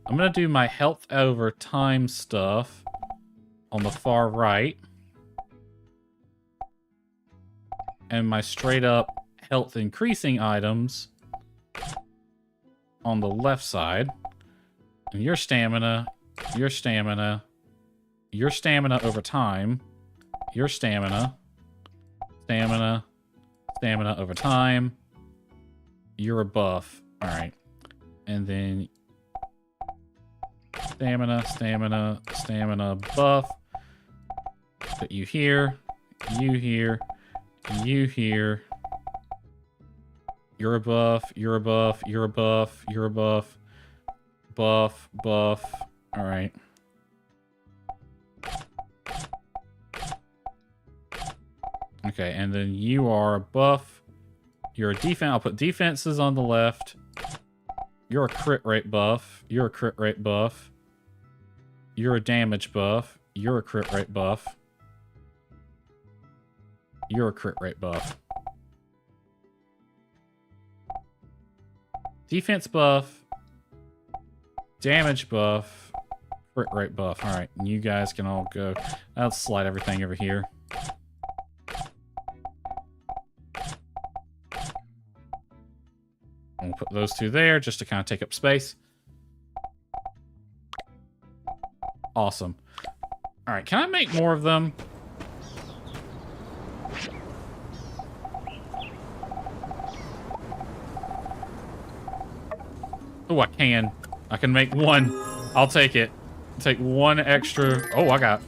I'm going to do my health over time stuff on the far right. And my straight up health increasing items on the left side. And your stamina, your stamina, your stamina over time, your stamina, stamina, stamina over time. You're a buff. Alright. And then stamina, stamina, stamina, buff. Put you here, you here, you here. You're a buff, you're a buff, you're a buff, you're a buff. Buff, buff. Alright. Okay, and then you are a buff. You're a defense. I'll put defenses on the left. You're a crit rate buff. You're a crit rate buff. You're a damage buff. You're a crit rate buff. You're a crit rate buff. Defense buff. Damage buff. Crit rate buff. Alright, and you guys can all go. I'll slide everything over here. We'll put those two there just to kind of take up space. Awesome. Alright, can I make more of them? Oh, I can. I can make one. I'll take it. Take one extra. Oh, I got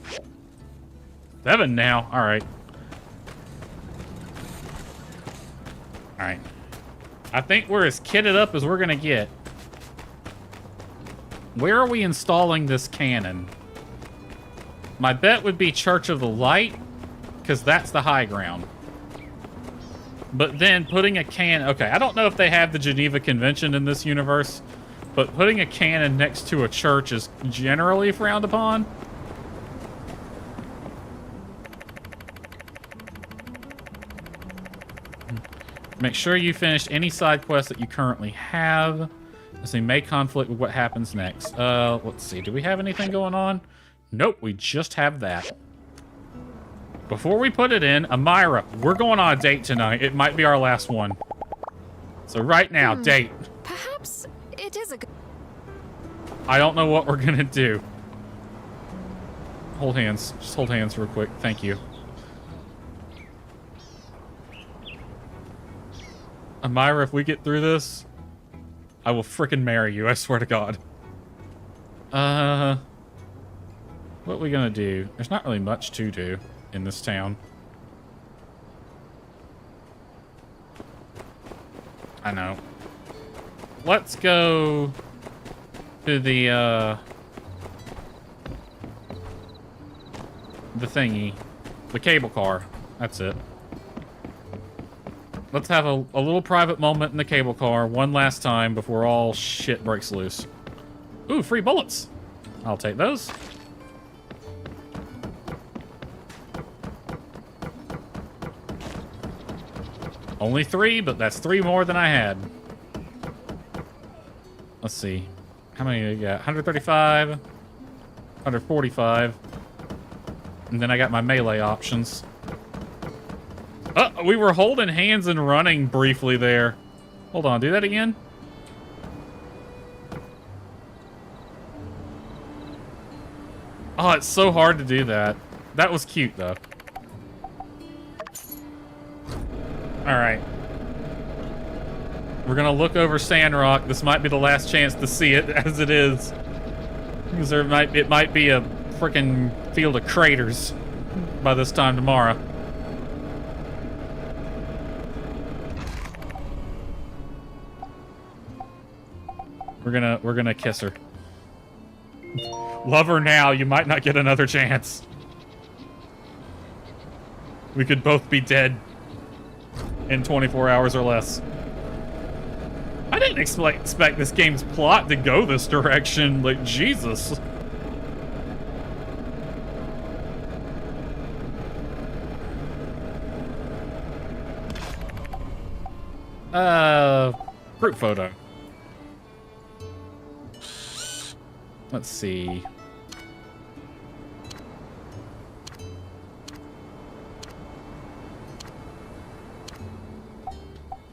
7 now. Alright. Alright. I think we're as kitted up as we're gonna get. Where are we installing this cannon? My bet would be Church of the Light, because that's the high ground. But then putting a cannon... Okay, I don't know if they have the Geneva Convention in this universe, but putting a cannon next to a church is generally frowned upon. Make sure you finished any side quests that you currently have, as they may conflict with what happens next. Let's see. Do we have anything going on? Nope, we just have that. Before we put it in, Amira, we're going on a date tonight. It might be our last one. So right now, date. Perhaps it is a good... I don't know what we're gonna do. Hold hands. Just hold hands real quick. Thank you. Amira, if we get through this, I will frickin' marry you, I swear to God. What are we gonna do? There's not really much to do in this town. I know. Let's go to the thingy. The cable car. That's it. Let's have a little private moment in the cable car one last time before all shit breaks loose. Ooh, free bullets. I'll take those. Only 3, but that's 3 more than I had. Let's see. How many do I got? 135, 145. And then I got my melee options. We were holding hands and running briefly there. Hold on, do that again. Oh, it's so hard to do that. That was cute, though. Alright. We're gonna look over Sandrock. This might be the last chance to see it, as it is. Because it might be a freaking field of craters by this time tomorrow. We're gonna kiss her. Love her now, you might not get another chance. We could both be dead in 24 hours or less. I didn't expect this game's plot to go this direction, like, Jesus. Group photo. Let's see.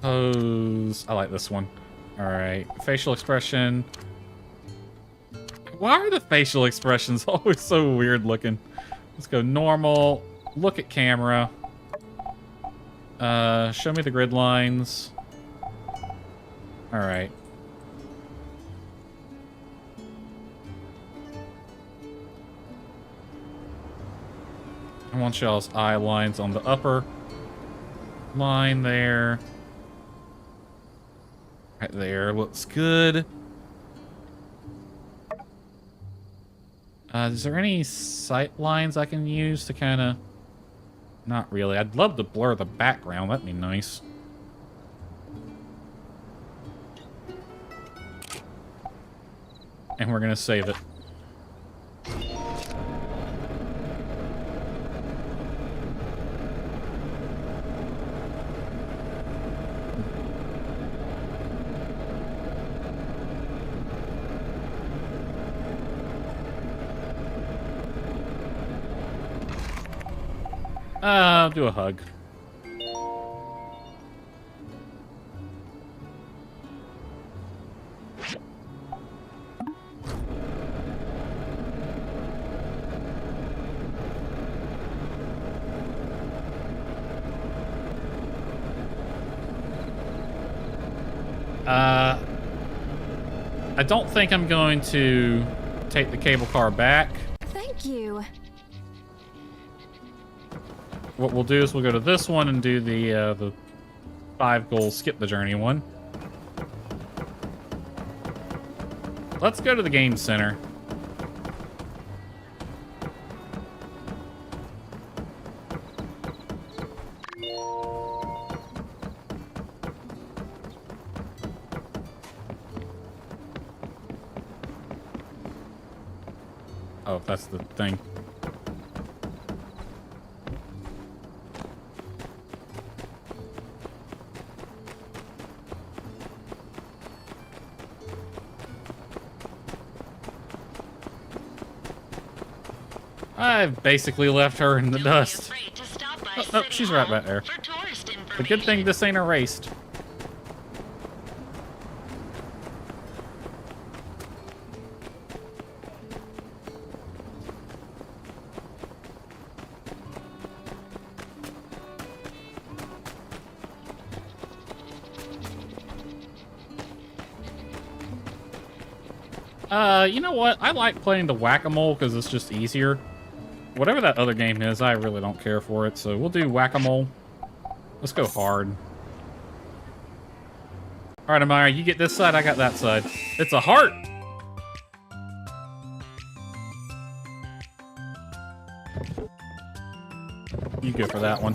Pose. I like this one. Alright. Facial expression. Why are the facial expressions always so weird looking? Let's go normal. Look at camera. Show me the grid lines. Alright. I want y'all's eye lines on the upper line there. Right there, looks good. Is there any sight lines I can use to kind of... Not really. I'd love to blur the background. That'd be nice. And we're gonna save it. I'll do a hug. I don't think I'm going to take the cable car back. Thank you. What we'll do is we'll go to this one and do the 5 goals, skip the journey one. Let's go to the game center. Oh, that's the thing. I've basically left her in the dust. Oh, no, she's right back there. The good thing this ain't erased. You know what? I like playing the whack-a-mole because it's just easier. Whatever that other game is, I really don't care for it, so we'll do whack-a-mole. Let's go hard. Alright, Amaya, you get this side, I got that side. It's a heart! You go for that one.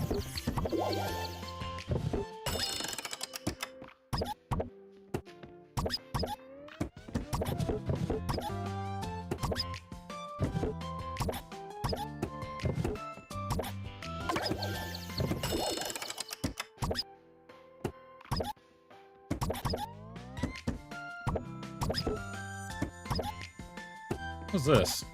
What's this?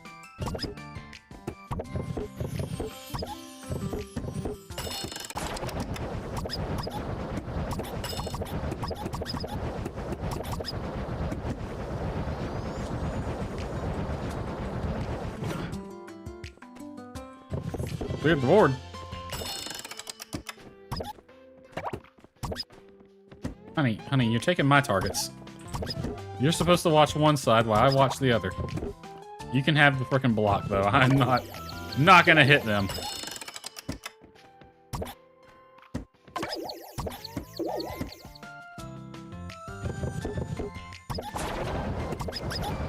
Cleared the board. Honey, you're taking my targets. You're supposed to watch one side while I watch the other. You can have the frickin' block, though. I'm not gonna hit them.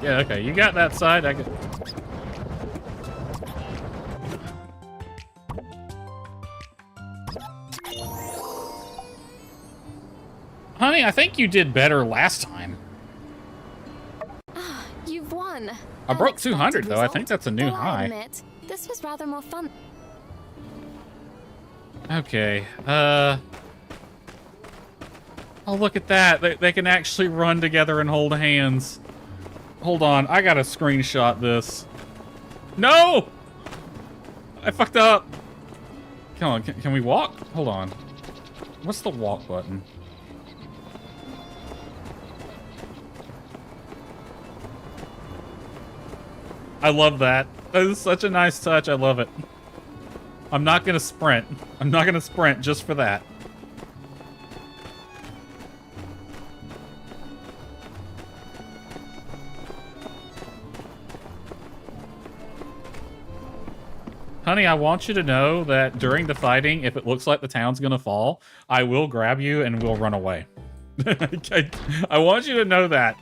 Yeah, okay, you got that side. I got... Honey, I think you did better last time. You've won. I broke 200, though. I think that's a new high. I admit, this was rather more fun. Okay, oh, look at that. They can actually run together and hold hands. Hold on, I gotta screenshot this. No! I fucked up. Come on, can we walk? Hold on. What's the walk button? I love that. That is such a nice touch. I love it. I'm not gonna sprint. I'm not gonna sprint just for that. Honey, I want you to know that during the fighting, if it looks like the town's gonna fall, I will grab you and we'll run away. I want you to know that.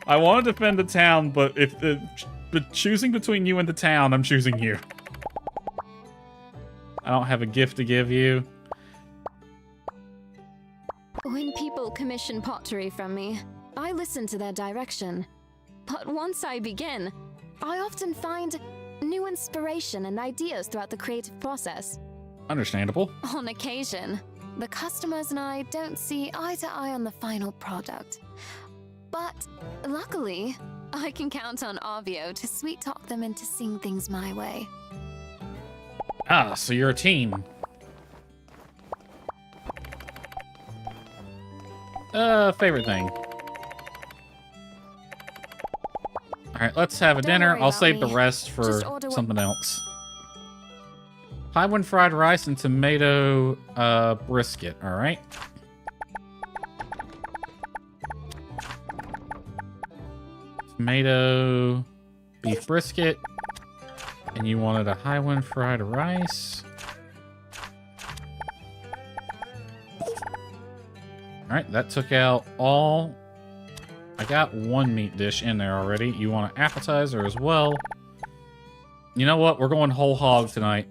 I want to defend the town, but if choosing between you and the town, I'm choosing you. I don't have a gift to give you. When people commission pottery from me, I listen to their direction. But once I begin, I often find new inspiration and ideas throughout the creative process. Understandable. On occasion, the customers and I don't see eye to eye on the final product. But luckily, I can count on Avio to sweet-talk them into seeing things my way. Ah, so you're a team. Favorite thing. Alright, let's have a dinner. I'll save the rest for something else. Highwind fried rice and tomato brisket, alright? Tomato beef brisket. And you wanted a Highwind fried rice. Alright, that took out all... I got one meat dish in there already. You want an appetizer as well. You know what? We're going whole hog tonight.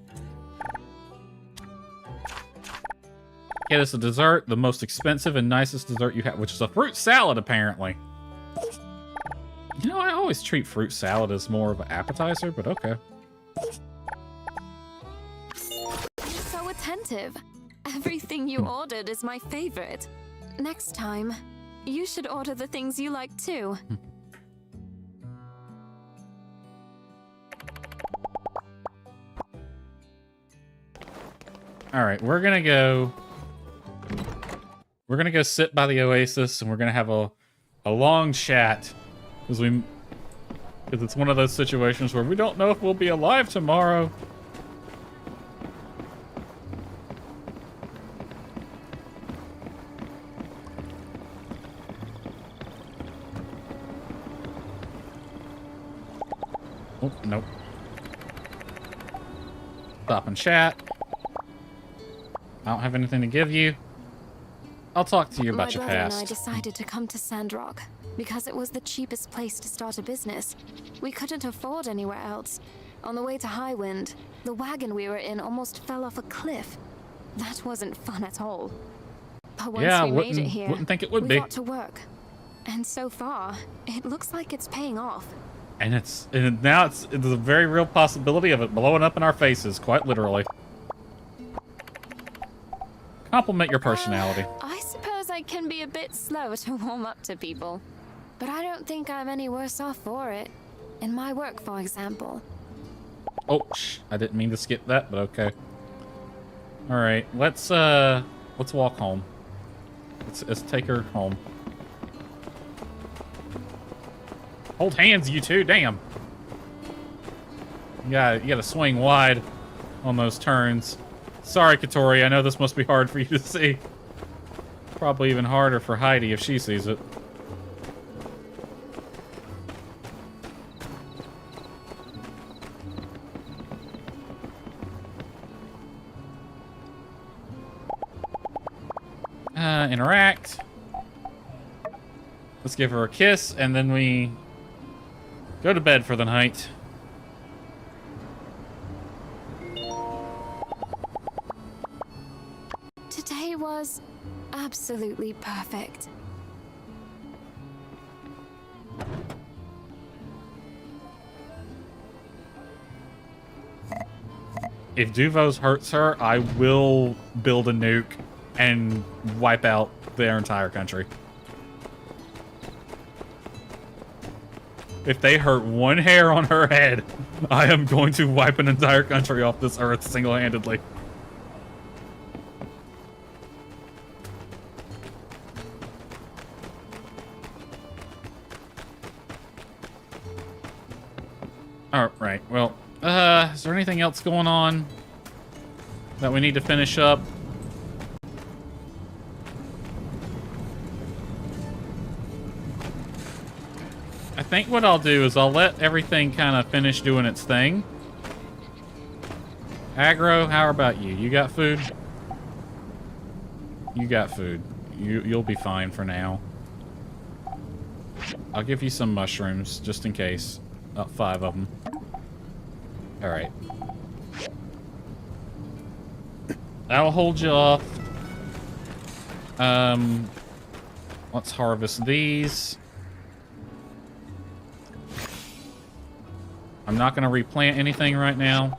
Get us a dessert, the most expensive and nicest dessert you have, which is a fruit salad, apparently. You know, I always treat fruit salad as more of an appetizer, but okay. So attentive. Everything you ordered is my favorite. Next time, you should order the things you like too. Alright, we're gonna go sit by the oasis and we're gonna have a long chat. Because it's one of those situations where we don't know if we'll be alive tomorrow. Oh, nope. Stop and chat. I don't have anything to give you. I'll talk to you about your My brother and I past. decided to come to Sandrock because it was the cheapest place to start a business. We couldn't afford anywhere else. On the way to Highwind, the wagon we were in almost fell off a cliff. That wasn't fun at all. But once Yeah, we made it here, wouldn't think it would we be. got to work. And so far, it looks like it's paying off. And now it's a very real possibility of it blowing up in our faces, quite literally. Compliment your personality. I suppose I can be a bit slow to warm up to people. But I don't think I'm any worse off for it. In my work, for example. Oh, I didn't mean to skip that, but okay. All right, let's walk home. Let's take her home. Hold hands, you two. Damn. You gotta swing wide on those turns. Sorry, Katori. I know this must be hard for you to see. Probably even harder for Heidi if she sees it. Interact. Let's give her a kiss, and then we go to bed for the night. Today was absolutely perfect. If Duvos hurts her, I will build a nuke and wipe out their entire country. If they hurt one hair on her head, I am going to wipe an entire country off this earth single-handedly. Alright, well, is there anything else going on that we need to finish up? I think what I'll do is I'll let everything kind of finish doing its thing. Aggro, how about you? You got food? You got food. You'll be fine for now. I'll give you some mushrooms, just in case. 5 of them. Alright. I'll hold you off. Let's harvest these. I'm not going to replant anything right now.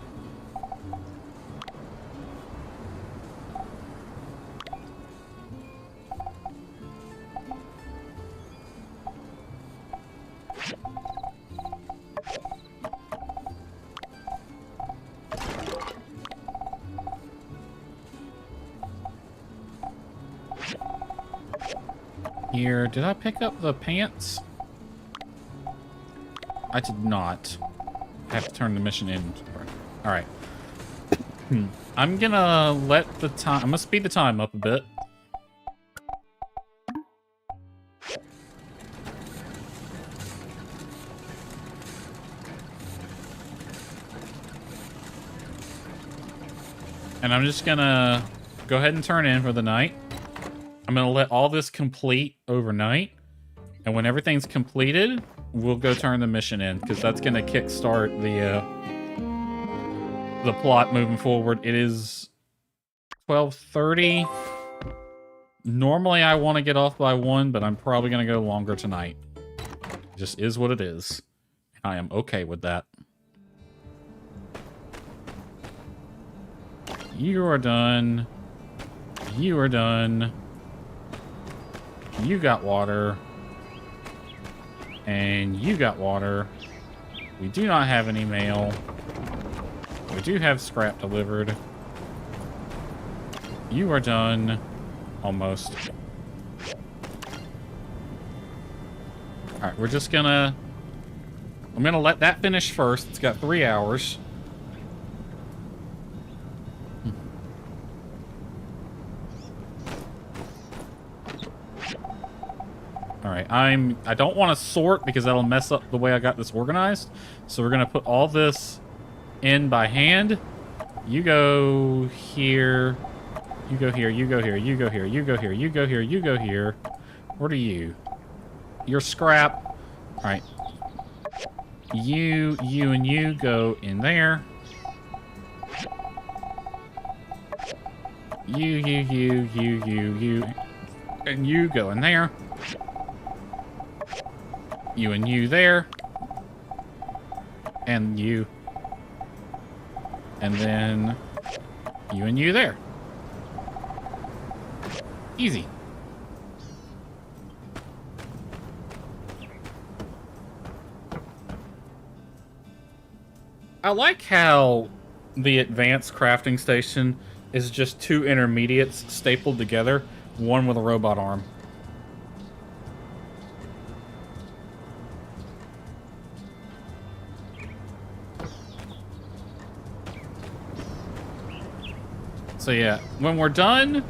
Here, did I pick up the pants? I did not. I have to turn the mission in. Alright. I'm gonna let the time... I'm gonna speed the time up a bit. And I'm just gonna go ahead and turn in for the night. I'm I'm going to let all this complete overnight. And when everything's completed, we'll go turn the mission in, because that's going to kickstart the plot moving forward. It is 12:30. Normally I want to get off by 1, but I'm probably going to go longer tonight. It just is what it is. I am okay with that. You are done. You are done. You got water. And you got water. We do not have any mail. We do have scrap delivered. You are done. Almost. Alright, we're just gonna... I'm gonna let that finish first. It's got 3 hours. Alright, I don't want to sort because that'll mess up the way I got this organized. So we're gonna put all this in by hand. You go here. You go here, you go here, you go here, you go here, you go here, you go here. What are you? You're scrap. Alright. You, and you go in there. You. And you go in there. You and you there. And you. And then you and you there. Easy. I like how the advanced crafting station is just 2 intermediates stapled together, one with a robot arm. So yeah, when we're done,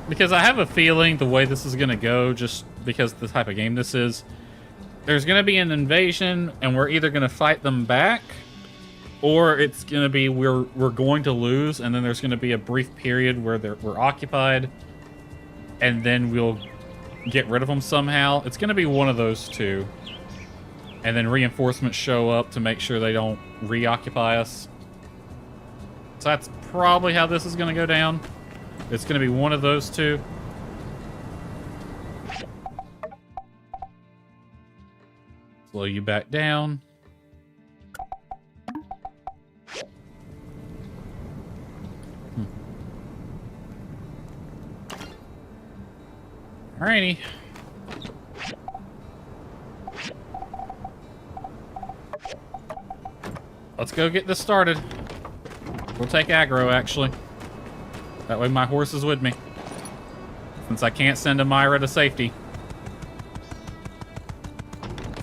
because I have a feeling the way this is going to go, just because of the type of game this is, there's going to be an invasion, and we're either going to fight them back, or it's going to be we're going to lose, and then there's going to be a brief period where we're occupied, and then we'll get rid of them somehow. It's going to be one of those two. And then reinforcements show up to make sure they don't reoccupy us. So that's probably how this is going to go down. It's going to be one of those two. Slow you back down. Alrighty. Let's go get this started. We'll take aggro, actually. That way my horse is with me. Since I can't send Amira to safety.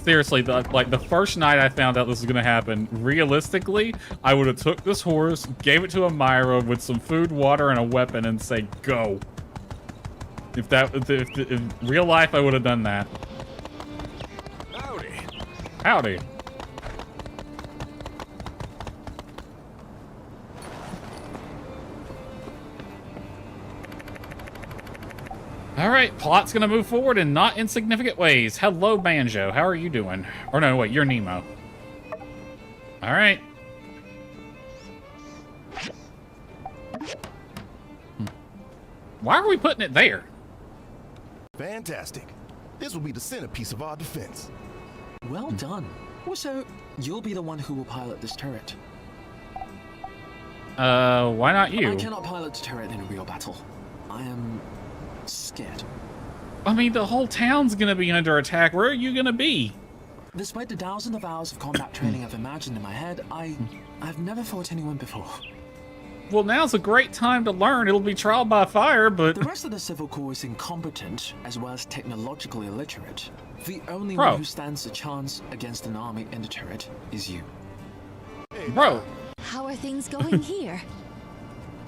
Seriously, like the first night I found out this was going to happen, realistically, I would have took this horse, gave it to Amira with some food, water, and a weapon and say, go. If in real life, I would have done that. Howdy. Howdy. Alright, plot's gonna move forward in not insignificant ways. Hello, Banjo. How are you doing? Or no, wait, you're Nemo. Alright. Why are we putting it there? Fantastic. This will be the centerpiece of our defense. Well done. Also, you'll be the one who will pilot this turret. Why not you? I cannot pilot a turret in a real battle. I am scared. I mean, the whole town's gonna be under attack. Where are you gonna be? Despite the thousands of hours of combat training I've imagined in my head, I've never fought anyone before. Well, now's a great time to learn. It'll be trial by fire, but... The rest of the Civil Corps is incompetent, as well as technologically illiterate. The only Bro. one who stands a chance against an army in the turret is you. Bro. How are things going here?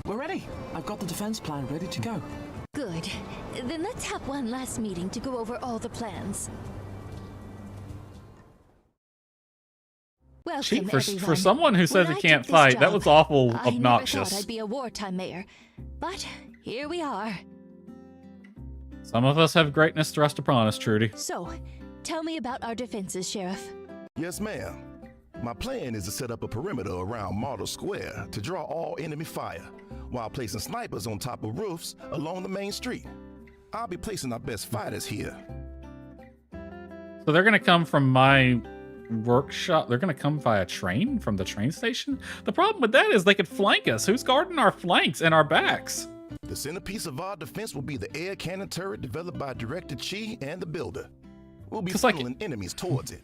We're ready. I've got the defense plan ready to go. Good. Then let's have one last meeting to go over all the plans. Welcome, Gee, for everyone. someone who says When he I can't took this fight, that job, was awful I never thought obnoxious. I'd be a wartime mayor, but here we are. So Some of us have greatness thrust upon us, Trudy. So, tell me about our defenses, Sheriff. Yes, ma'am. My plan is to set up a perimeter around Martyr Square to draw all enemy fire, while placing snipers on top of roofs along the main street. I'll be placing our best fighters here. So they're gonna come from my workshop. They're gonna come via train from the train station? The problem with that is they could flank us. Who's guarding our flanks and our backs? The centerpiece of our defense will be the air cannon turret developed by Director Chi and the builder. We'll be funneling enemies towards it.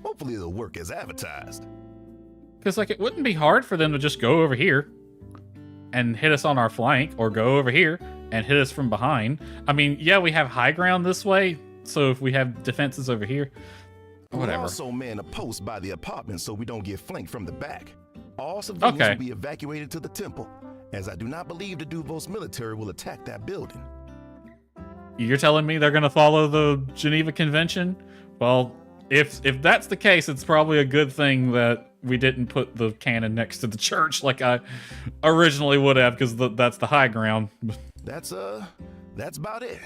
Hopefully it'll work as advertised. Because, like, it wouldn't be hard for them to just go over here and hit us on our flank, or go over here and hit us from behind. I mean, yeah, we have high ground this way, so if we have defenses over here, whatever. We'll also man a post by the apartment so we don't get flanked from the back. All civilians will be evacuated to the temple, as I do not believe the Duvos military will attack that building. You're telling me they're going to follow the Geneva Convention? Well, if that's the case, it's probably a good thing that we didn't put the cannon next to the church like I originally would have, because that's the high ground. That's about it.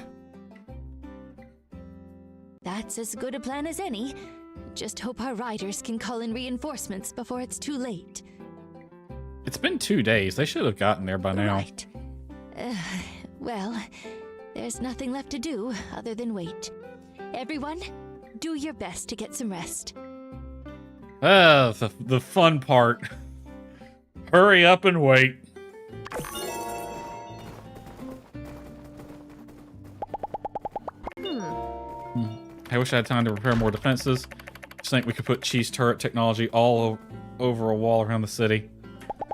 That's as good a plan as any. Just hope our riders can call in reinforcements before it's too late. It's been 2 days. They should have gotten there by now. Right. Well, there's nothing left to do other than wait. Everyone, do your best to get some rest. The fun part. Hurry up and wait. I wish I had time to repair more defenses. Just think we could put cheese turret technology all over a wall around the city.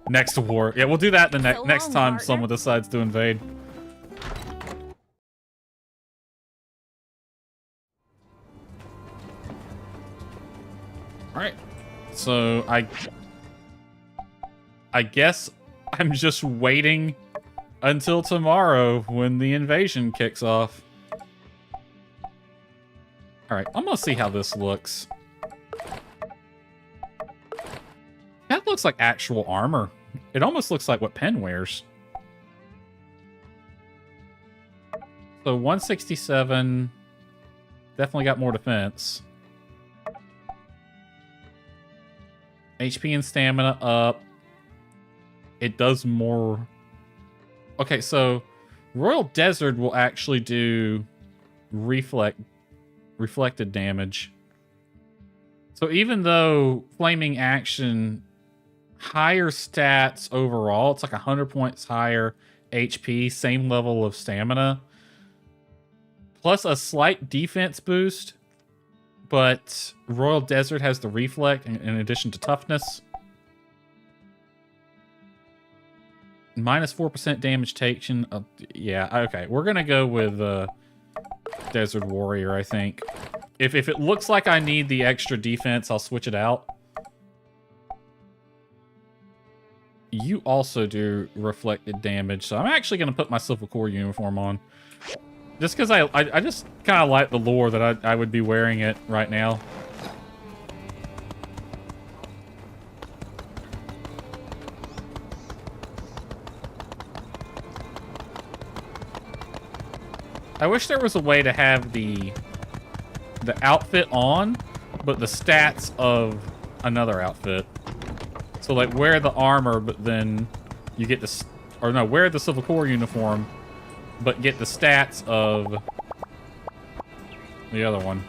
Next war. Yeah, we'll do that the next time someone decides to invade. Alright. So, I guess I'm just waiting until tomorrow when the invasion kicks off. Alright, I'm gonna see how this looks. That looks like actual armor. It almost looks like what Penn wears. So 167. Definitely got more defense. HP and stamina up. It does more. Okay, so Royal Desert will actually do reflected damage. So even though Flaming Action, higher stats overall, it's like 100 points higher HP, same level of stamina, plus a slight defense boost, but Royal Desert has the reflect in addition to toughness. Minus 4% damage taken. Yeah, okay. We're going to go with Desert Warrior, I think. If it looks like I need the extra defense, I'll switch it out. You also do reflected damage, so I'm actually going to put my Civil Corps uniform on. Just because I just kind of like the lore that I would be wearing it right now. I wish there was a way to have the outfit on, but the stats of another outfit. So like wear the armor, but then you get the, or no, wear the Civil Corps uniform, but get the stats of the other one.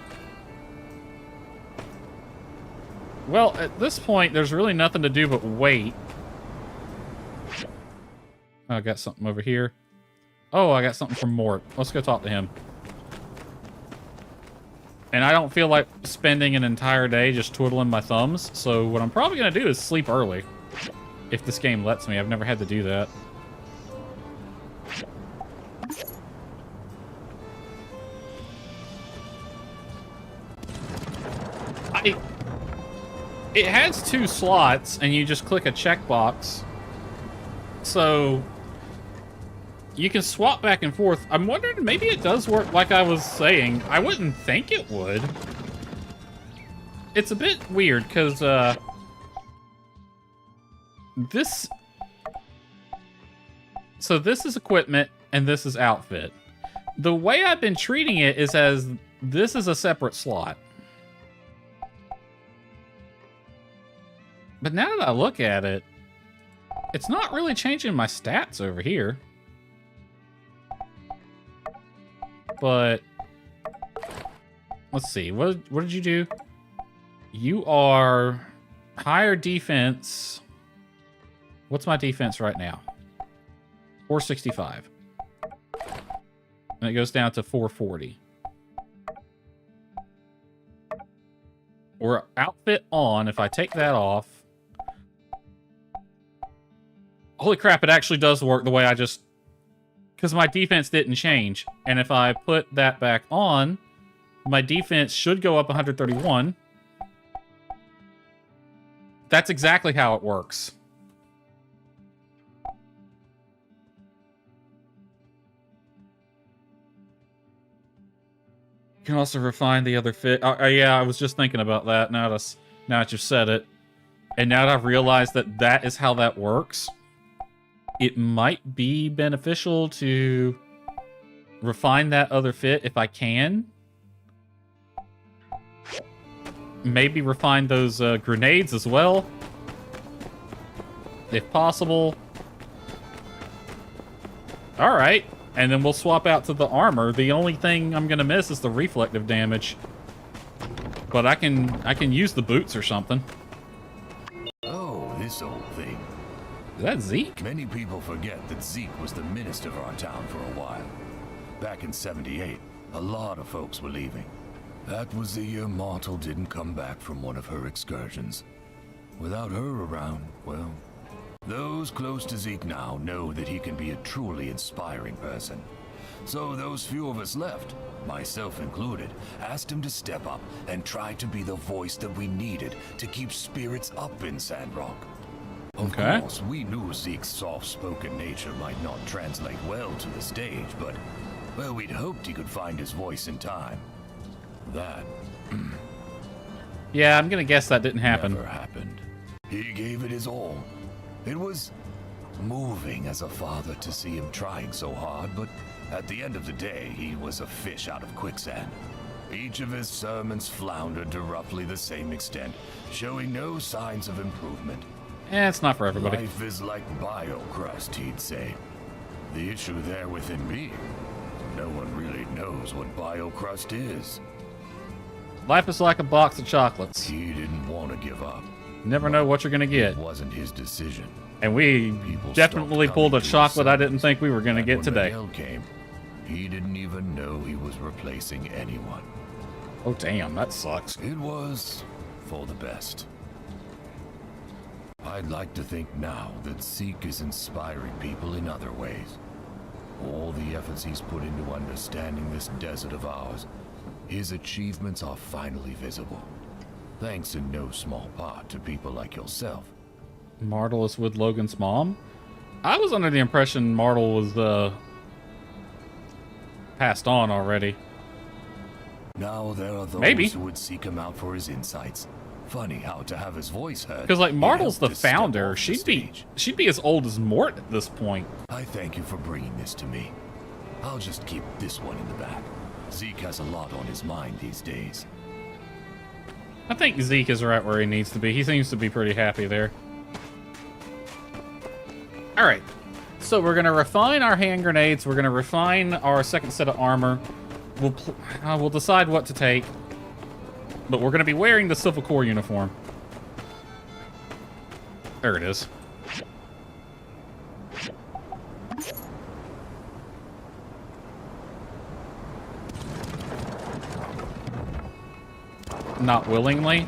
Well, at this point, there's really nothing to do but wait. I got something over here. Oh, I got something from Mort. Let's go talk to him. And I don't feel like spending an entire day just twiddling my thumbs, so what I'm probably going to do is sleep early. If this game lets me. I've never had to do that. It has 2 slots, and you just click a checkbox. So you can swap back and forth. I'm wondering, maybe it does work like I was saying. I wouldn't think it would. It's a bit weird, because, this... So this is equipment, and this is outfit. The way I've been treating it is as this is a separate slot. But now that I look at it, it's not really changing my stats over here. But let's see. What did you do? You are higher defense. What's my defense right now? 465. And it goes down to 440. Or outfit on, if I take that off. Holy crap, it actually does work the way I just... Because my defense didn't change. And if I put that back on, my defense should go up 131. That's exactly how it works. You can also refine the other fit. Yeah, I was just thinking about that now that you've said it. And now that I've realized that that is how that works, it might be beneficial to refine that other fit if I can. Maybe refine those grenades as well, if possible. All right, and then we'll swap out to the armor. The only thing I'm gonna miss is the reflective damage, but I can use the boots or something. Oh, this old thing. Is that Zeke? Many people forget that Zeke was the minister of our town for a while. Back in '78, a lot of folks were leaving. That was the year Martel didn't come back from one of her excursions. Without her around, well, those close to Zeke now know that he can be a truly inspiring person. So those few of us left, myself included, asked him to step up and try to be the voice that we needed to keep spirits up in Sandrock. Of course, we knew Zeke's soft-spoken nature might not translate well to the stage, but, well, we'd hoped he could find his voice in time. That... Yeah, I'm gonna guess that didn't happen. Never happened. He gave it his all. It was moving as a father to see him trying so hard, but at the end of the day, he was a fish out of quicksand. Each of his sermons floundered to roughly the same extent, showing no signs of improvement. It's not for everybody. Life is like biocrust, he'd say. The issue there within me, no one really knows what biocrust is. Life is like a box of chocolates. He didn't want to give up. Never know what you're gonna get. It wasn't his decision. And we definitely pulled a chocolate I didn't think we were gonna get today. When Miguel came, he didn't even know he was replacing anyone. Oh damn, that sucks. It was for the best. I'd like to think now that Zeke is inspiring people in other ways. All the efforts he's put into understanding this desert of ours, his achievements are finally visible. Thanks in no small part to people like yourself. Martel is with Logan's mom? I was under the impression Martel was passed on already. Now there are those who would seek him out for his insights. Funny how to have his voice heard. Because like Martel's the founder, she'd be as old as Mort at this point. I thank you for bringing this to me. I'll just keep this one in the back. Zeke has a lot on his mind these days. I think Zeke is right where he needs to be. He seems to be pretty happy there. Alright, so we're going to refine our hand grenades. We're going to refine our second set of armor. We'll decide what to take. But we're going to be wearing the Civil Corps uniform. There it is. Not willingly?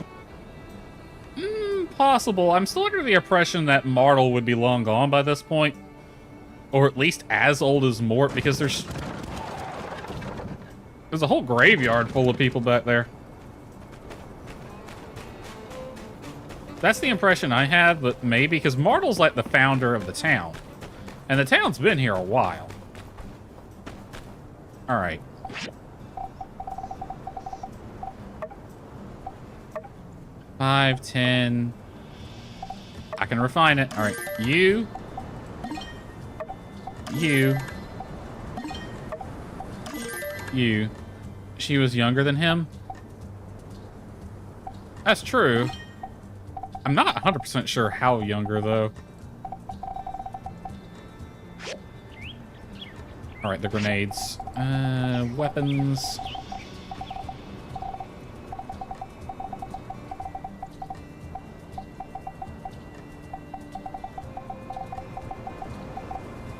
Possible. I'm still under the impression that Martel would be long gone by this point. Or at least as old as Mort, because there's a whole graveyard full of people back there. That's the impression I had, but maybe, because Martel's like the founder of the town. And the town's been here a while. Alright. Five, 10. I can refine it. Alright, you. you. She was younger than him? That's true. I'm not 100% sure how younger, though. Alright, the grenades. Weapons.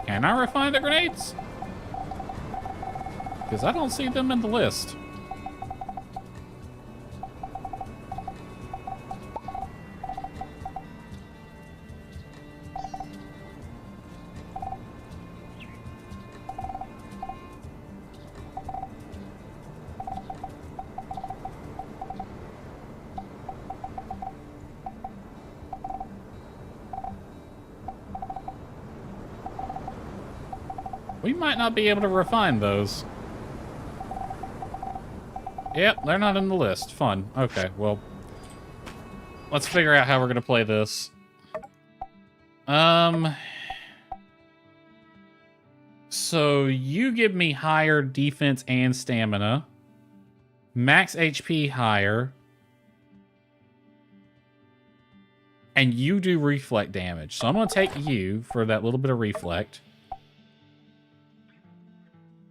Can I refine the grenades? Because I don't see them in the list. We might not be able to refine those. Yep, they're not in the list. Fun. Okay, well, let's figure out how we're gonna play this. So you give me higher defense and stamina. Max HP higher. And you do reflect damage. So I'm gonna take you for that little bit of reflect.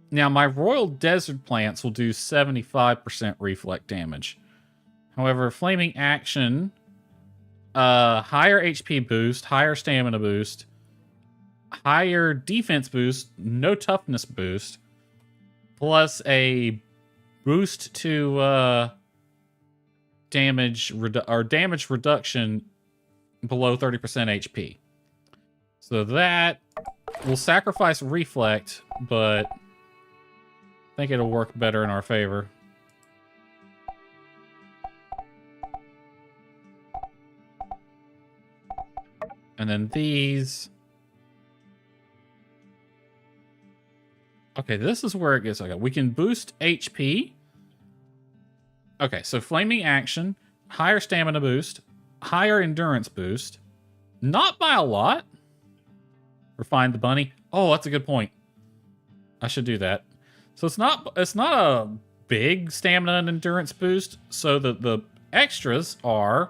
Now, my Royal Desert Plants will do 75% reflect damage. However, Flaming Action, higher HP boost, higher stamina boost, higher defense boost, no toughness boost, plus a boost to damage reduction below 30% HP. So that will sacrifice reflect, but I think it'll work better in our favor. And then these. Okay, this is where it gets okay. We can boost HP. Okay, so Flaming Action, higher stamina boost, higher endurance boost. Not by a lot. Refine the bunny. Oh, that's a good point. I should do that. So it's not a big stamina and endurance boost. So the extras are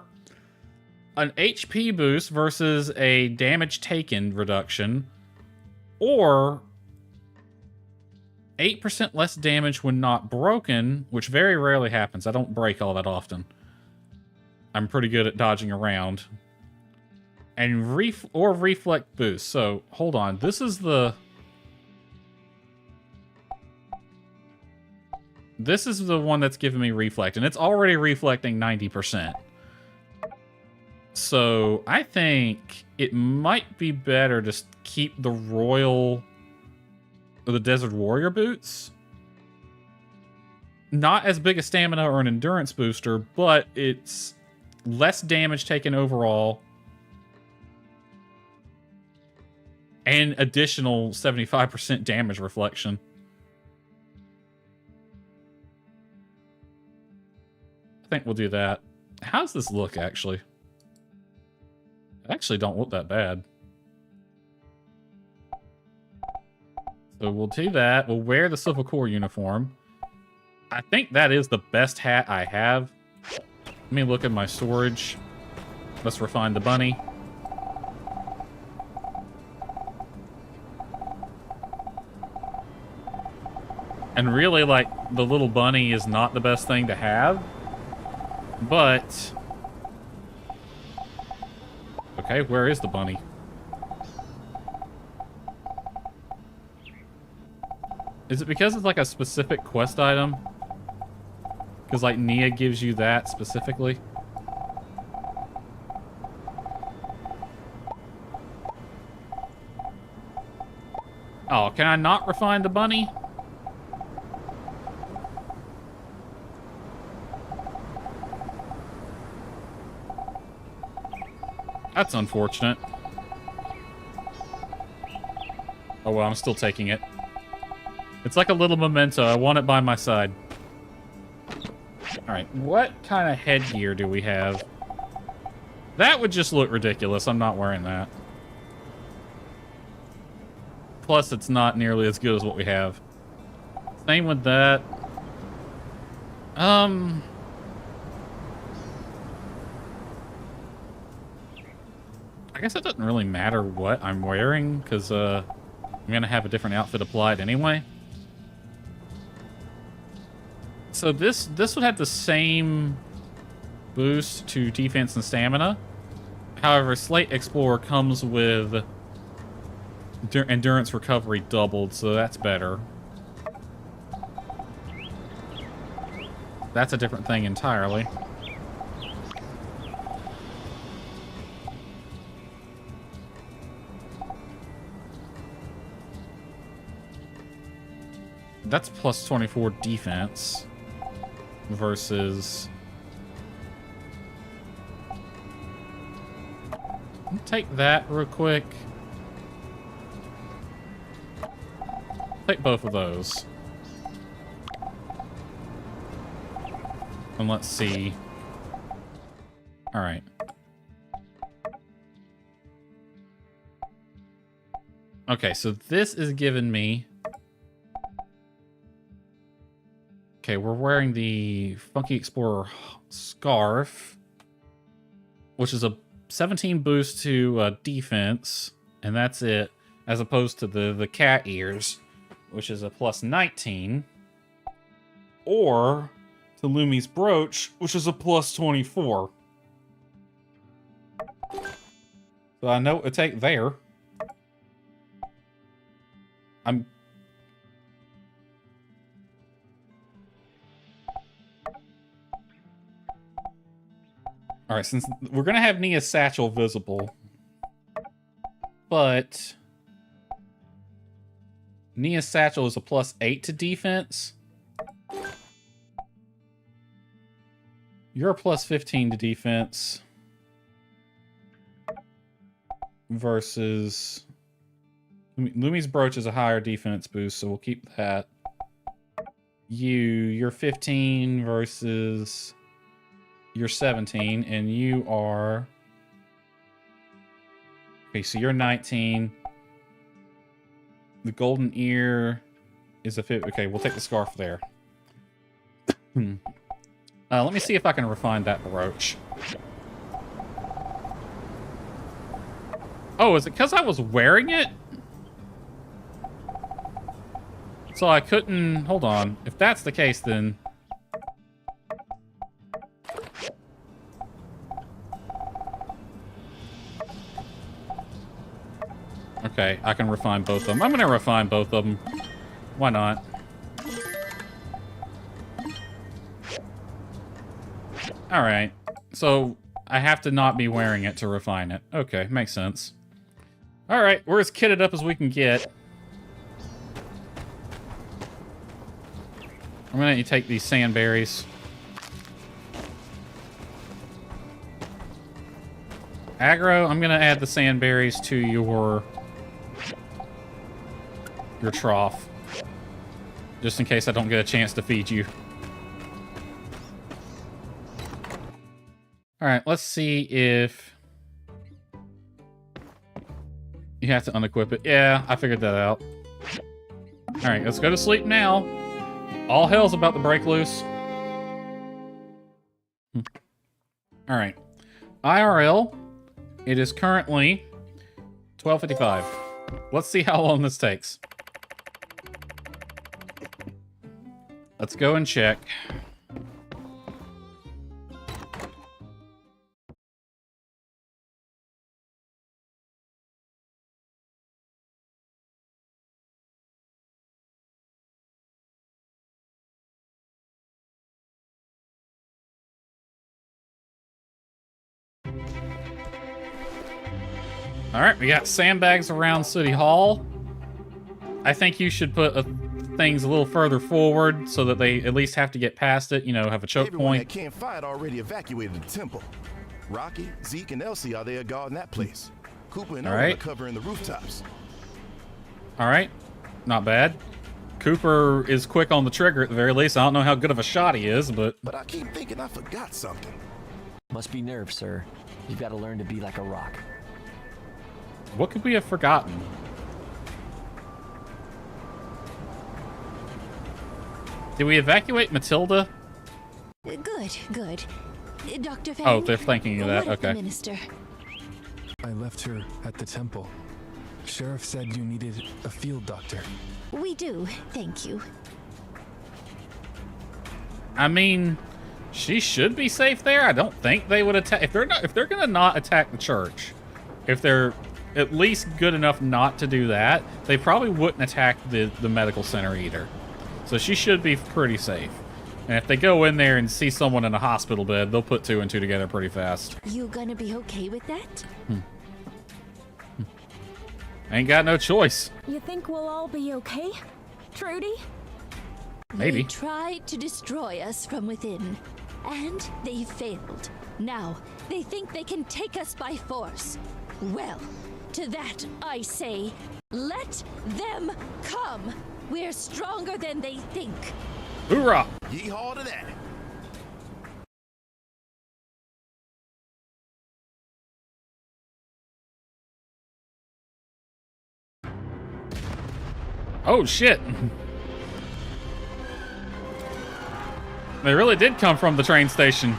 an HP boost versus a damage taken reduction, or 8% less damage when not broken, which very rarely happens. I don't break all that often. I'm pretty good at dodging around. And reflect boost. So hold on. This is the one that's giving me reflect, and it's already reflecting 90%. So I think it might be better to keep the Royal or the Desert Warrior boots. Not as big a stamina or an endurance booster, but it's less damage taken overall. And additional 75% damage reflection. I think we'll do that. How's this look, actually? They actually don't look that bad. So we'll do that. We'll wear the Civil Corps uniform. I think that is the best hat I have. Let me look at my storage. Let's refine the bunny. And really, like, the little bunny is not the best thing to have. But... okay, where is the bunny? Is it because it's like a specific quest item? Because, like, Nia gives you that specifically? Oh, can I not refine the bunny? That's unfortunate. Oh well, I'm still taking it. It's like a little memento. I want it by my side. Alright, what kind of headgear do we have? That would just look ridiculous. I'm not wearing that. Plus, it's not nearly as good as what we have. Same with that. I guess it doesn't really matter what I'm wearing, because I'm gonna have a different outfit applied anyway. So this would have the same boost to defense and stamina. However, Slate Explorer comes with endurance recovery doubled, so that's better. That's a different thing entirely. That's plus 24 defense versus... Take that real quick. Take both of those. And let's see. Alright. Okay, so this is giving me... Okay, we're wearing the Funky Explorer scarf, which is a 17 boost to defense, and that's it, as opposed to the cat ears, which is a plus 19, or to Lumi's brooch, which is a plus 24. So I know what to take there. Alright, since we're gonna have Nia's satchel visible, but Nia's satchel is a plus 8 to defense. You're a plus 15 to defense versus Lumi's brooch is a higher defense boost, so we'll keep that. You're 15 versus you're 17, and you are... Okay, so you're 19. The golden ear is a 50. Okay, we'll take the scarf there. Let me see if I can refine that brooch. Oh, is it because I was wearing it? So I couldn't... Hold on. If that's the case, then... Okay, I can refine both of them. I'm gonna refine both of them. Why not? Alright. So, I have to not be wearing it to refine it. Okay, makes sense. Alright, we're as kitted up as we can get. I'm gonna take these sandberries. Aggro, I'm gonna add the sandberries to your trough. Just in case I don't get a chance to feed you. Alright, let's see if... You have to unequip it. Yeah, I figured that out. Alright, let's go to sleep now. All hell's about to break loose. Alright. IRL, it is currently 12:55. Let's see how long this takes. Let's go and check. Alright, we got sandbags around City Hall. I think you should put things a little further forward so that they at least have to get past it, you know, have a choke Everyone point. That can't fight already evacuated the temple. Rocky, Zeke, and Elsie are there guarding that place. Cooper and Owen are covering the rooftops. Alright, not bad. Cooper is quick on the trigger at the very least. I don't know how good of a shot he is, but... But I keep thinking I forgot something. Must be nerves, sir. You've got to learn to be like a rock. What could we have forgotten? Did we evacuate Matilda? Good, good. Dr. Fang, Oh, they're thanking you that. what of the Okay. minister? I left her at the temple. Sheriff said you needed a field doctor. We do, thank you. I mean, she should be safe there. I don't think they would attack if they're gonna not attack the church. If they're at least good enough not to do that, they probably wouldn't attack the medical center either. So she should be pretty safe. And if they go in there and see someone in a hospital bed, they'll put 2 and 2 together pretty fast. You gonna be okay with that? Ain't got no choice. You think we'll all be okay, Trudy? Maybe. They tried to destroy us from within, and they failed. Now, they think they can take us by force. Well, to that I say, let them come. We're stronger than they think. Hoorah! Yeehaw to that. Oh, shit. They really did come from the train station.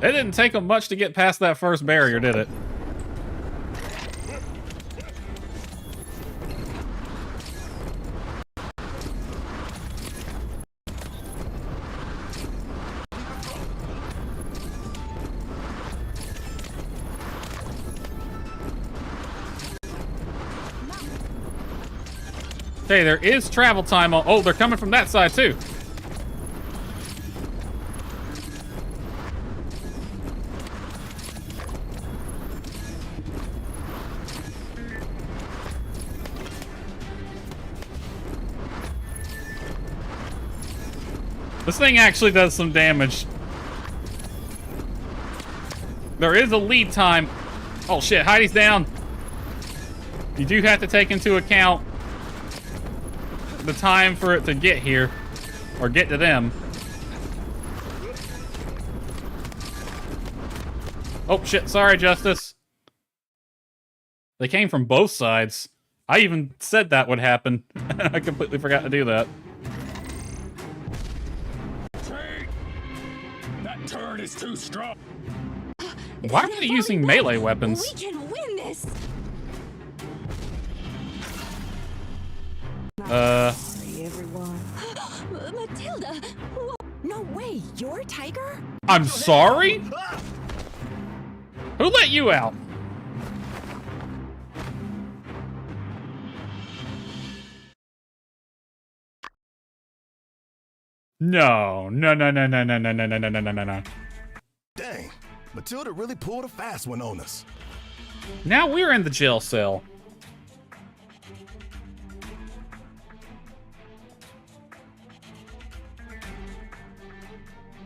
It didn't take them much to get past that first barrier, did it? Hey, there is travel time on... Oh, they're coming from that side, too. This thing actually does some damage. There is a lead time. Oh, shit. Heidi's down. You do have to take into account the time for it to get here, or get to them. Oh shit, sorry Justice. They came from both sides. I even said that would happen. I completely forgot to do that. That turret is too strong. Why are they using melee weapons? We can win this. Sorry, everyone. Matilda! No way, you're Tiger? I'm sorry? Who let you out? No. No. Dang, Matilda really pulled a fast one on us. Now we're in the jail cell.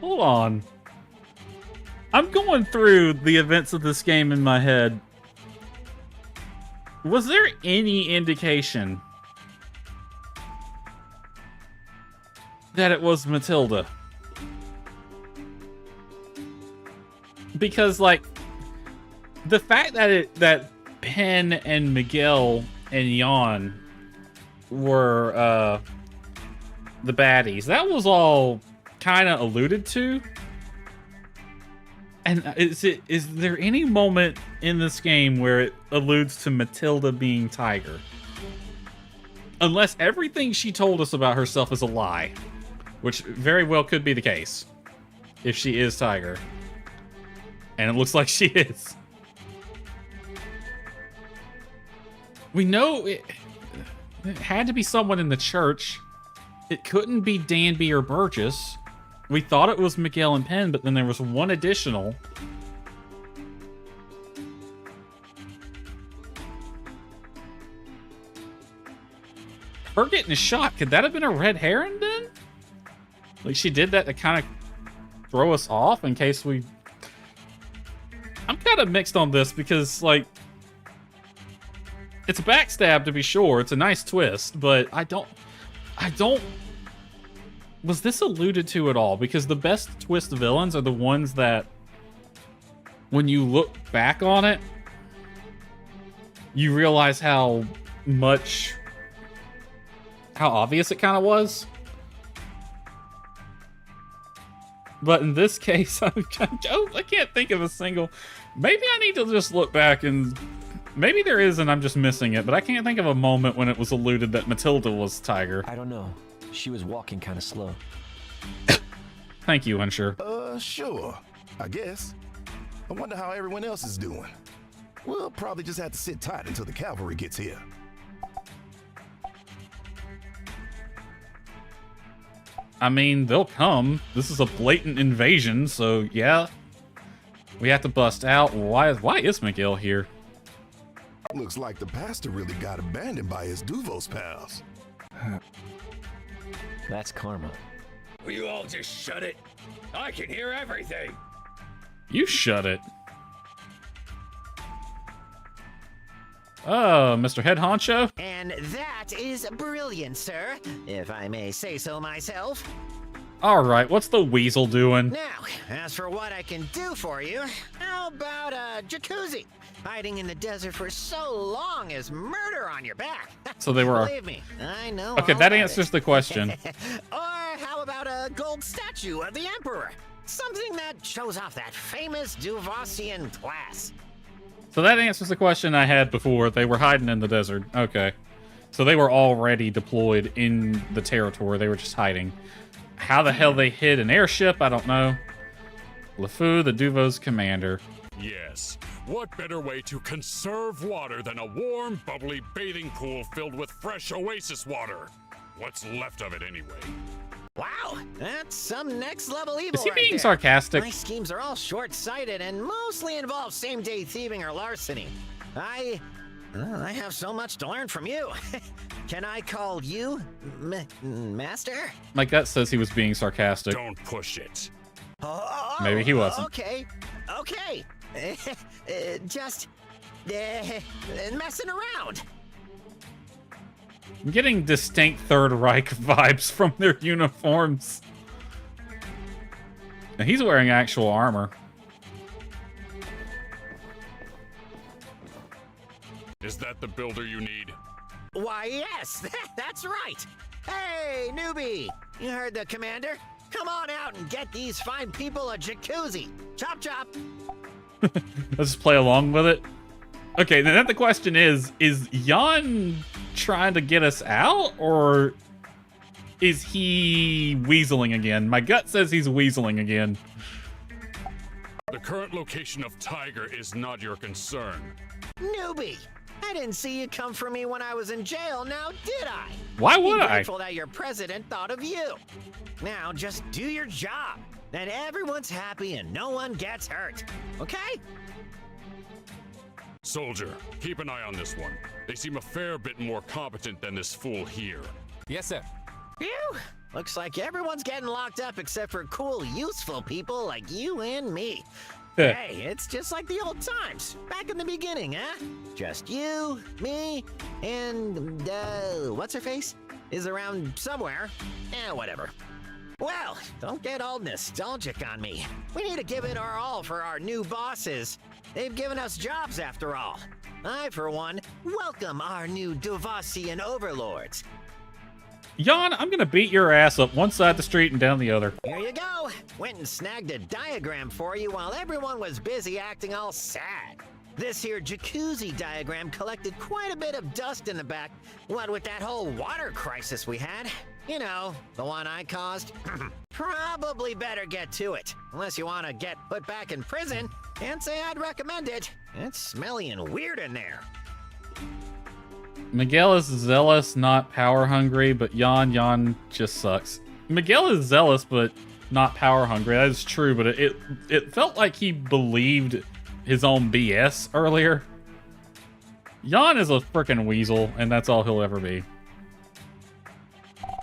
Hold on. I'm going through the events of this game in my head. Was there any indication that it was Matilda? Because, like, the fact that Penn and Miguel and Jan were the baddies, that was all kind of alluded to. And is there any moment in this game where it alludes to Matilda being Tiger? Unless everything she told us about herself is a lie, which very well could be the case if she is Tiger. And it looks like she is. We know it had to be someone in the church. It couldn't be Danby or Burgess. We thought it was Miguel and Penn, but then there was one additional. Her getting shot, could that have been a red herring then? Like she did that to kind of throw us off in case we... I'm kind of mixed on this because, like, it's a backstab to be sure. It's a nice twist, but I don't... Was this alluded to at all? Because the best twist villains are the ones that, when you look back on it, you realize how obvious it kind of was. But in this case, I can't think of a single. Maybe I need to just look back and maybe there is and I'm just missing it, but I can't think of a moment when it was alluded that Matilda was Tiger. I don't know. She was walking kind of slow. Thank you, Unsure. Sure. I guess. I wonder how everyone else is doing. We'll probably just have to sit tight until the cavalry gets here. I mean, they'll come. This is a blatant invasion, so yeah. We have to bust out. Why is McGill here? Looks like the pastor really got abandoned by his Duvos pals. That's karma. Will you all just shut it? I can hear everything. You shut it. Oh, Mr. Head Honcho? And that is brilliant, sir, if I may say so myself. Alright, what's the weasel doing? Now, as for what I can do for you, how about a jacuzzi? Hiding in the desert for so long is murder on your back. So they were... Believe me, I know. Okay, that answers the question. Or how about a gold statue of the Emperor? Something that shows off that famous Duvosian class. So that answers the question I had before. They were hiding in the desert. Okay. So they were already deployed in the territory. They were just hiding. How the hell they hid an airship, I don't know. LeFou, the Duvos commander. Yes. What better way to conserve water than a warm, bubbly bathing pool filled with fresh oasis water? What's left of it anyway? Wow, that's some next level evil. Is he right being there. sarcastic? My schemes are all short-sighted and mostly involve same-day thieving or larceny. I have so much to learn from you. Can I call you Master? My gut says he was being sarcastic. Don't push it. Maybe he wasn't. Okay. Just messing around. I'm getting distinct Third Reich vibes from their uniforms. And he's wearing actual armor. Is that the builder you need? Why, yes, that's right. Hey, newbie, you heard the commander? Come on out and get these fine people a jacuzzi. Chop, chop. Let's just play along with it. Okay, then the question is Jan trying to get us out, or is he weaseling again? My gut says he's weaseling again. The current location of Tiger is not your concern. Newbie, I didn't see you come for me when I was in jail, now did I? Why would Be I? grateful that your president thought of you. Now just do your job. Then everyone's happy and no one gets hurt. Okay? Soldier, keep an eye on this one. They seem a fair bit more competent than this fool here. Yes, sir. Phew! Looks like everyone's getting locked up except for cool, useful people like you and me. Hey, it's just like the old times, back in the beginning, huh? Just you, me, and, what's-her-face? Is around somewhere. Whatever. Well, don't get all nostalgic on me. We need to give it our all for our new bosses. They've given us jobs after all. I, for one, welcome our new Duvosian overlords. Jan, I'm gonna beat your ass up one side of the street and down the other. Here you go. Went and snagged a diagram for you while everyone was busy acting all sad. This here jacuzzi diagram collected quite a bit of dust in the back, what with that whole water crisis we had. You know, the one I caused. Probably better get to it, unless you want to get put back in prison. Can't say I'd recommend it. It's smelly and weird in there. Miguel is zealous, not power hungry, but Jan just sucks. Miguel is zealous, but not power hungry. That is true, but it felt like he believed his own BS earlier. Jan is a freaking weasel, and that's all he'll ever be.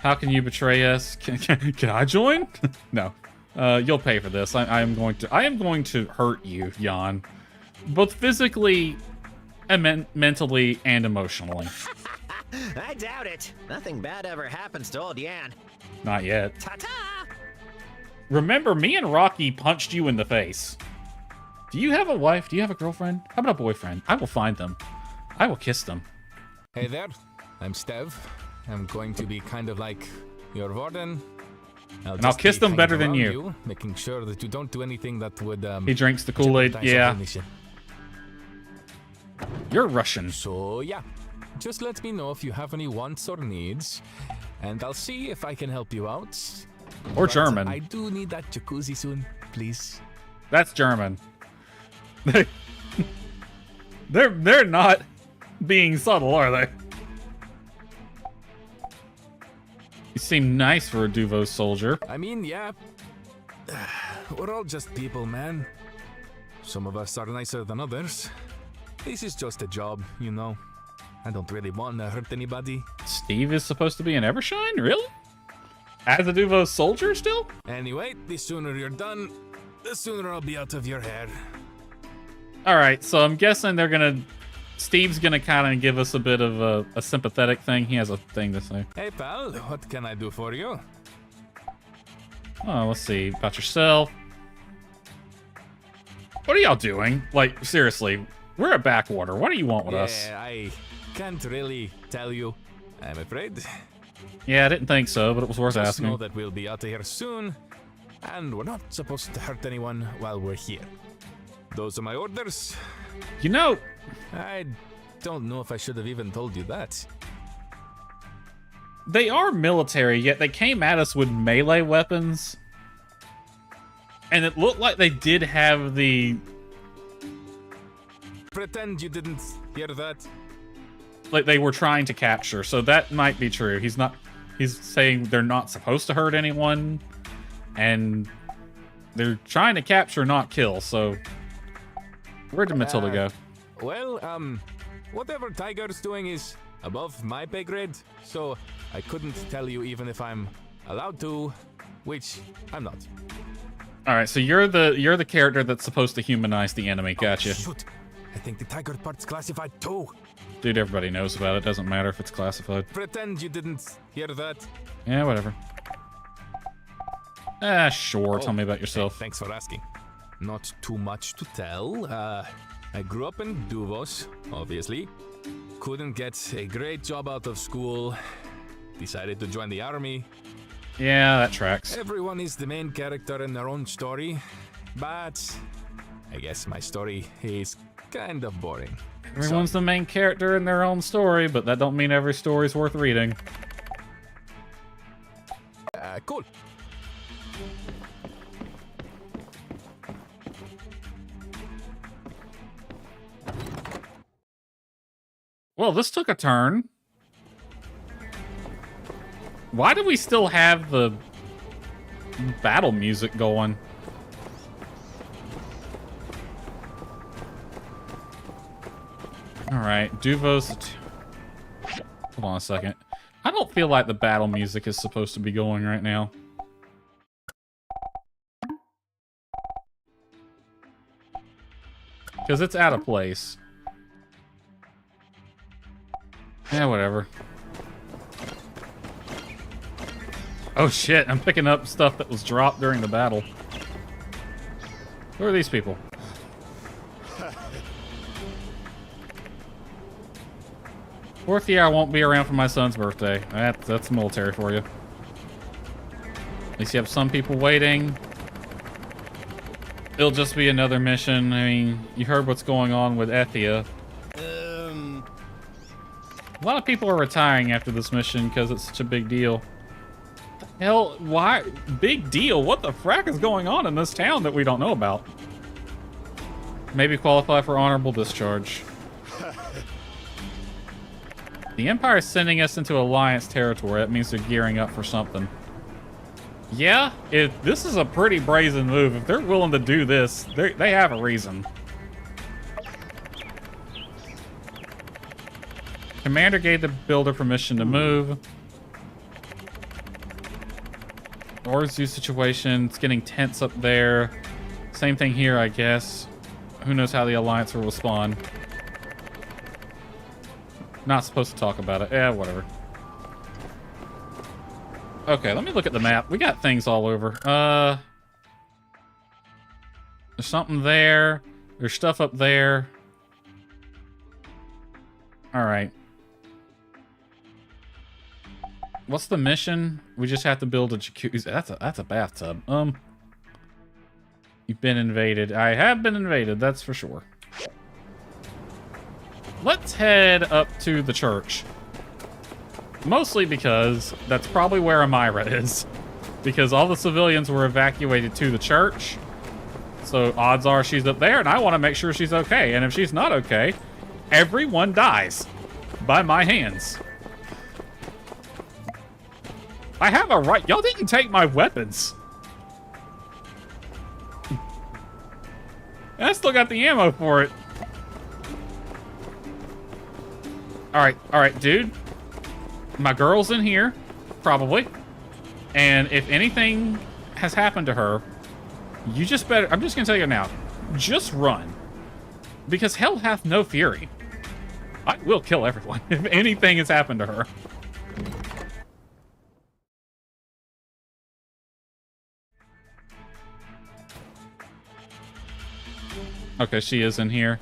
How can you betray us? Can I join? No. You'll pay for this. I am going to hurt you, Jan. Both physically and mentally and emotionally. I doubt it. Nothing bad ever happens to old Yan. Not yet. Ta-ta! Remember, me and Rocky punched you in the face. Do you have a wife? Do you have a girlfriend? How about a boyfriend? I will find them. I will kiss them. Hey there, I'm Stev. I'm going to be kind of like your warden. And I'll kiss them better than you. Making sure that you don't do anything that would He drinks the Kool-Aid. jeopardize Yeah. our mission. You're Russian. So yeah, just let me know if you have any wants or needs, and I'll see if I can help you out. Or But German. I do need that jacuzzi soon, please. That's German. They're not being subtle, are they? You seem nice for a Duvos soldier. I mean, yeah, we're all just people, man. Some of us are nicer than others. This is just a job, you know. I don't really want to hurt anybody. Steve is supposed to be an Evershine? Really? As a Duvos soldier still? Anyway, the sooner you're done, the sooner I'll be out of your hair. Alright, so I'm guessing they're gonna... Steve's gonna kind of give us a bit of a sympathetic thing. He has a thing to say. Hey, pal, what can I do for you? Oh, let's see. About yourself. What are y'all doing? Like, seriously, we're at Backwater. What do you want with us? Yeah, I can't really tell you, I'm afraid. Yeah, I didn't think so, but it was worth Just asking. know that we'll be out of here soon, and we're not supposed to hurt anyone while we're here. Those are my orders. You know... I don't know if I should have even told you that. They are military, yet they came at us with melee weapons. And it looked like they did have the... Pretend you didn't hear that. Like they were trying to capture, so that might be true. He's saying they're not supposed to hurt anyone. And they're trying to capture, not kill, so... Where did Matilda go? Well, whatever Tiger's doing is above my pay grade, so I couldn't tell you even if I'm allowed to, which I'm not. All right, so you're the character that's supposed to humanize the enemy. Gotcha. Oh, shoot. I think the Tiger part's classified too. Dude, everybody knows about it. Doesn't matter if it's classified. Pretend you didn't hear that. Yeah, whatever. Sure. Tell me about yourself. Hey, thanks for asking. Not too much to tell. I grew up in Duvos, obviously. Couldn't get a great job out of school. Decided to join the army. Yeah, that tracks. Everyone is the main character in their own story, but I guess my story is kind of boring. Everyone's the main character in their own story, but that don't mean every story's worth reading. Cool. Well, this took a turn. Why do we still have the battle music going? Alright, Duvos... Hold on a second. I don't feel like the battle music is supposed to be going right now. Because it's out of place. Yeah, whatever. Oh shit, I'm picking up stuff that was dropped during the battle. Who are these people? Fourth year, I won't be around for my son's birthday. That's military for you. At least you have some people waiting. It'll just be another mission. I mean, you heard what's going on with Ethia. A lot of people are retiring after this mission because it's such a big deal. Hell, why? Big deal? What the frack is going on in this town that we don't know about? Maybe qualify for honorable discharge. The Empire's sending us into Alliance territory. That means they're gearing up for something. Yeah, this is a pretty brazen move. If they're willing to do this, they have a reason. Commander gave the builder permission to move. Orders use situation. It's getting tense up there. Same thing here, I guess. Who knows how the Alliance will respond. Not supposed to talk about it. Yeah, whatever. Okay, let me look at the map. We got things all over. There's something there. There's stuff up there. Alright. What's the mission? We just have to build a jacuzzi. That's a bathtub. You've been invaded. I have been invaded, that's for sure. Let's head up to the church. Mostly because that's probably where Amira is. Because all the civilians were evacuated to the church. So odds are she's up there, and I want to make sure she's okay. And if she's not okay, everyone dies by my hands. I have a right. Y'all didn't take my weapons. And I still got the ammo for it. All right, dude. My girl's in here, probably. And if anything has happened to her, you just better, I'm just gonna tell you now, just run. Because hell hath no fury. I will kill everyone if anything has happened to her. Okay, she is in here.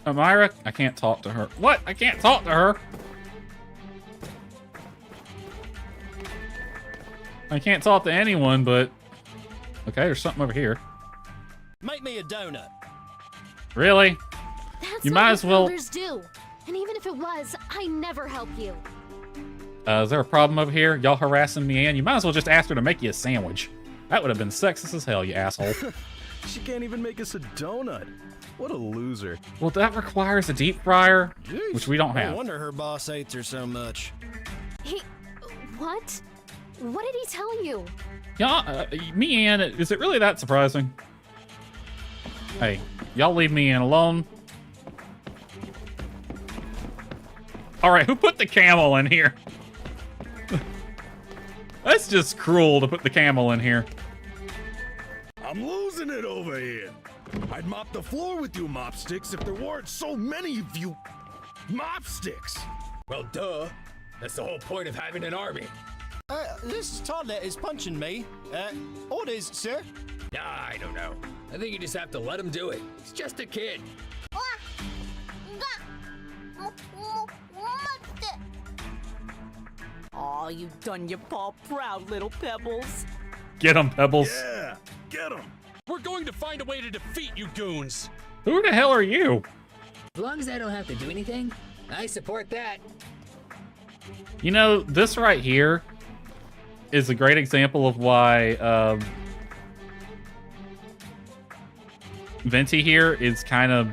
Amira, I can't talk to her. What? I can't talk to her? I can't talk to anyone, but... Okay, there's something over here. Make me a donut. Really? That's You what might as well... elders do. And even if it was, I never help you. Is there a problem over here? Y'all harassing me, and you might as well just ask her to make you a sandwich. That would have been sexist as hell, you asshole. She can't even make us a donut. What a loser. Well, that requires a deep fryer, which we don't have. No wonder her boss hates her so much. He... What? What did he tell you? Y'all, me and is it really that surprising? Hey, y'all leave me in alone. All right, who put the camel in here? That's just cruel to put the camel in here. I'm losing it over here. I'd mop the floor with you mopsticks if there weren't so many of you mopsticks. Well, duh. That's the whole point of having an army. This toddler is punching me. Orders, sir. I don't know. I think you just have to let him do it. He's just a kid. Aw, you done your paw proud, little Pebbles. Get him, Pebbles. Yeah, get him. We're going to find a way to defeat you goons. Who the hell are you? As long as I don't have to do anything, I support that. You know, this right here is a great example of why Venti here is kind of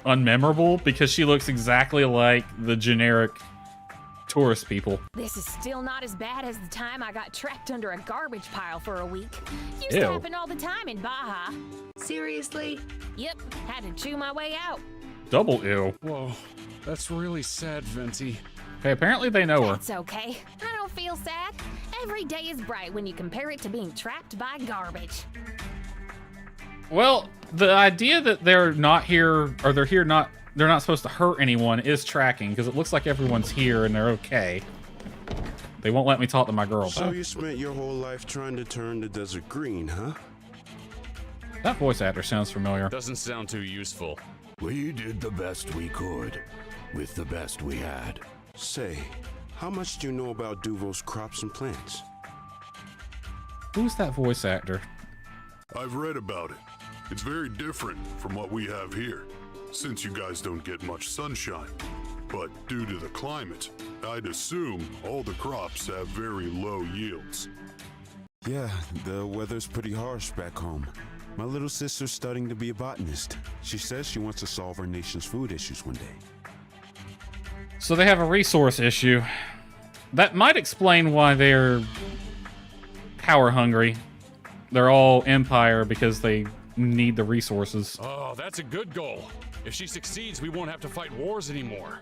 unmemorable, because she looks exactly like the generic tourist people. This is still not as bad as the time I got trapped under a garbage pile for a week. Used Ew. to happen all the time in Baja. Seriously? Yep, had to chew my way out. Double ew. Whoa, that's really sad, Venti. Okay, apparently they know her. It's okay. I don't feel sad. Every day is bright when you compare it to being trapped by garbage. Well, the idea that they're not here, or they're not supposed to hurt anyone is tracking, because it looks like everyone's here and they're okay. They won't let me talk to my girl, So though. you spent your whole life trying to turn the desert green, huh? That voice actor sounds familiar. Doesn't sound too useful. We did the best we could with the best we had. Say, how much do you know about Duvo's crops and plants? Who's that voice actor? I've read about it. It's very different from what we have here, since you guys don't get much sunshine. But due to the climate, I'd assume all the crops have very low yields. Yeah, the weather's pretty harsh back home. My little sister's studying to be a botanist. She says she wants to solve our nation's food issues one day. So they have a resource issue. That might explain why they're power hungry. They're all Empire because they need the resources. Oh, that's a good goal. If she succeeds, we won't have to fight wars anymore.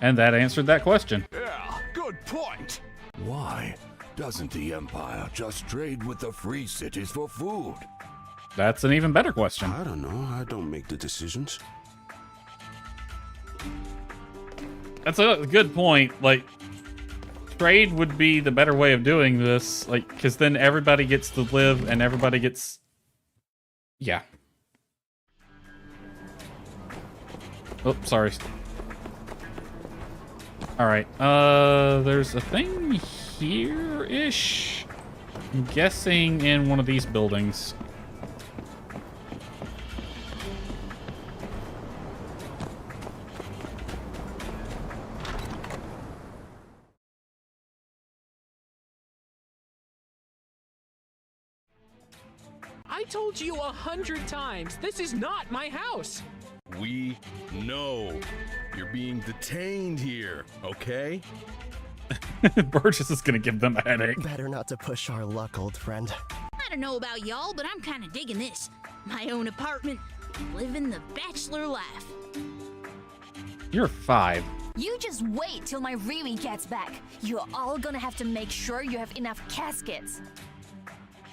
And that answered that question. Yeah, good point. Why doesn't the Empire just trade with the free cities for food? That's an even better question. I don't know. I don't make the decisions. That's a good point. Like, trade would be the better way of doing this. Like, because then everybody gets to live and everybody gets... Yeah. Oh, sorry. Alright, there's a thing here-ish. I'm guessing in one of these buildings. I told you 100 times, this is not my house. We know. You're being detained here, okay? Burgess is gonna give them a headache. Better not to push our luck, old friend. I don't know about y'all, but I'm kind of digging this. My own apartment, living the bachelor life. You're 5. You just wait till my Riri gets back. You're all gonna have to make sure you have enough caskets.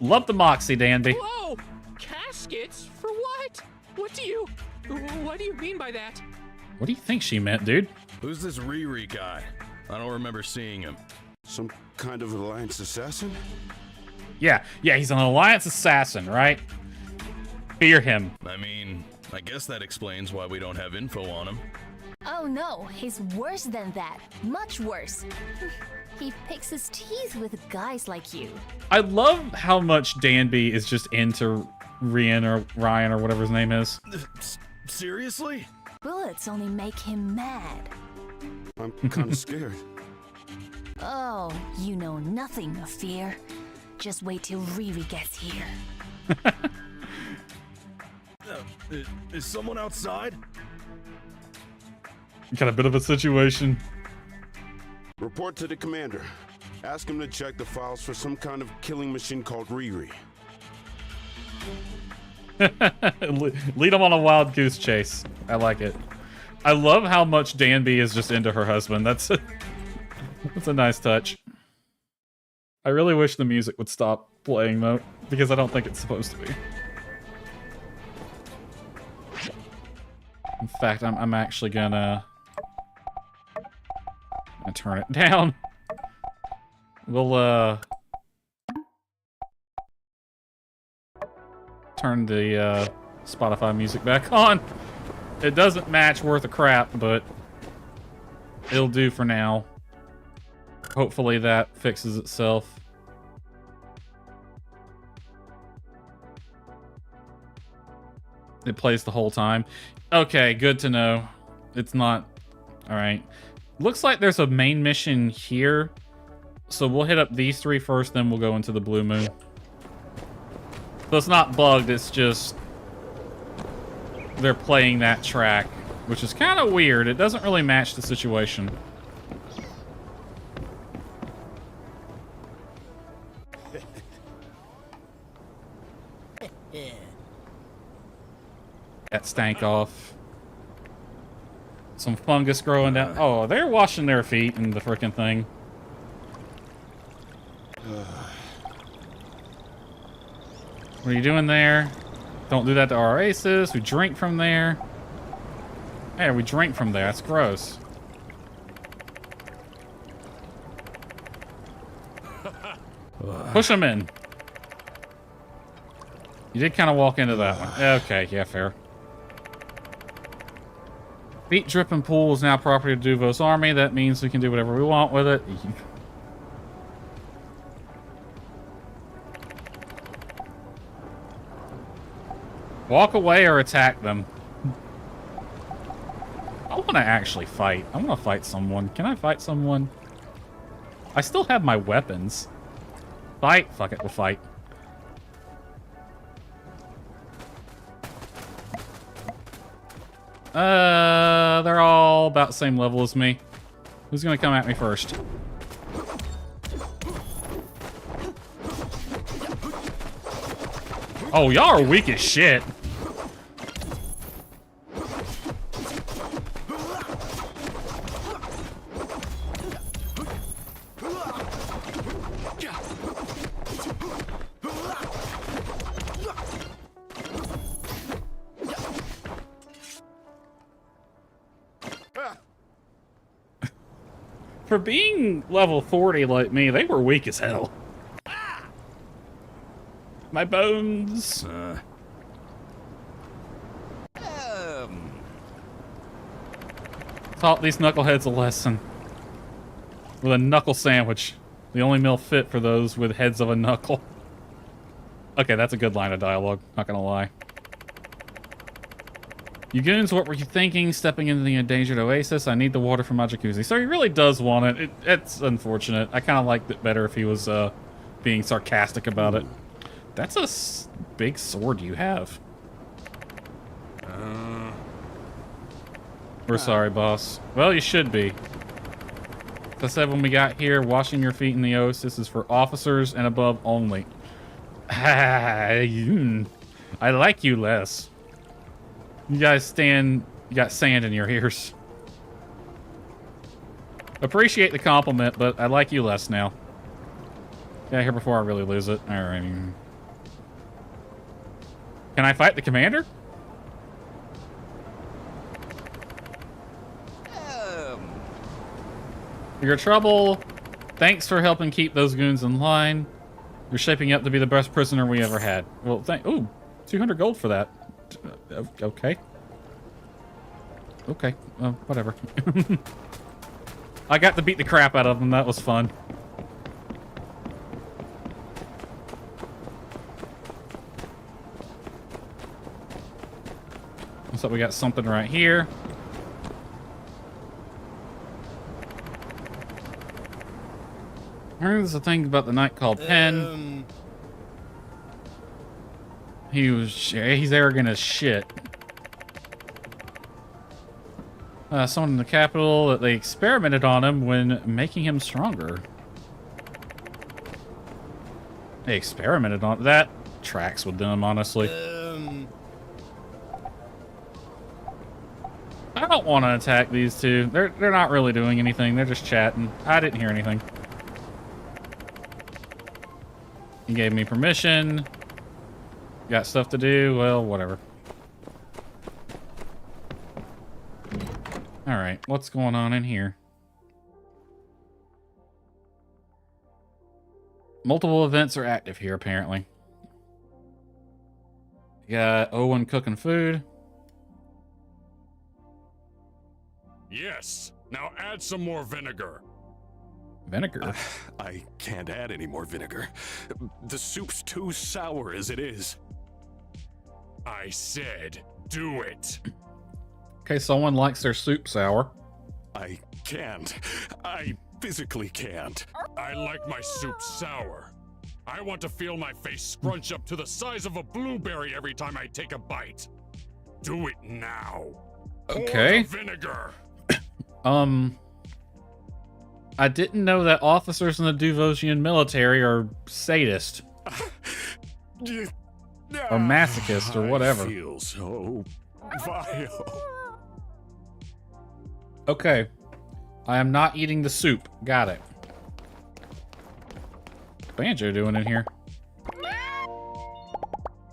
Love the moxie, Danby. Whoa! Caskets? For what? What do you mean by that? What do you think she meant, dude? Who's this Riri guy? I don't remember seeing him. Some kind of Alliance assassin? Yeah, he's an Alliance assassin, right? Fear him. I mean, I guess that explains why we don't have info on him. Oh no, he's worse than that. Much worse. He picks his teeth with guys like you. I love how much Danby is just into Ryan or whatever his name is. Seriously? Bullets only make him mad. I'm kind of scared. Oh, you know nothing of fear. Just wait till Riri gets here. Is someone outside? Got a bit of a situation. Report to the commander. Ask him to check the files for some kind of killing machine called Riri. Lead him on a wild goose chase. I like it. I love how much Danby is just into her husband. That's a nice touch. I really wish the music would stop playing though, because I don't think it's supposed to be. In fact, I'm actually gonna turn it down. We'll turn the Spotify music back on. It doesn't match worth a crap, but it'll do for now. Hopefully that fixes itself. It plays the whole time. Okay, good to know. It's not... Alright. Looks like there's a main mission here. So we'll hit up these 3 first, then we'll go into the Blue Moon. So it's not bugged, it's just... they're playing that track, which is kind of weird. It doesn't really match the situation. That stank off. Some fungus growing down. Oh, they're washing their feet in the frickin' thing. What are you doing there? Don't do that to our aces. We drink from there. Hey, we drink from there. That's gross. Push them in. You did kind of walk into that one. Okay, yeah, fair. Feet dripping pool is now property of Duvos army. That means we can do whatever we want with it. Walk away or attack them. I want to actually fight. I want to fight someone. Can I fight someone? I still have my weapons. Fight? Fuck it, we'll fight. They're all about the same level as me. Who's gonna come at me first? Oh, y'all are weak as shit. For being level 40 like me, they were weak as hell. My bones. Taught these knuckleheads a lesson. with a knuckle sandwich. The only meal fit for those with heads of a knuckle. Okay, that's a good line of dialogue, not gonna lie. You goons, what were you thinking? Stepping into the endangered oasis? I need the water from my jacuzzi. So he really does want it. It's unfortunate. I kind of liked it better if he was being sarcastic about it. That's a big sword you have. We're sorry, boss. Well, you should be. As I said when we got here, washing your feet in the oasis is for officers and above only. I like you less. You guys you got sand in your ears. Appreciate the compliment, but I like you less now. Get here before I really lose it. Alright. Can I fight the commander? For your trouble, thanks for helping keep those goons in line. You're shaping up to be the best prisoner we ever had. Well, ooh, 200 gold for that. Okay. Okay, whatever. I got to beat the crap out of him. That was fun. Looks like we got something right here. I heard there's a thing about the knight called Pen. He's arrogant as shit. Someone in the capital that they experimented on him when making him stronger. They experimented on that. Tracks with them, honestly. I don't want to attack these two. They're not really doing anything. They're just chatting. I didn't hear anything. He gave me permission. Got stuff to do. Well, whatever. Alright, what's going on in here? Multiple events are active here, apparently. You got Owen cooking food. Yes. Now add some more vinegar. Vinegar? I can't add any more vinegar. The soup's too sour as it is. I said, do it. Okay, someone likes their soup sour. I can't. I physically can't. I like my soup sour. I want to feel my face scrunch up to the size of a blueberry every time I take a bite. Do it now. Okay. Pour the vinegar. I didn't know that officers in the Duvosian military are sadists. Or masochists, or whatever. I feel so vile. Okay. I am not eating the soup. Got it. What's Banjo doing in here?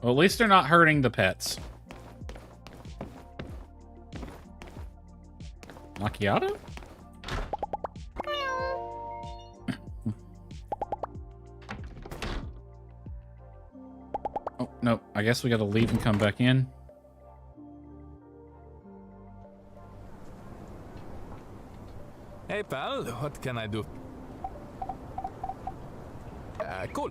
Well, at least they're not hurting the pets. Macchiato? Oh, no. I guess we gotta leave and come back in. Hey, pal. What can I do? Cool.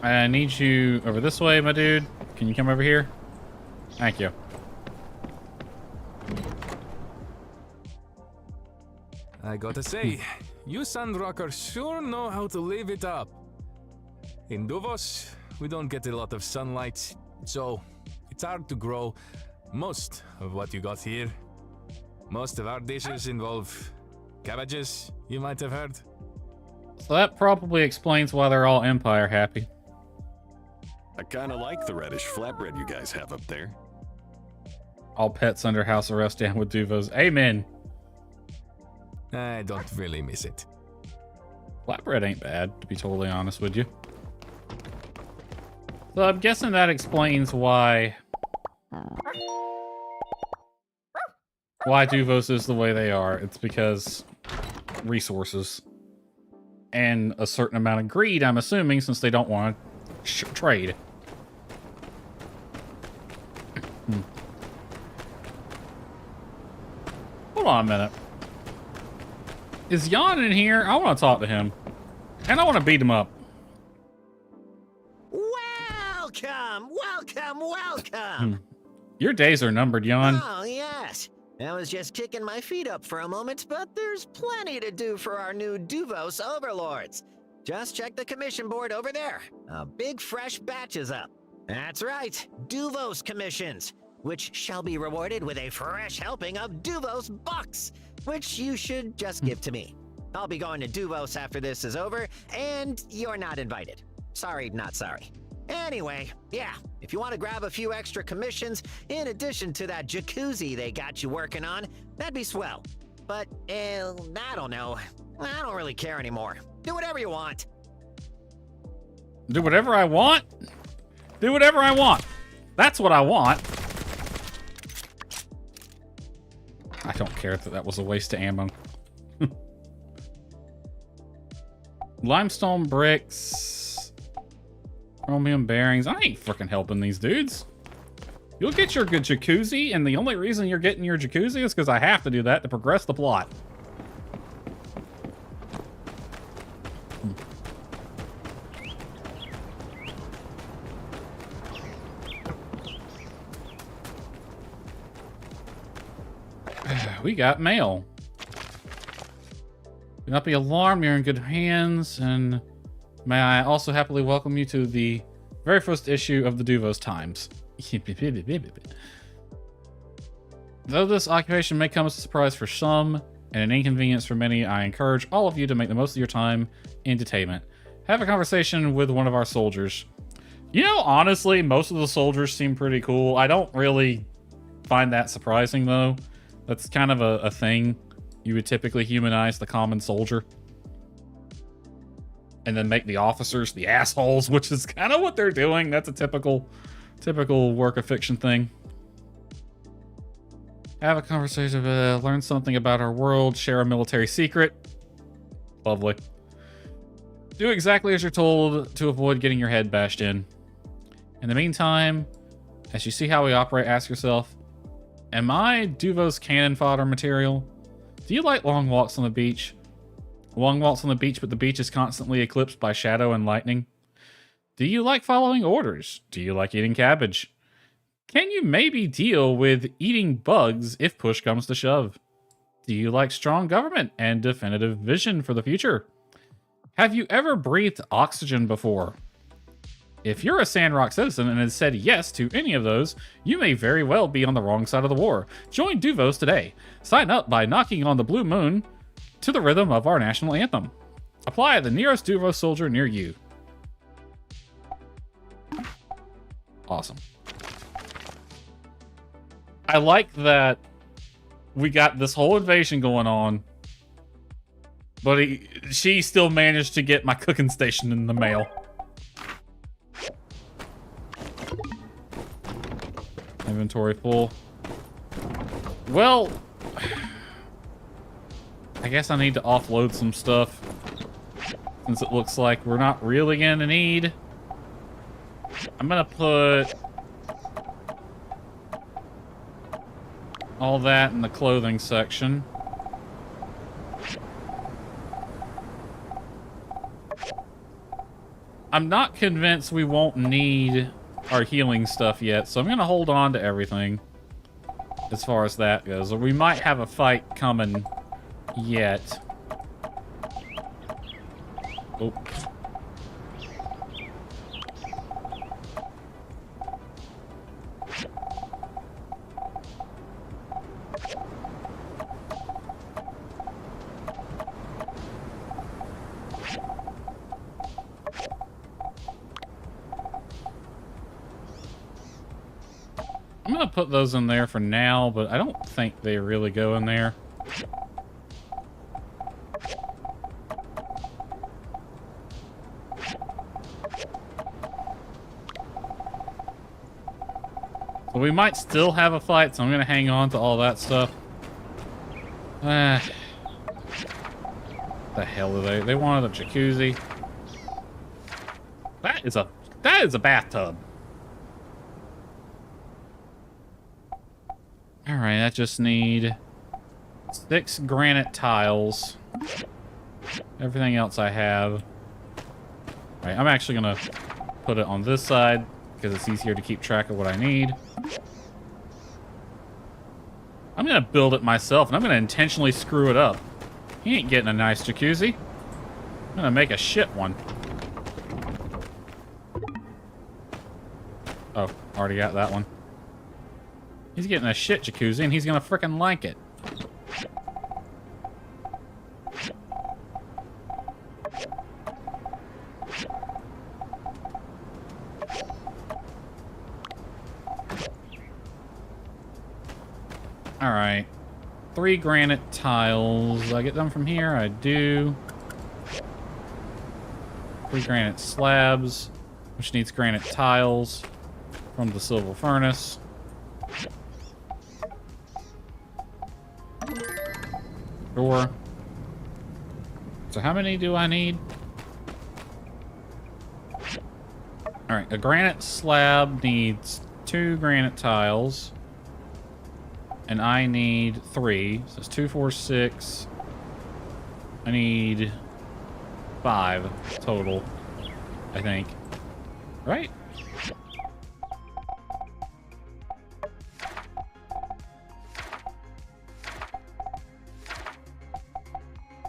I need you over this way, my dude. Can you come over here? Thank you. I gotta say, you Sandrockers sure know how to live it up. In Duvos, we don't get a lot of sunlight, so it's hard to grow most of what you got here. Most of our dishes involve cabbages, you might have heard. So that probably explains why they're all Empire happy. I kind of like the reddish flatbread you guys have up there. All pets under house arrest down with Duvos. Amen. I don't really miss it. Flatbread ain't bad, to be totally honest with you. So I'm guessing that explains why Duvos is the way they are. It's because resources and a certain amount of greed, I'm assuming, since they don't want to trade. Hold on a minute. Is Jan in here? I want to talk to him. And I want to beat him up. Welcome, welcome, welcome. Your days are numbered, Jan. Oh, yes. I was just kicking my feet up for a moment, but there's plenty to do for our new Duvos overlords. Just check the commission board over there. A big fresh batch is up. That's right, Duvos commissions, which shall be rewarded with a fresh helping of Duvos bucks, which you should just give to me. I'll be going to Duvos after this is over, and you're not invited. Sorry, not sorry. Anyway, yeah, if you want to grab a few extra commissions in addition to that jacuzzi they got you working on, that'd be swell. But, I don't know. I don't really care anymore. Do whatever you want. Do whatever I want? Do whatever I want. That's what I want. I don't care that that was a waste of ammo. Limestone bricks. Chromium bearings. I ain't freaking helping these dudes. You'll get your good jacuzzi, and the only reason you're getting your jacuzzi is because I have to do that to progress the plot. We got mail. Do not be alarmed, you're in good hands, and may I also happily welcome you to the very first issue of the Duvos Times. Though this occupation may come as a surprise for some, and an inconvenience for many, I encourage all of you to make the most of your time in detainment. Have a conversation with one of our soldiers. You know, honestly, most of the soldiers seem pretty cool. I don't really find that surprising, though. That's kind of a thing. You would typically humanize the common soldier. And then make the officers the assholes, which is kind of what they're doing. That's a typical work of fiction thing. Have a conversation, learn something about our world, share a military secret. Lovely. Do exactly as you're told to avoid getting your head bashed in. In the meantime, as you see how we operate, ask yourself, am I Duvos cannon fodder material? Do you like long walks on the beach? Long walks on the beach, but the beach is constantly eclipsed by shadow and lightning? Do you like following orders? Do you like eating cabbage? Can you maybe deal with eating bugs if push comes to shove? Do you like strong government and definitive vision for the future? Have you ever breathed oxygen before? If you're a Sandrock citizen and has said yes to any of those, you may very well be on the wrong side of the war. Join Duvos today. Sign up by knocking on the blue moon to the rhythm of our national anthem. Apply at the nearest Duvos soldier near you. Awesome. I like that we got this whole invasion going on, but she still managed to get my cooking station in the mail. Inventory full. Well, I guess I need to offload some stuff since it looks like we're not really gonna need. I'm gonna put all that in the clothing section. I'm not convinced we won't need our healing stuff yet, so I'm gonna hold on to everything as far as that goes. Or we might have a fight coming yet. Oh. I'm gonna put those in there for now, but I don't think they really go in there. So we might still have a fight, so I'm gonna hang on to all that stuff. The hell are they? They wanted a jacuzzi. That is a bathtub. Alright, I just need 6 granite tiles. Everything else I have. Alright, I'm actually gonna put it on this side because it's easier to keep track of what I need. I'm gonna build it myself and I'm gonna intentionally screw it up. He ain't getting a nice jacuzzi. I'm gonna make a shit one. Oh, already got that one. He's getting a shit jacuzzi and he's gonna frickin' like it. Alright. 3 granite tiles. Do I get them from here? I do. 3 granite slabs, which needs granite tiles from the silver furnace. Sure. So how many do I need? Alright, a granite slab needs 2 granite tiles. And I need 3. So it's 2, 4, 6. I need 5 total, I think. Right?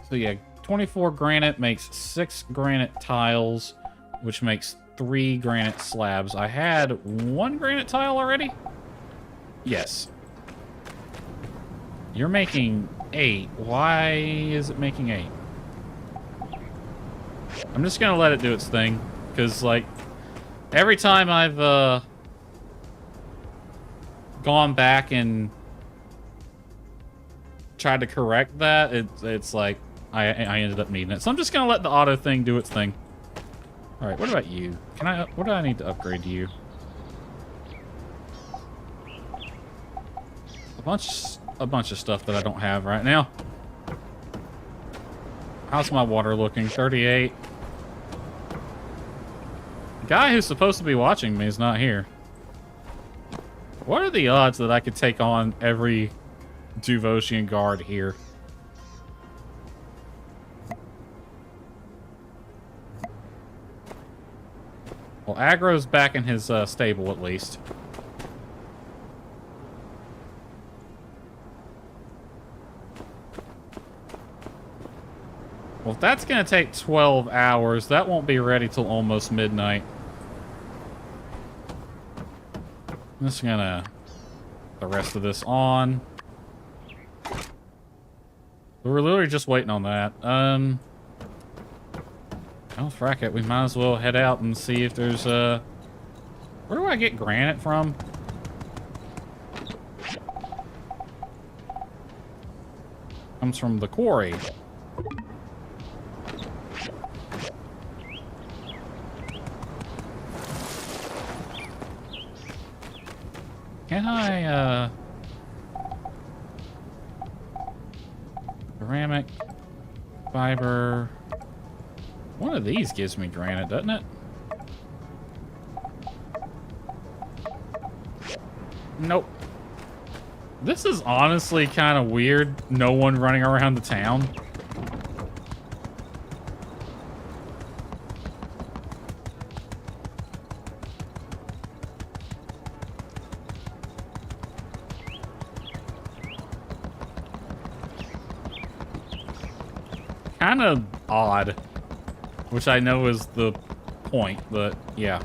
So yeah, 24 granite makes 6 granite tiles, which makes 3 granite slabs. I had 1 granite tile already? Yes. You're making 8. Why is it making 8? I'm just gonna let it do its thing, because like every time I've gone back and tried to correct that, it's like I ended up needing it. So I'm just gonna let the auto thing do its thing. All right, what about you? What do I need to upgrade to you? A bunch of stuff that I don't have right now. How's my water looking? 38. The guy who's supposed to be watching me is not here. What are the odds that I could take on every Duvosian guard here? Well, Aggro's back in his stable at least. Well, if that's going to take 12 hours, that won't be ready till almost midnight. I'm just going to put the rest of this on. We're literally just waiting on that. Oh, frack it. We might as well head out and see if there's where do I get granite from? Comes from the quarry. Can I, ceramic, fiber. One of these gives me granite, doesn't it? Nope. This is honestly kind of weird. No one running around the town. Kind of odd, which I know is the point, but yeah.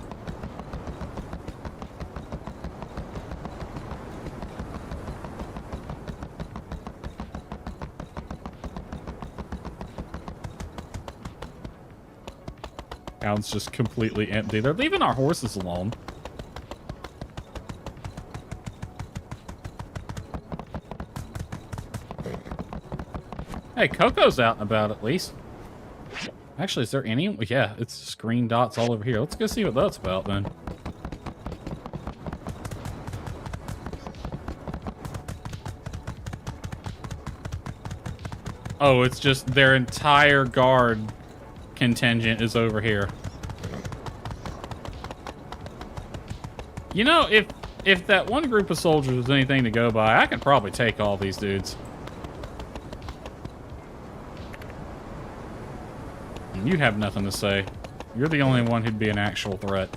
Town's just completely empty. They're leaving our horses alone. Hey, Coco's out and about at least. Actually, is there any? Yeah, it's just green dots all over here. Let's go see what that's about then. Oh, it's just their entire guard contingent is over here. You know, if that one group of soldiers was anything to go by, I could probably take all these dudes. You have nothing to say. You're the only one who'd be an actual threat.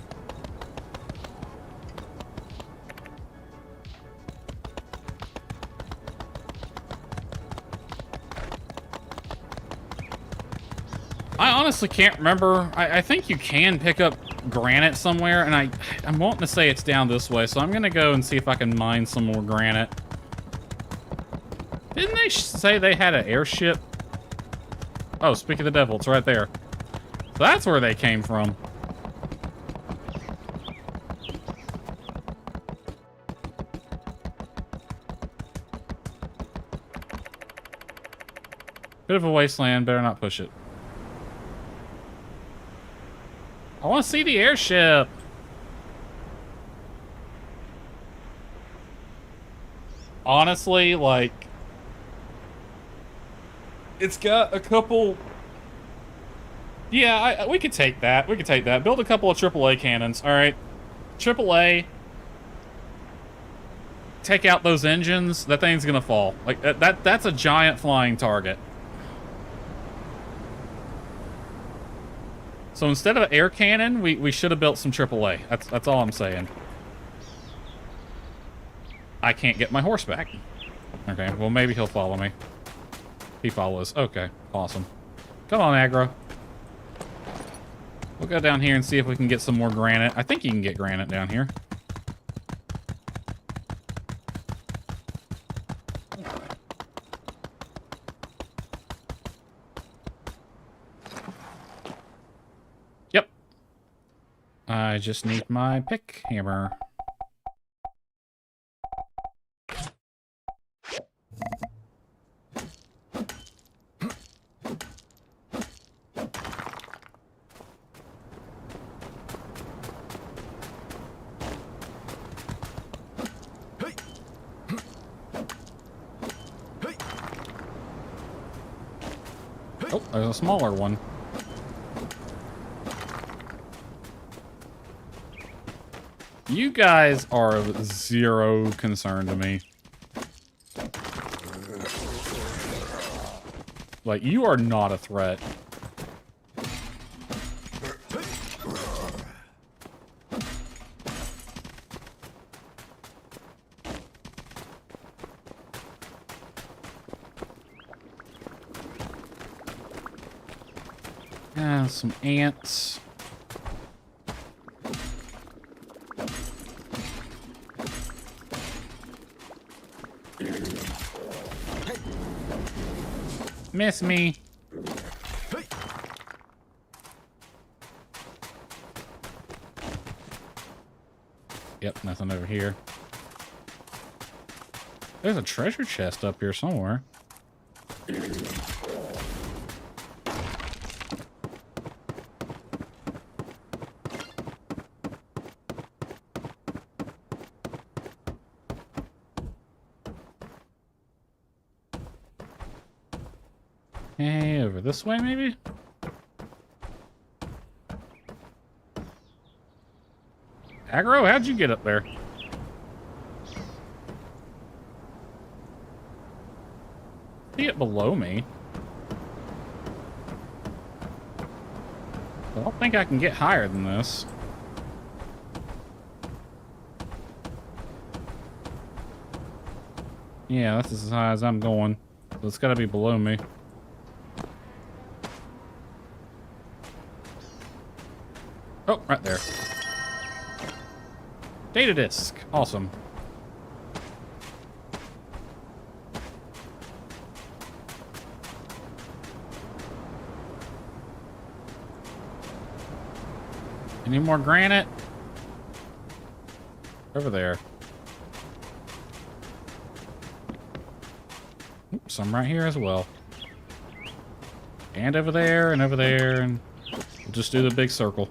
I honestly can't remember. I think you can pick up granite somewhere, and I'm wanting to say it's down this way, so I'm gonna go and see if I can mine some more granite. Didn't they say they had an airship? Oh, speak of the devil, it's right there. So that's where they came from. Bit of a wasteland, better not push it. I want to see the airship. Honestly, like, it's got a couple. Yeah, we could take that. We could take that. Build a couple of AAA cannons. All right, AAA. Take out those engines. That thing's gonna fall. Like that's a giant flying target. So instead of an air cannon, we should have built some AAA. That's all I'm saying. I can't get my horse back. Okay, well maybe he'll follow me. He follows. Okay, awesome. Come on, aggro. We'll go down here and see if we can get some more granite. I think you can get granite down here. Yep. I just need my pick hammer. Oh, there's a smaller one. You guys are of zero concern to me. Like, you are not a threat. Some ants. Miss me. Yep, nothing over here. There's a treasure chest up here somewhere. Hey, over this way, maybe? Aggro, how'd you get up there? See it below me. I don't think I can get higher than this. Yeah, that's as high as I'm going. So it's gotta be below me. Oh, right there. Data disk. Awesome. Any more granite? Over there. Oops, some right here as well. And over there, and we'll just do the big circle.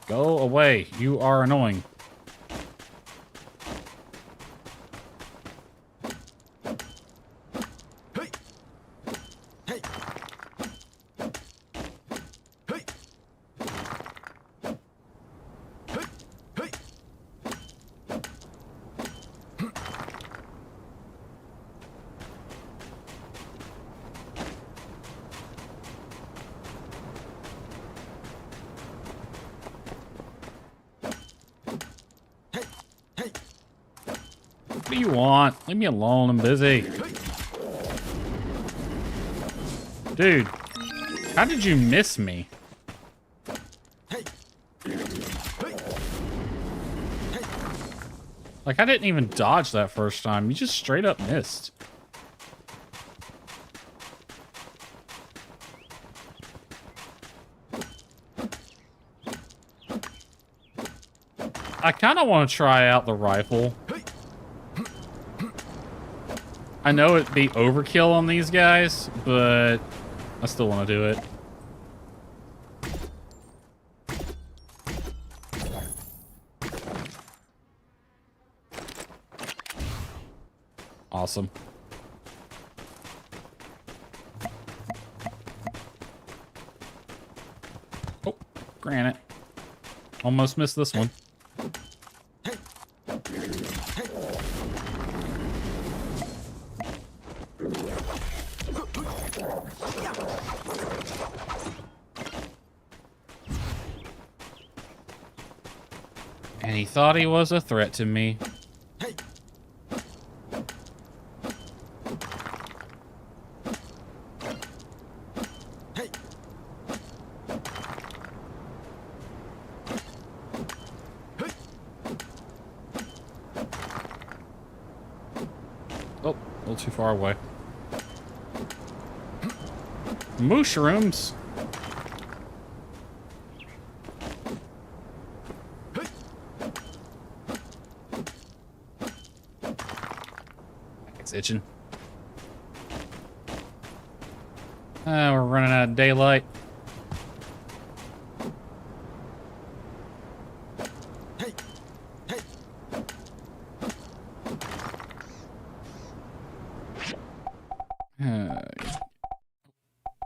Go away. You are annoying. What do you want? Leave me alone, I'm busy. Dude, how did you miss me? Like, I didn't even dodge that first time. You just straight up missed. I kind of want to try out the rifle. I know it'd be overkill on these guys, but I still want to do it. Awesome. Oh, granite. Almost missed this one. And he thought he was a threat to me. Oh, a little too far away. Mushrooms. It's itching. We're running out of daylight.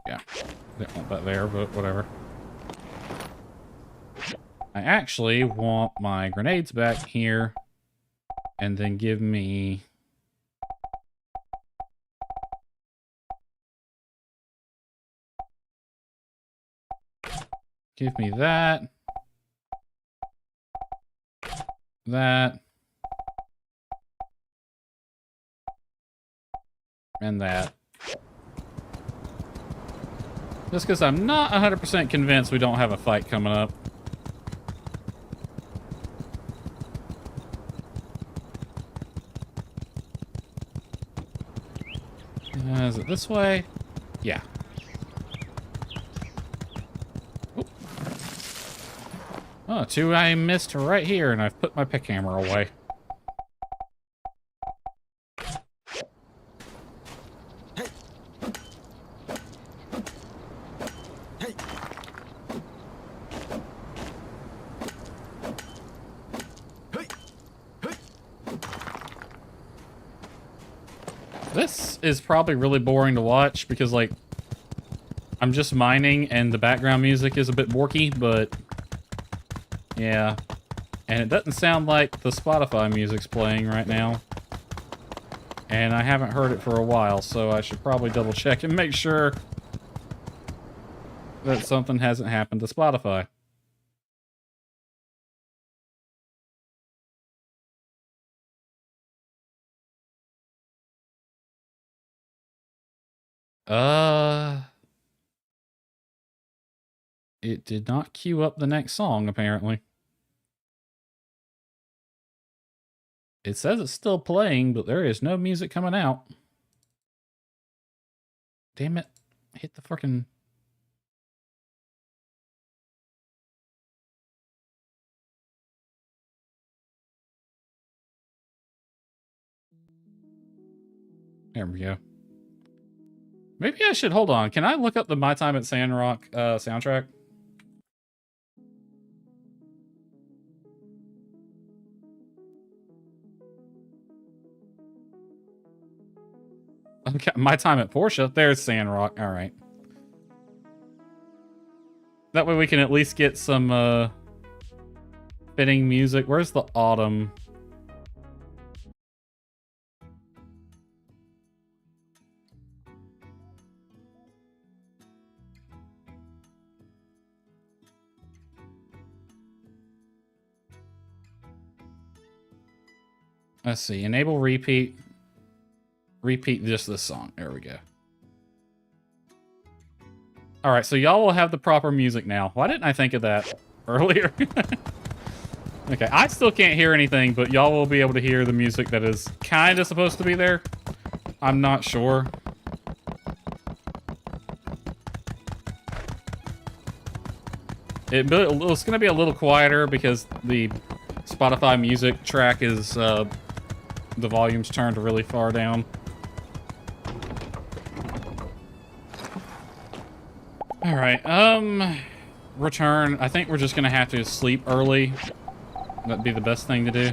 Yeah, didn't want that there, but whatever. I actually want my grenades back here, and then give me... Give me that. That. And that. Just because I'm not 100% convinced we don't have a fight coming up. Is it this way? Yeah. Oh, two I missed right here, and I've put my pick hammer away. This is probably really boring to watch because, like, I'm just mining and the background music is a bit borky, but yeah. And it doesn't sound like the Spotify music's playing right now. And I haven't heard it for a while, so I should probably double check and make sure that something hasn't happened to Spotify. It did not queue up the next song, apparently. It says it's still playing, but there is no music coming out. Damn it. Hit the fucking... There we go. Maybe I should... Hold on. Can I look up the My Time at Sandrock soundtrack? Okay, My Time at Porsche. There's Sandrock. All right. That way we can at least get some fitting music. Where's the autumn? Let's see. Enable repeat. Repeat just this song. There we go. All right, so y'all will have the proper music now. Why didn't I think of that earlier? Okay, I still can't hear anything, but y'all will be able to hear the music that is kind of supposed to be there. I'm not sure. It's going to be a little quieter because the Spotify music track is, the volume's turned really far down. All right, return. I think we're just going to have to sleep early. That'd be the best thing to do.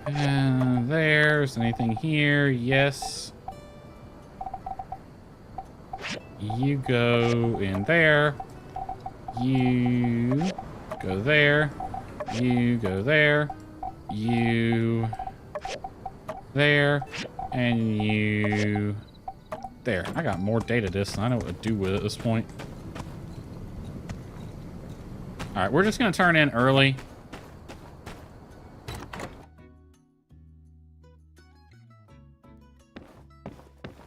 And there's anything here? Yes. You go in there. You go there. You go there. You there. And you there. I got more data disks than I know what to do with it at this point. Alright, we're just going to turn in early.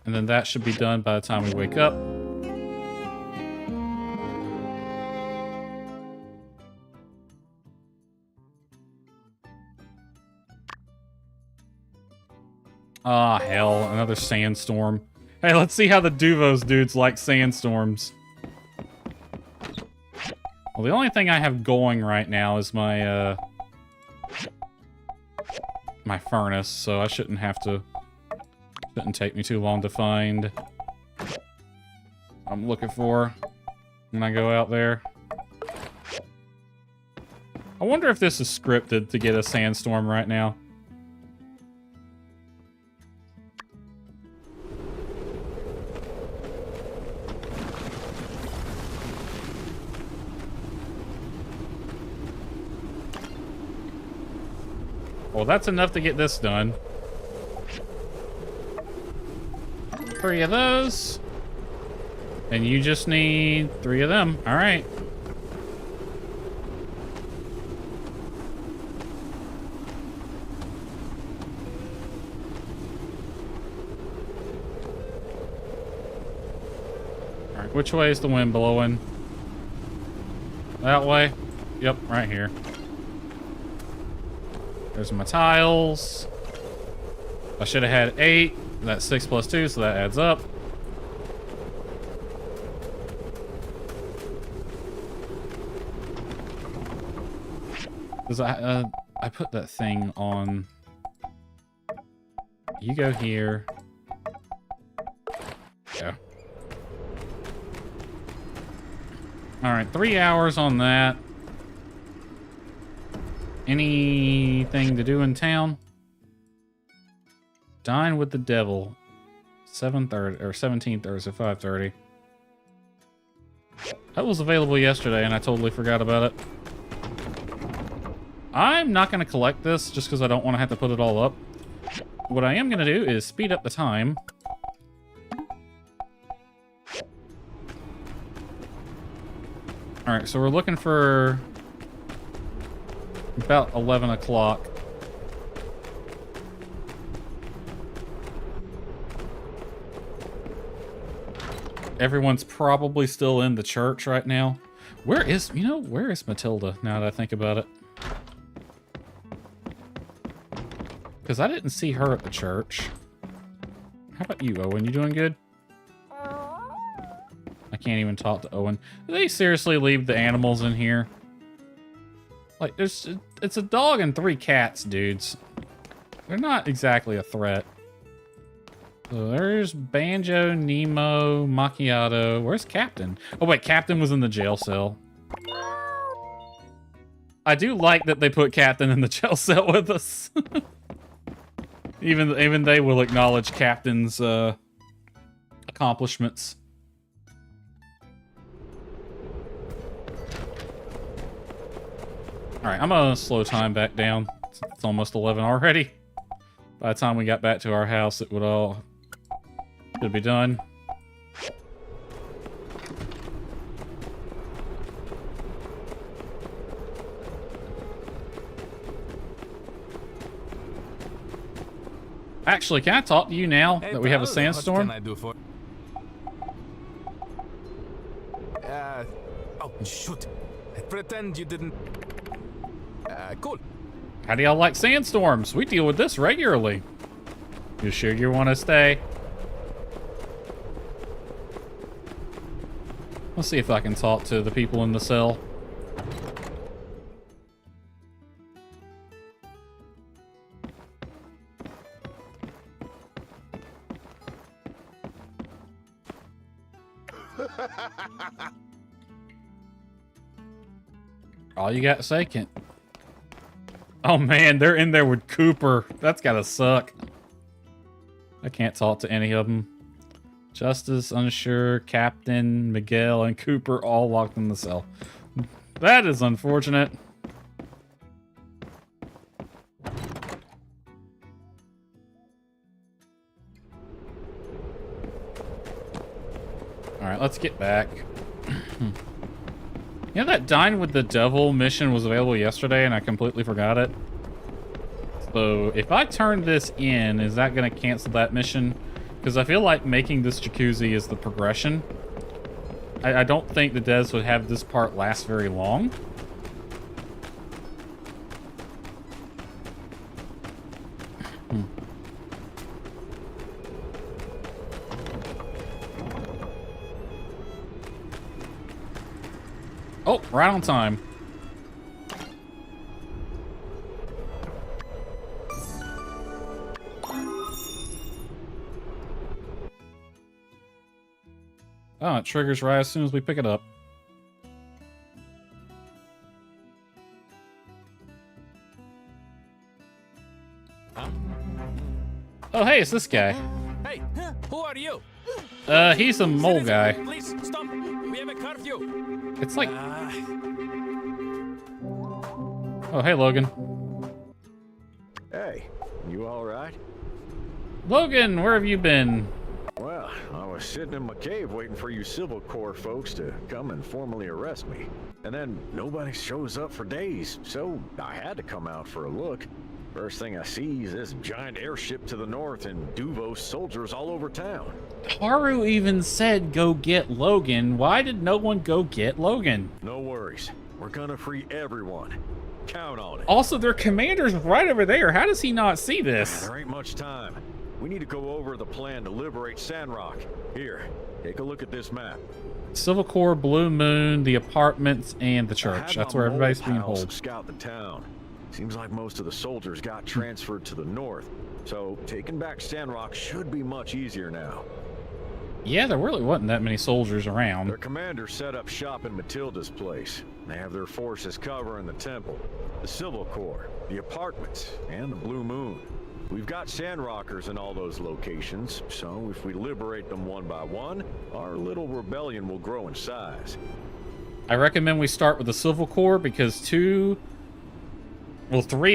And then that should be done by the time we wake up. Ah, hell, another sandstorm. Hey, let's see how the Duvos dudes like sandstorms. Well, the only thing I have going right now is my, my furnace, so I shouldn't have to... Shouldn't take me too long to find what I'm looking for when I go out there. I wonder if this is scripted to get a sandstorm right now. Well, that's enough to get this done. 3 of those. And you just need 3 of them. All right. All right, which way is the wind blowing? That way? Yep, right here. There's my tiles. I should have had 8. That's 6 plus 2, so that adds up. Because I put that thing on. You go here. Yeah. All right, 3 hours on that. Anything to do in town? Dine with the devil. 7:30 or 17th or 5:30. That was available yesterday and I totally forgot about it. I'm not going to collect this just because I don't want to have to put it all up. What I am going to do is speed up the time. Alright, so we're looking for about 11 o'clock. Everyone's probably still in the church right now. Where is Matilda, now that I think about it? Because I didn't see her at the church. How about you, Owen? You doing good? I can't even talk to Owen. Do they seriously leave the animals in here? Like, it's a dog and 3 cats, dudes. They're not exactly a threat. So there's Banjo, Nemo, Macchiato. Where's Captain? Oh wait, Captain was in the jail cell. I do like that they put Captain in the jail cell with us. Even they will acknowledge Captain's accomplishments. Alright, I'm gonna slow time back down. It's almost 11 already. By the time we got back to our house, it would all should be done. Actually, can I talk to you now that we have a sandstorm? What can I do for? Oh shoot! I pretend you didn't. Cool. How do y'all like sandstorms? We deal with this regularly. You sure you want to stay? Let's see if I can talk to the people in the cell. All you got to say, Kent. Oh man, they're in there with Cooper. That's gotta suck. I can't talk to any of them. Justice, Unsure, Captain, Miguel, and Cooper all locked in the cell. That is unfortunate. Alright, let's get back. You know that Dine with the Devil mission was available yesterday and I completely forgot it? So if I turn this in, is that going to cancel that mission? Because I feel like making this jacuzzi is the progression. I don't think the devs would have this part last very long. Oh, right on time. Oh, it triggers right as soon as we pick it up. Oh, hey, it's this guy. Hey, who are you? He's a mole guy. Please stop. We have a curfew. It's like... Oh, hey, Logan. Hey, you all right? Logan, where have you been? Well, I was sitting in my cave waiting for you Civil Corps folks to come and formally arrest me. And then nobody shows up for days, so I had to come out for a look. First thing I see is this giant airship to the north and Duvos soldiers all over town. Haru even said go get Logan. Why did no one go get Logan? No worries. We're gonna free everyone. Count on it. Also, their commander's right over there. How does he not see this? There ain't much time. We need to go over the plan to liberate Sandrock. Here, take a look at this map. Civil Corps, Blue Moon, the apartments, and the church. That's where everybody's being held. Scout the town. Seems like most of the soldiers got transferred to the north, so taking back Sandrock should be much easier now. Yeah, there really wasn't that many soldiers around. Their commander set up shop in Matilda's place. They have their forces covering the temple, the Civil Corps, the apartments, and the Blue Moon. We've got Sandrockers in all those locations, so if we liberate them one by one, our little rebellion will grow in size. I recommend we start with the Civil Corps because three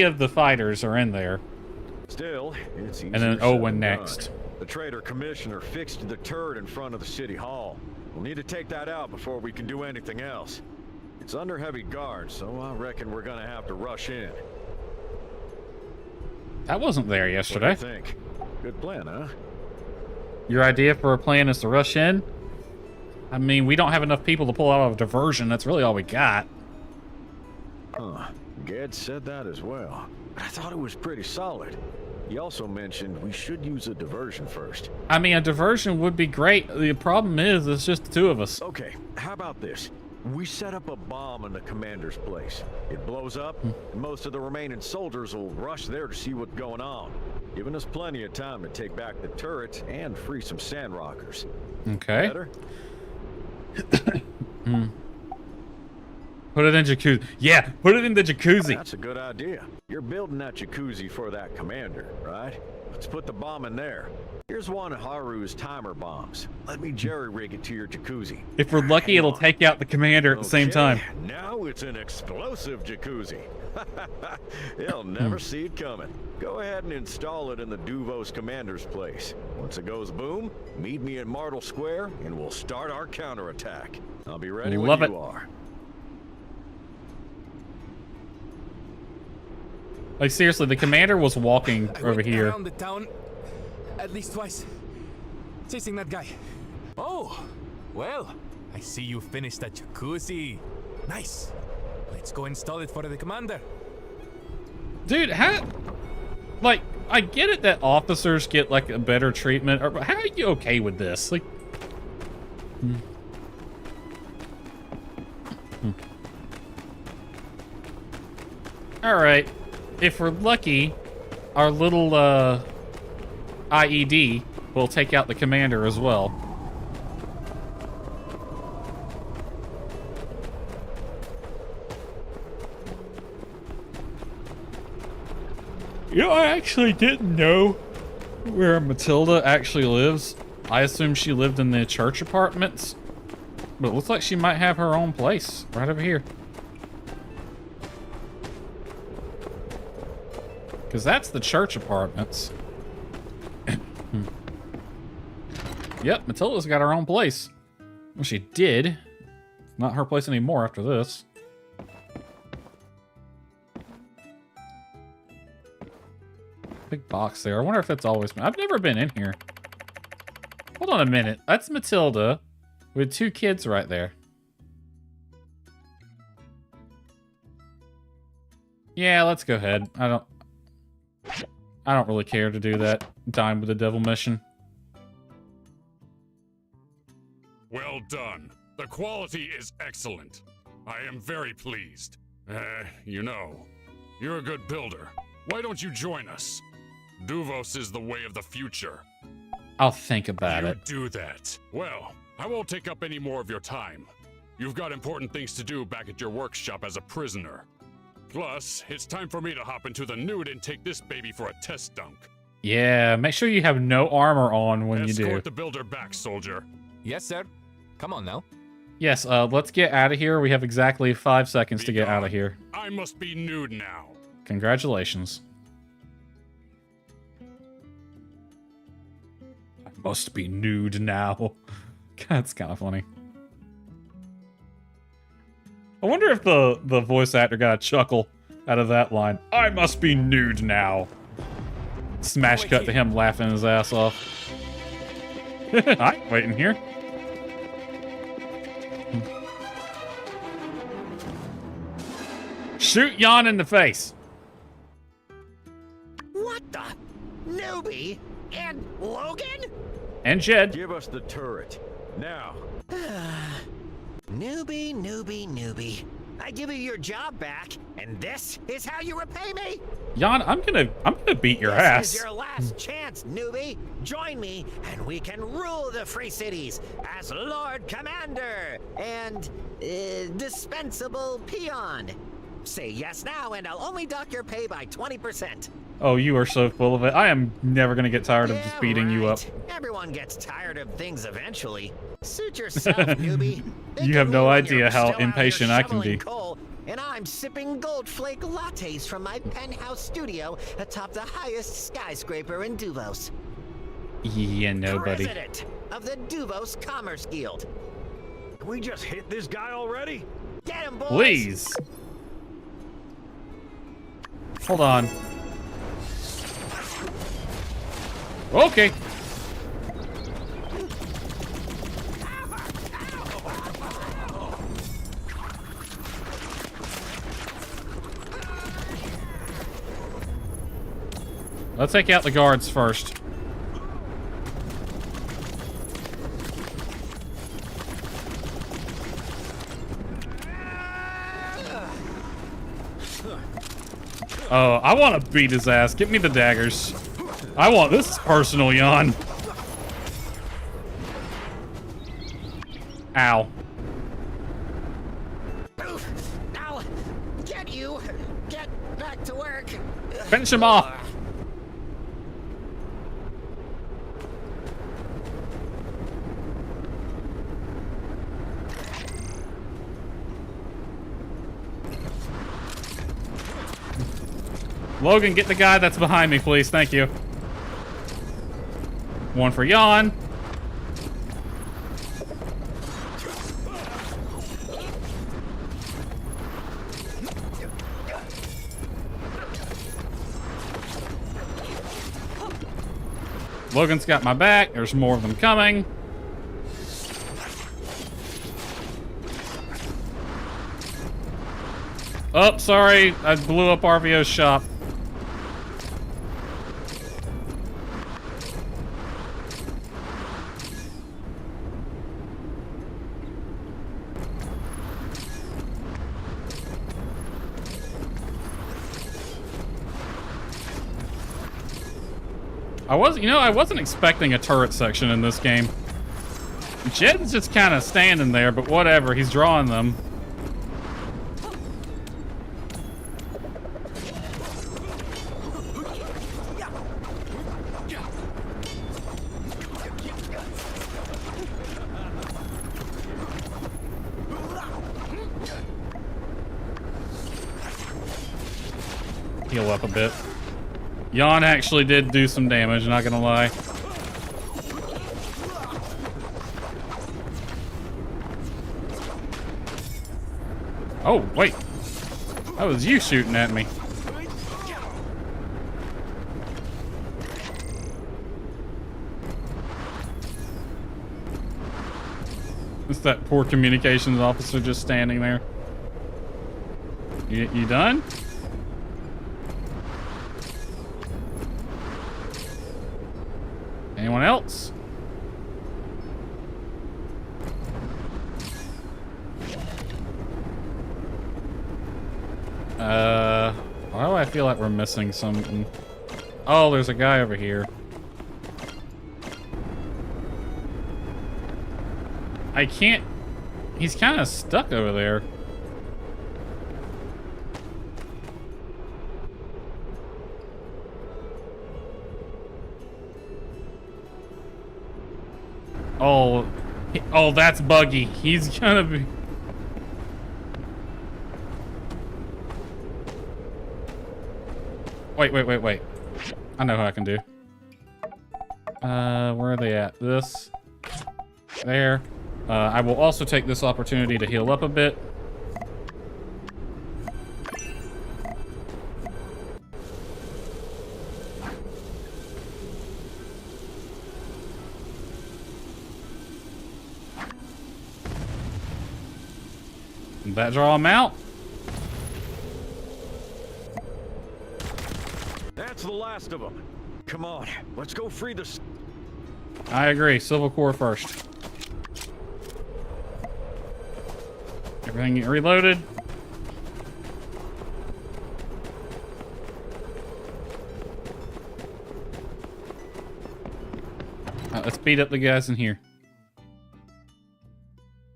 of the fighters are in there. Still, it's easier and then Owen next. The Trader Commissioner fixed the turret in front of the City Hall. We'll need to take that out before we can do anything else. It's under heavy guard, so I reckon we're gonna have to rush in. That wasn't there yesterday. What do you think? Good plan, huh? Your idea for a plan is to rush in? I mean, we don't have enough people to pull out a diversion. That's really all we got. Huh. Ged said that as well. But I thought it was pretty solid. He also mentioned we should use a diversion first. I mean, a diversion would be great. The problem is, it's just the two of us. Okay, how about this? We set up a bomb in the commander's place. It blows up, and most of the remaining soldiers will rush there to see what's going on, giving us plenty of time to take back the turret and free some Sandrockers. Okay. Better? Put it in jacuzzi. Yeah, put it in the jacuzzi. That's a good idea. You're building that jacuzzi for that commander, right? Let's put the bomb in there. Here's one of Haru's timer bombs. Let me jerry-rig it to your jacuzzi. If we're lucky, it'll take out the commander at the same time. Now it's an explosive jacuzzi. You'll never see it coming. Go ahead and install it in the Duvos commander's place. Once it goes boom, meet me at Martel Square and we'll start our counterattack. I'll be ready when you are. Like, seriously, the commander was walking over here. Around the town at least twice, chasing that guy. Oh, well, I see you finished that jacuzzi. Nice. Let's go install it for the commander. Dude, how... Like, I get it that officers get, like, a better treatment, but how are you okay with this? Like... Alright. If we're lucky, our little, IED will take out the commander as well. You know, I actually didn't know where Matilda actually lives. I assumed she lived in the church apartments, but it looks like she might have her own place right over here. Because that's the church apartments. Yep, Matilda's got her own place. Well, she did. Not her place anymore after this. Big box there. I wonder if that's always been. I've never been in here. Hold on a minute. That's Matilda with 2 kids right there. Yeah, let's go ahead. I don't really care to do that Dine with the Devil mission. Well done. The quality is excellent. I am very pleased. You know, you're a good builder. Why don't you join us? Duvos is the way of the future. I'll think about it. Do that. Well, I won't take up any more of your time. You've got important things to do back at your workshop as a prisoner. Plus, it's time for me to hop into the nude and take this baby for a test dunk. Yeah, make sure you have no armor on when you do. Escort the builder back, soldier. Yes, sir. Come on now. Yes, let's get out of here. We have exactly 5 seconds to get out of here. I must be nude now. Congratulations. I must be nude now. That's kind of funny. I wonder if the voice actor got a chuckle out of that line. I must be nude now. Smash cut to him laughing his ass off. I'm waiting here. Shoot Jan in the face. What the? Newbie? And Logan? And Jed. Give us the turret. Now. Newbie, newbie, newbie. I give you your job back, and this is how you repay me? Jan, I'm gonna beat your ass. This is your last chance, newbie. Join me, and we can rule the Free Cities as Lord Commander and dispensable peon. Say yes now, and I'll only dock your pay by 20%. Oh, you are so full of it. I am never gonna get tired of just beating you up. Everyone gets tired of things eventually. Suit yourself, newbie. You have no idea how impatient I can be. Coal, and I'm sipping gold flake lattes from my penthouse studio atop the highest skyscraper in Duvos. Yeah, nobody. President of the Duvos Commerce Guild. Can we just hit this guy already? Get him, boys. Please. Hold on. Okay. Let's take out the guards first. Oh, I want to beat his ass. Give me the daggers. I want this is personal, Jan. Ow. Can't you get back to work? Finish him off. Logan, get the guy that's behind me, please. Thank you. One for Yawn. Logan's got my back. There's more of them coming. Oh, sorry. I blew up RVO's shop. I wasn't expecting a turret section in this game. Jed's just kind of standing there, but whatever. He's drawing them. Heal up a bit. Yawn actually did do some damage, not gonna lie. Oh, wait. That was you shooting at me. It's that poor communications officer just standing there. You done? Anyone else? Why do I feel like we're missing something? Oh, there's a guy over here. I can't... He's kind of stuck over there. Oh, that's Buggy. He's gonna be... Wait. I know what I can do. Where are they at? This. There. I will also take this opportunity to heal up a bit. Did that draw him out? That's the last of them. Come on, let's go free the... I agree. Civil Core first. Everything get reloaded. Let's beat up the guys in here.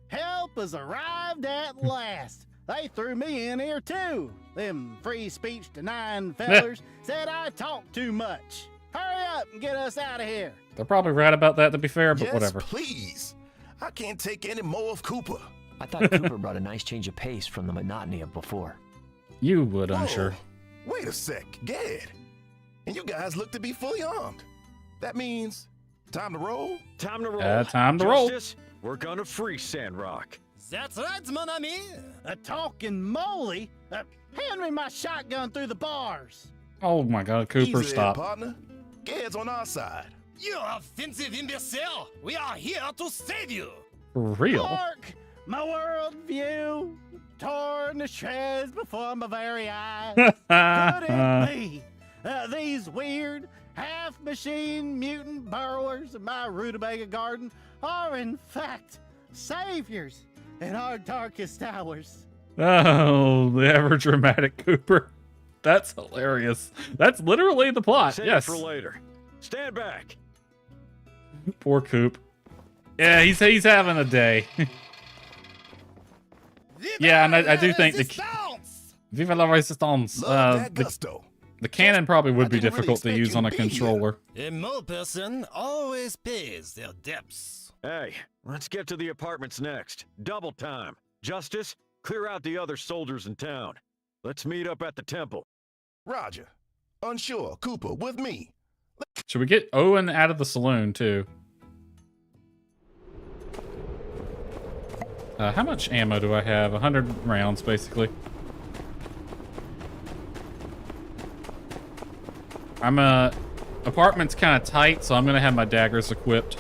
Help has arrived at last. They threw me in here too. Them free speech denying fellers said I talk too much. Hurry up and get us out of here. They're probably right about that, to be fair, but Yes, whatever. Please. I can't take any more of Cooper. I thought Cooper brought a nice change of pace from the monotony of before. You would, I'm sure. Wait a sec, Gad. And you guys look to be fully armed. That means time to roll? Time to roll. Time to roll. Justice, we're gonna free Sandrock. That's right, mon ami. A talking moly. Hand me my shotgun through the bars. Oh my God, Cooper, Easy stop. there, partner. Gad's on our side. You offensive imbecile. We are here to save you. For real? Mark, my worldview torn to shreds before my very eyes. Could it be these weird half-machine mutant burrowers in my rutabaga garden are in fact saviors in our darkest hours? Oh, the ever-dramatic Cooper. That's hilarious. That's literally the plot. Save Yes. it for later. Stand back. Poor Coop. Yeah, he's having a day. Yeah, and I do think Viva la resistance. The cannon probably would be difficult to use on a controller. A mole person always pays their debts. Hey, let's get to the apartments next. Double time. Justice, clear out the other soldiers in town. Let's meet up at the temple. Roger. Unsure. Cooper, with me. Should we get Owen out of the saloon, too? How much ammo do I have? 100 rounds, basically. Apartment's kind of tight, so I'm gonna have my daggers equipped.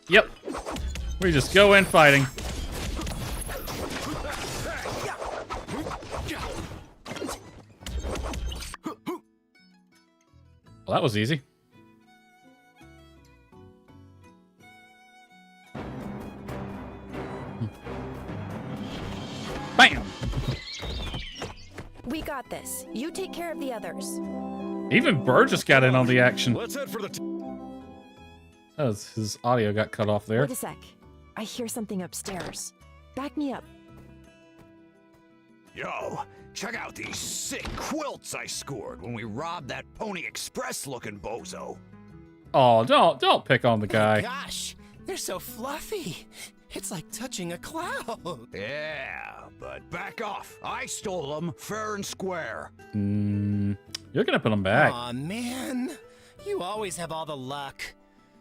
Yep. We just go in fighting. Well, that was easy. Bam! We got this. You take care of the others. Even Burgess got in on the action. Let's head for the... Oh, his audio got cut off there. Wait a sec. I hear something upstairs. Back me up. Yo, check out these sick quilts I scored when we robbed that Pony Express looking bozo. Oh, don't pick on the guy. Gosh, they're so fluffy. It's like touching a cloud. Yeah, but back off. I stole them fair and square. You're gonna put them back. Aw, man. You always have all the luck.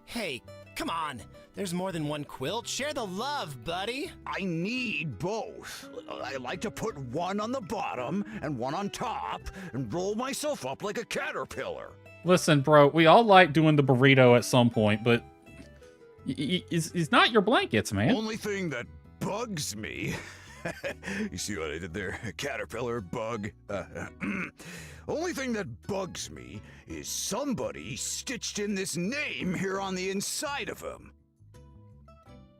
Hey, come on. There's more than one quilt. Share the love, buddy. I need both. I like to put one on the bottom and one on top and roll myself up like a caterpillar. Listen, bro, we all like doing the burrito at some point, but it's not your blankets, man. Only thing that bugs me. You see what I did there? Caterpillar, bug. Only thing that bugs me is somebody stitched in this name here on the inside of him.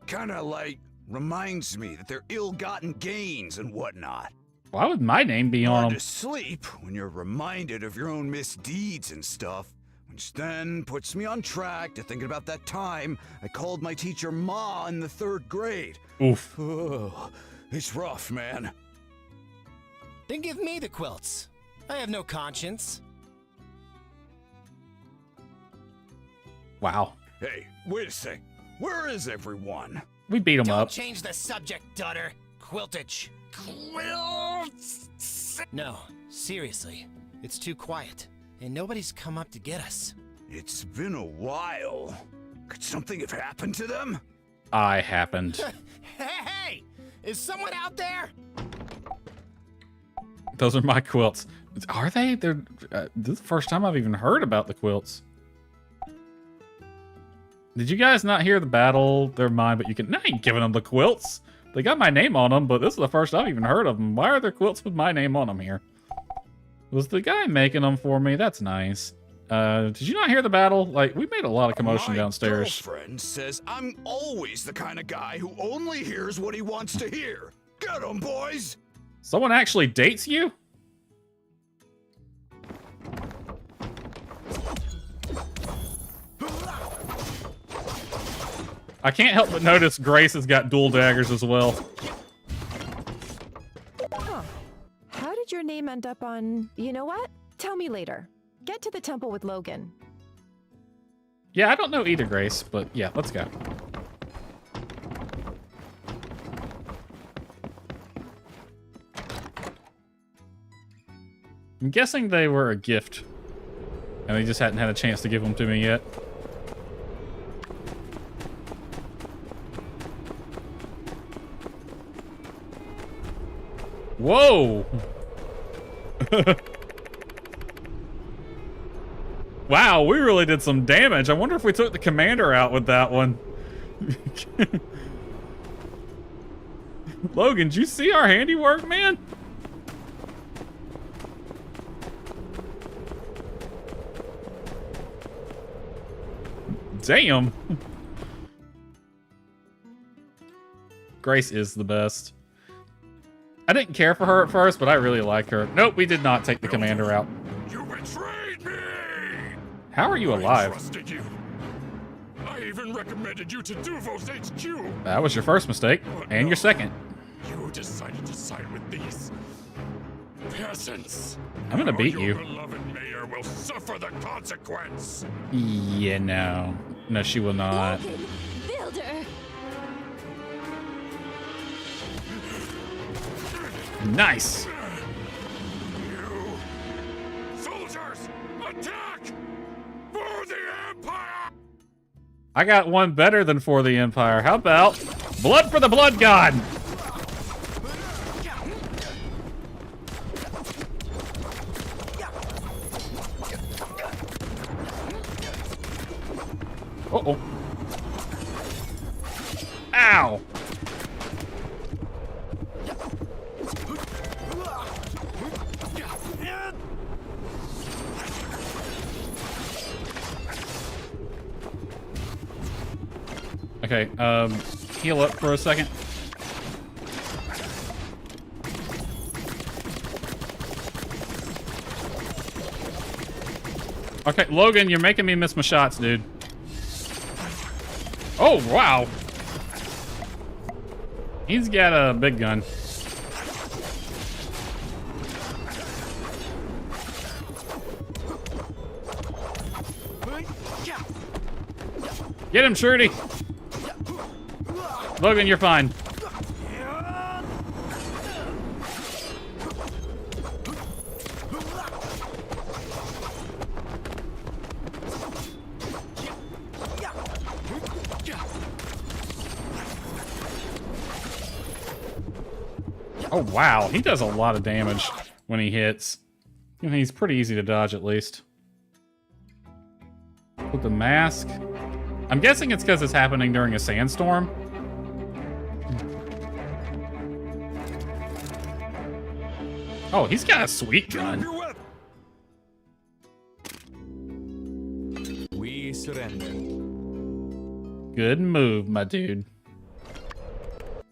Kinda like reminds me that they're ill-gotten gains and whatnot. Why would my name be on Hard them? to sleep when you're reminded of your own misdeeds and stuff, which then puts me on track to thinking about that time I called my teacher Ma in the 3rd grade. Oof. Oh, it's rough, man. Then give me the quilts. I have no conscience. Wow. Hey, wait a sec. Where is everyone? We beat him Don't up. change the subject, Dutter. Quiltage. Quilts? No, seriously. It's too quiet, and nobody's come up to get us. It's been a while. Could something have happened to them? I happened. Hey! Is someone out there? Those are my quilts. Are they? They're. This is the first time I've even heard about the quilts. Did you guys not hear the battle? They're mine, but you can. I ain't giving them the quilts. They got my name on them, but this is the first I've even heard of them. Why are there quilts with my name on them here? Was the guy making them for me? That's nice. Did you not hear the battle? Like, we made a lot of commotion downstairs. My girlfriend says I'm always the kind of guy who only hears what he wants to hear. Get 'em, boys! Someone actually dates you? I can't help but notice Grace has got dual daggers as well. Huh. How did your name end up on... You know what? Tell me later. Get to the temple with Logan. Yeah, I don't know either, Grace, but yeah, let's go. I'm guessing they were a gift, and they just hadn't had a chance to give them to me yet. Whoa! Wow, we really did some damage. I wonder if we took the commander out with that one. Logan, did you see our handiwork, man? Damn. Grace is the best. I didn't care for her at first, but I really like her. Nope, we did not take the commander out. You betrayed me! How are you alive? I trusted you. I I even recommended you to Duvos HQ. That was your first mistake, and your second. You decided to side with these peasants. I'm gonna beat Your you. beloved mayor will suffer the consequence. Yeah, no. No, she will not. Logan, Builder. Nice. You soldiers, attack for the Empire! I got one better than For the Empire. How about Blood for the Blood God? Uh-oh. Ow! Okay, heal up for a second. Okay, Logan, you're making me miss my shots, dude. Oh, wow. He's got a big gun. Get him, Shruti. Logan, you're fine. Oh, wow. He does a lot of damage when he hits. He's pretty easy to dodge, at least. With the mask. I'm guessing it's because it's happening during a sandstorm. Oh, he's got a sweet gun. We surrender. Good move, my dude.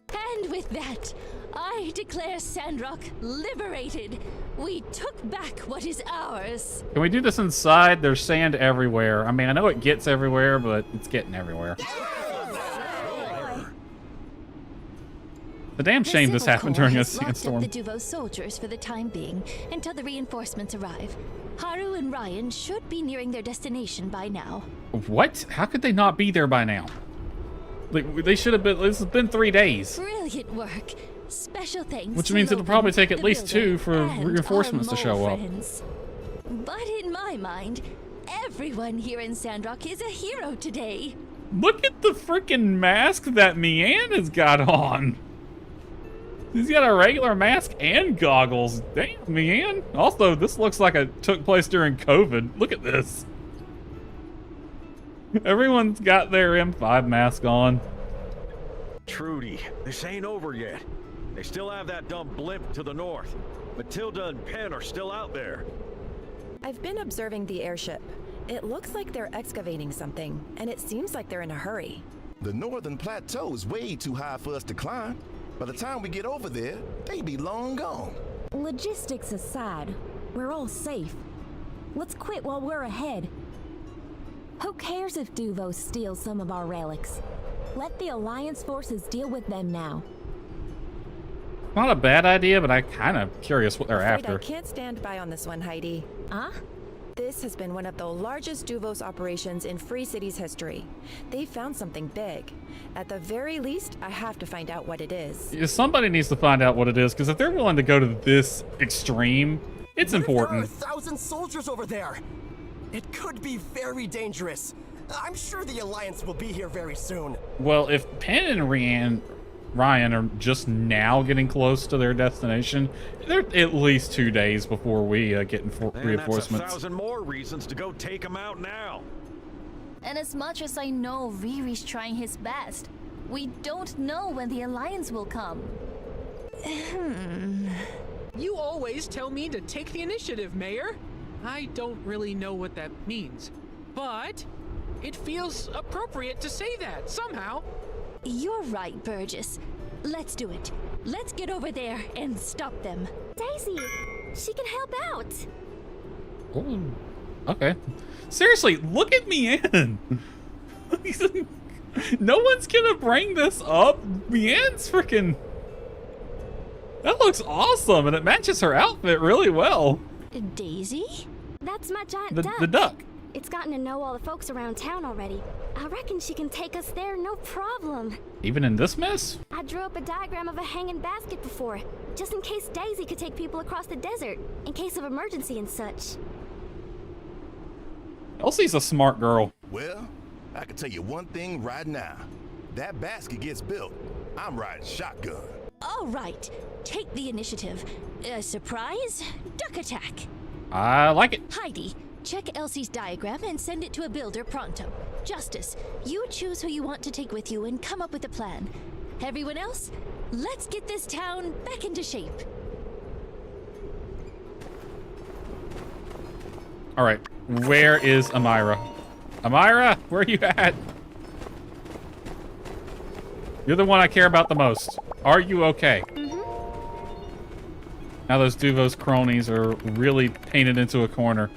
And with that, I declare Sandrock liberated. We took back what is ours. Can we do this inside? There's sand everywhere. I mean, I know it gets everywhere, but it's getting everywhere. The damn shame this happened during a sandstorm. The Duvos soldiers for the time being until the reinforcements arrive. Haru and Ryan should be nearing their destination by now. What? How could they not be there by now? Like, they should have been. This has been 3 days. Brilliant work. Special thanks. Which means it'll probably take at least 2 for and reinforcements to show up. But in my mind, everyone here in Sandrock is a hero today. Look at the freaking mask that Mian has got on. He's got a regular mask and goggles. Damn, Mian. Also, this looks like it took place during COVID. Look at this. Everyone's got their M5 mask on. Trudy, this ain't over yet. They still have that dumb blimp to the north. Matilda and Penn are still out there. I've been observing the airship. It looks like they're excavating something, and it seems like they're in a hurry. The northern plateau is way too high for us to climb. By the time we get over there, they be long gone. Logistics aside, we're all safe. Let's quit while we're ahead. Who cares if Duvos steals some of our relics? Let the Alliance forces deal with them now. Not a bad idea, but I'm kind of curious what they're after. I can't stand by on this one, Heidi. Huh? This has been one of the largest Duvos operations in Free City's history. They found something big. At the very least, I have to find out what it is. Somebody needs to find out what it is, because if they're willing to go to this extreme, it's important. There are 1,000 soldiers over there. It could be very dangerous. I'm sure the Alliance will be here very soon. Well, if Penn and Ryan are just now getting close to their destination, they're at least 2 days before we get reinforcements. That's 1,000 more reasons to go take them out now. And as much as I know Riri's trying his best, we don't know when the Alliance will come. You always tell me to take the initiative, Mayor. I don't really know what that means, but it feels appropriate to say that somehow. You're right, Burgess. Let's do it. Let's get over there and stop them. Daisy, she can help out. Ooh, okay. Seriously, look at me in. No one's gonna bring this up. Mian's freaking... That looks awesome, and it matches her outfit really well. Daisy? That's my giant duck. The duck. It's gotten to know all the folks around town already. I reckon she can take us there, no problem. Even in this mess? I drew up a diagram of a hanging basket before, just in case Daisy could take people across the desert, in case of emergency and such. Elsie's a smart girl. Well, I can tell you one thing right now. That basket gets built, I'm riding shotgun. All right, take the initiative. Surprise, duck attack. I like it. Heidi, check Elsie's diagram and send it to a builder pronto. Justice, you choose who you want to take with you and come up with a plan. Everyone else, let's get this town back into shape. All right, where is Amira? Amira, where are you at? You're the one I care about the most. Are you okay? Now those Duvos cronies are really painted into a corner.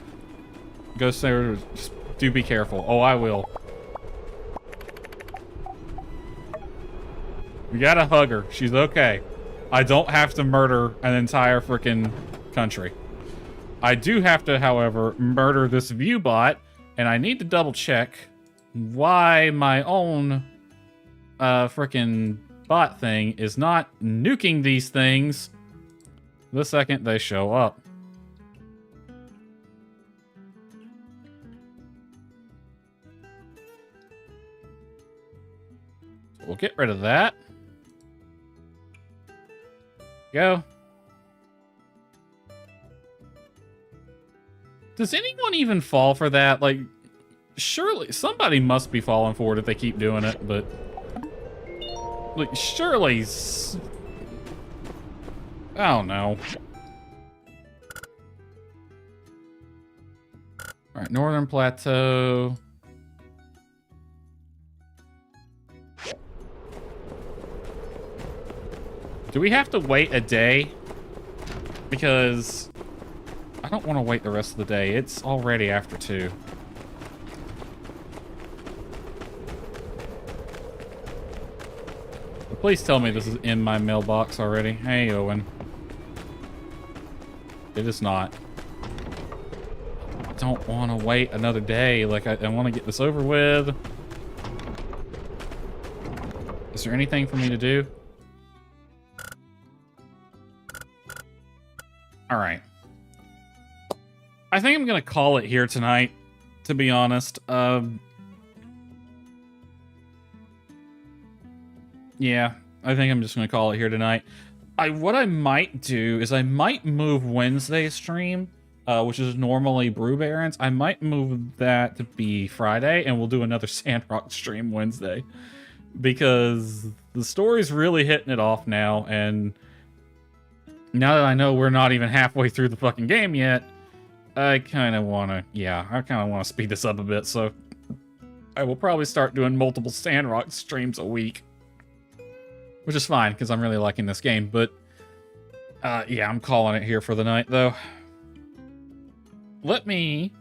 Go say, just do be careful. Oh, I will. We gotta hug her. She's okay. I don't have to murder an entire freaking country. I do have to, however, murder this view bot, and I need to double check why my own freaking bot thing is not nuking these things the second they show up. We'll get rid of that. Go. Does anyone even fall for that? Like, surely somebody must be falling for it if they keep doing it, but like, surely I don't know. All right, Northern Plateau. Do we have to wait a day? Because I don't want to wait the rest of the day. It's already after 2. Please tell me this is in my mailbox already. Hey, Owen. It is not. I don't want to wait another day. Like, I want to get this over with. Is there anything for me to do? All right. I think I'm going to call it here tonight, to be honest. Yeah, I think I'm just going to call it here tonight. What I might do is I might move Wednesday's stream, which is normally Brew Barons. I might move that to be Friday, and we'll do another Sandrock stream Wednesday. Because the story's really hitting it off now, and now that I know we're not even halfway through the fucking game yet, I kind of want to speed this up a bit, so I will probably start doing multiple Sandrock streams a week. Which is fine, because I'm really liking this game, but yeah, I'm calling it here for the night, though. Let me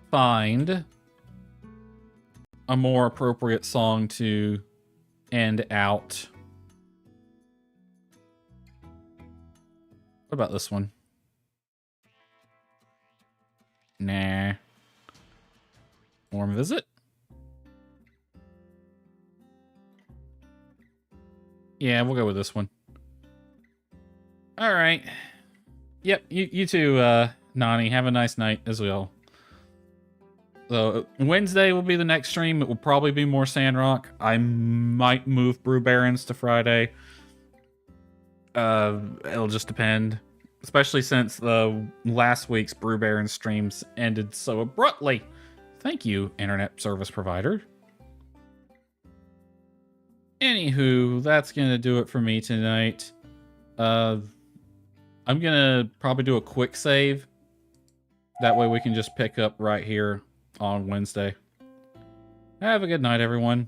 find a more appropriate song to end out. What about this one? Nah. Warm Visit? Yeah, we'll go with this one. All right. Yep, you too, Nani. Have a nice night as well. So, Wednesday will be the next stream. It will probably be more Sandrock. I might move Brew Barons to Friday. It'll just depend. Especially since the last week's Brew Baron streams ended so abruptly. Thank you, internet service provider. Anywho, that's going to do it for me tonight. I'm going to probably do a quick save. That way we can just pick up right here on Wednesday. Have a good night, everyone.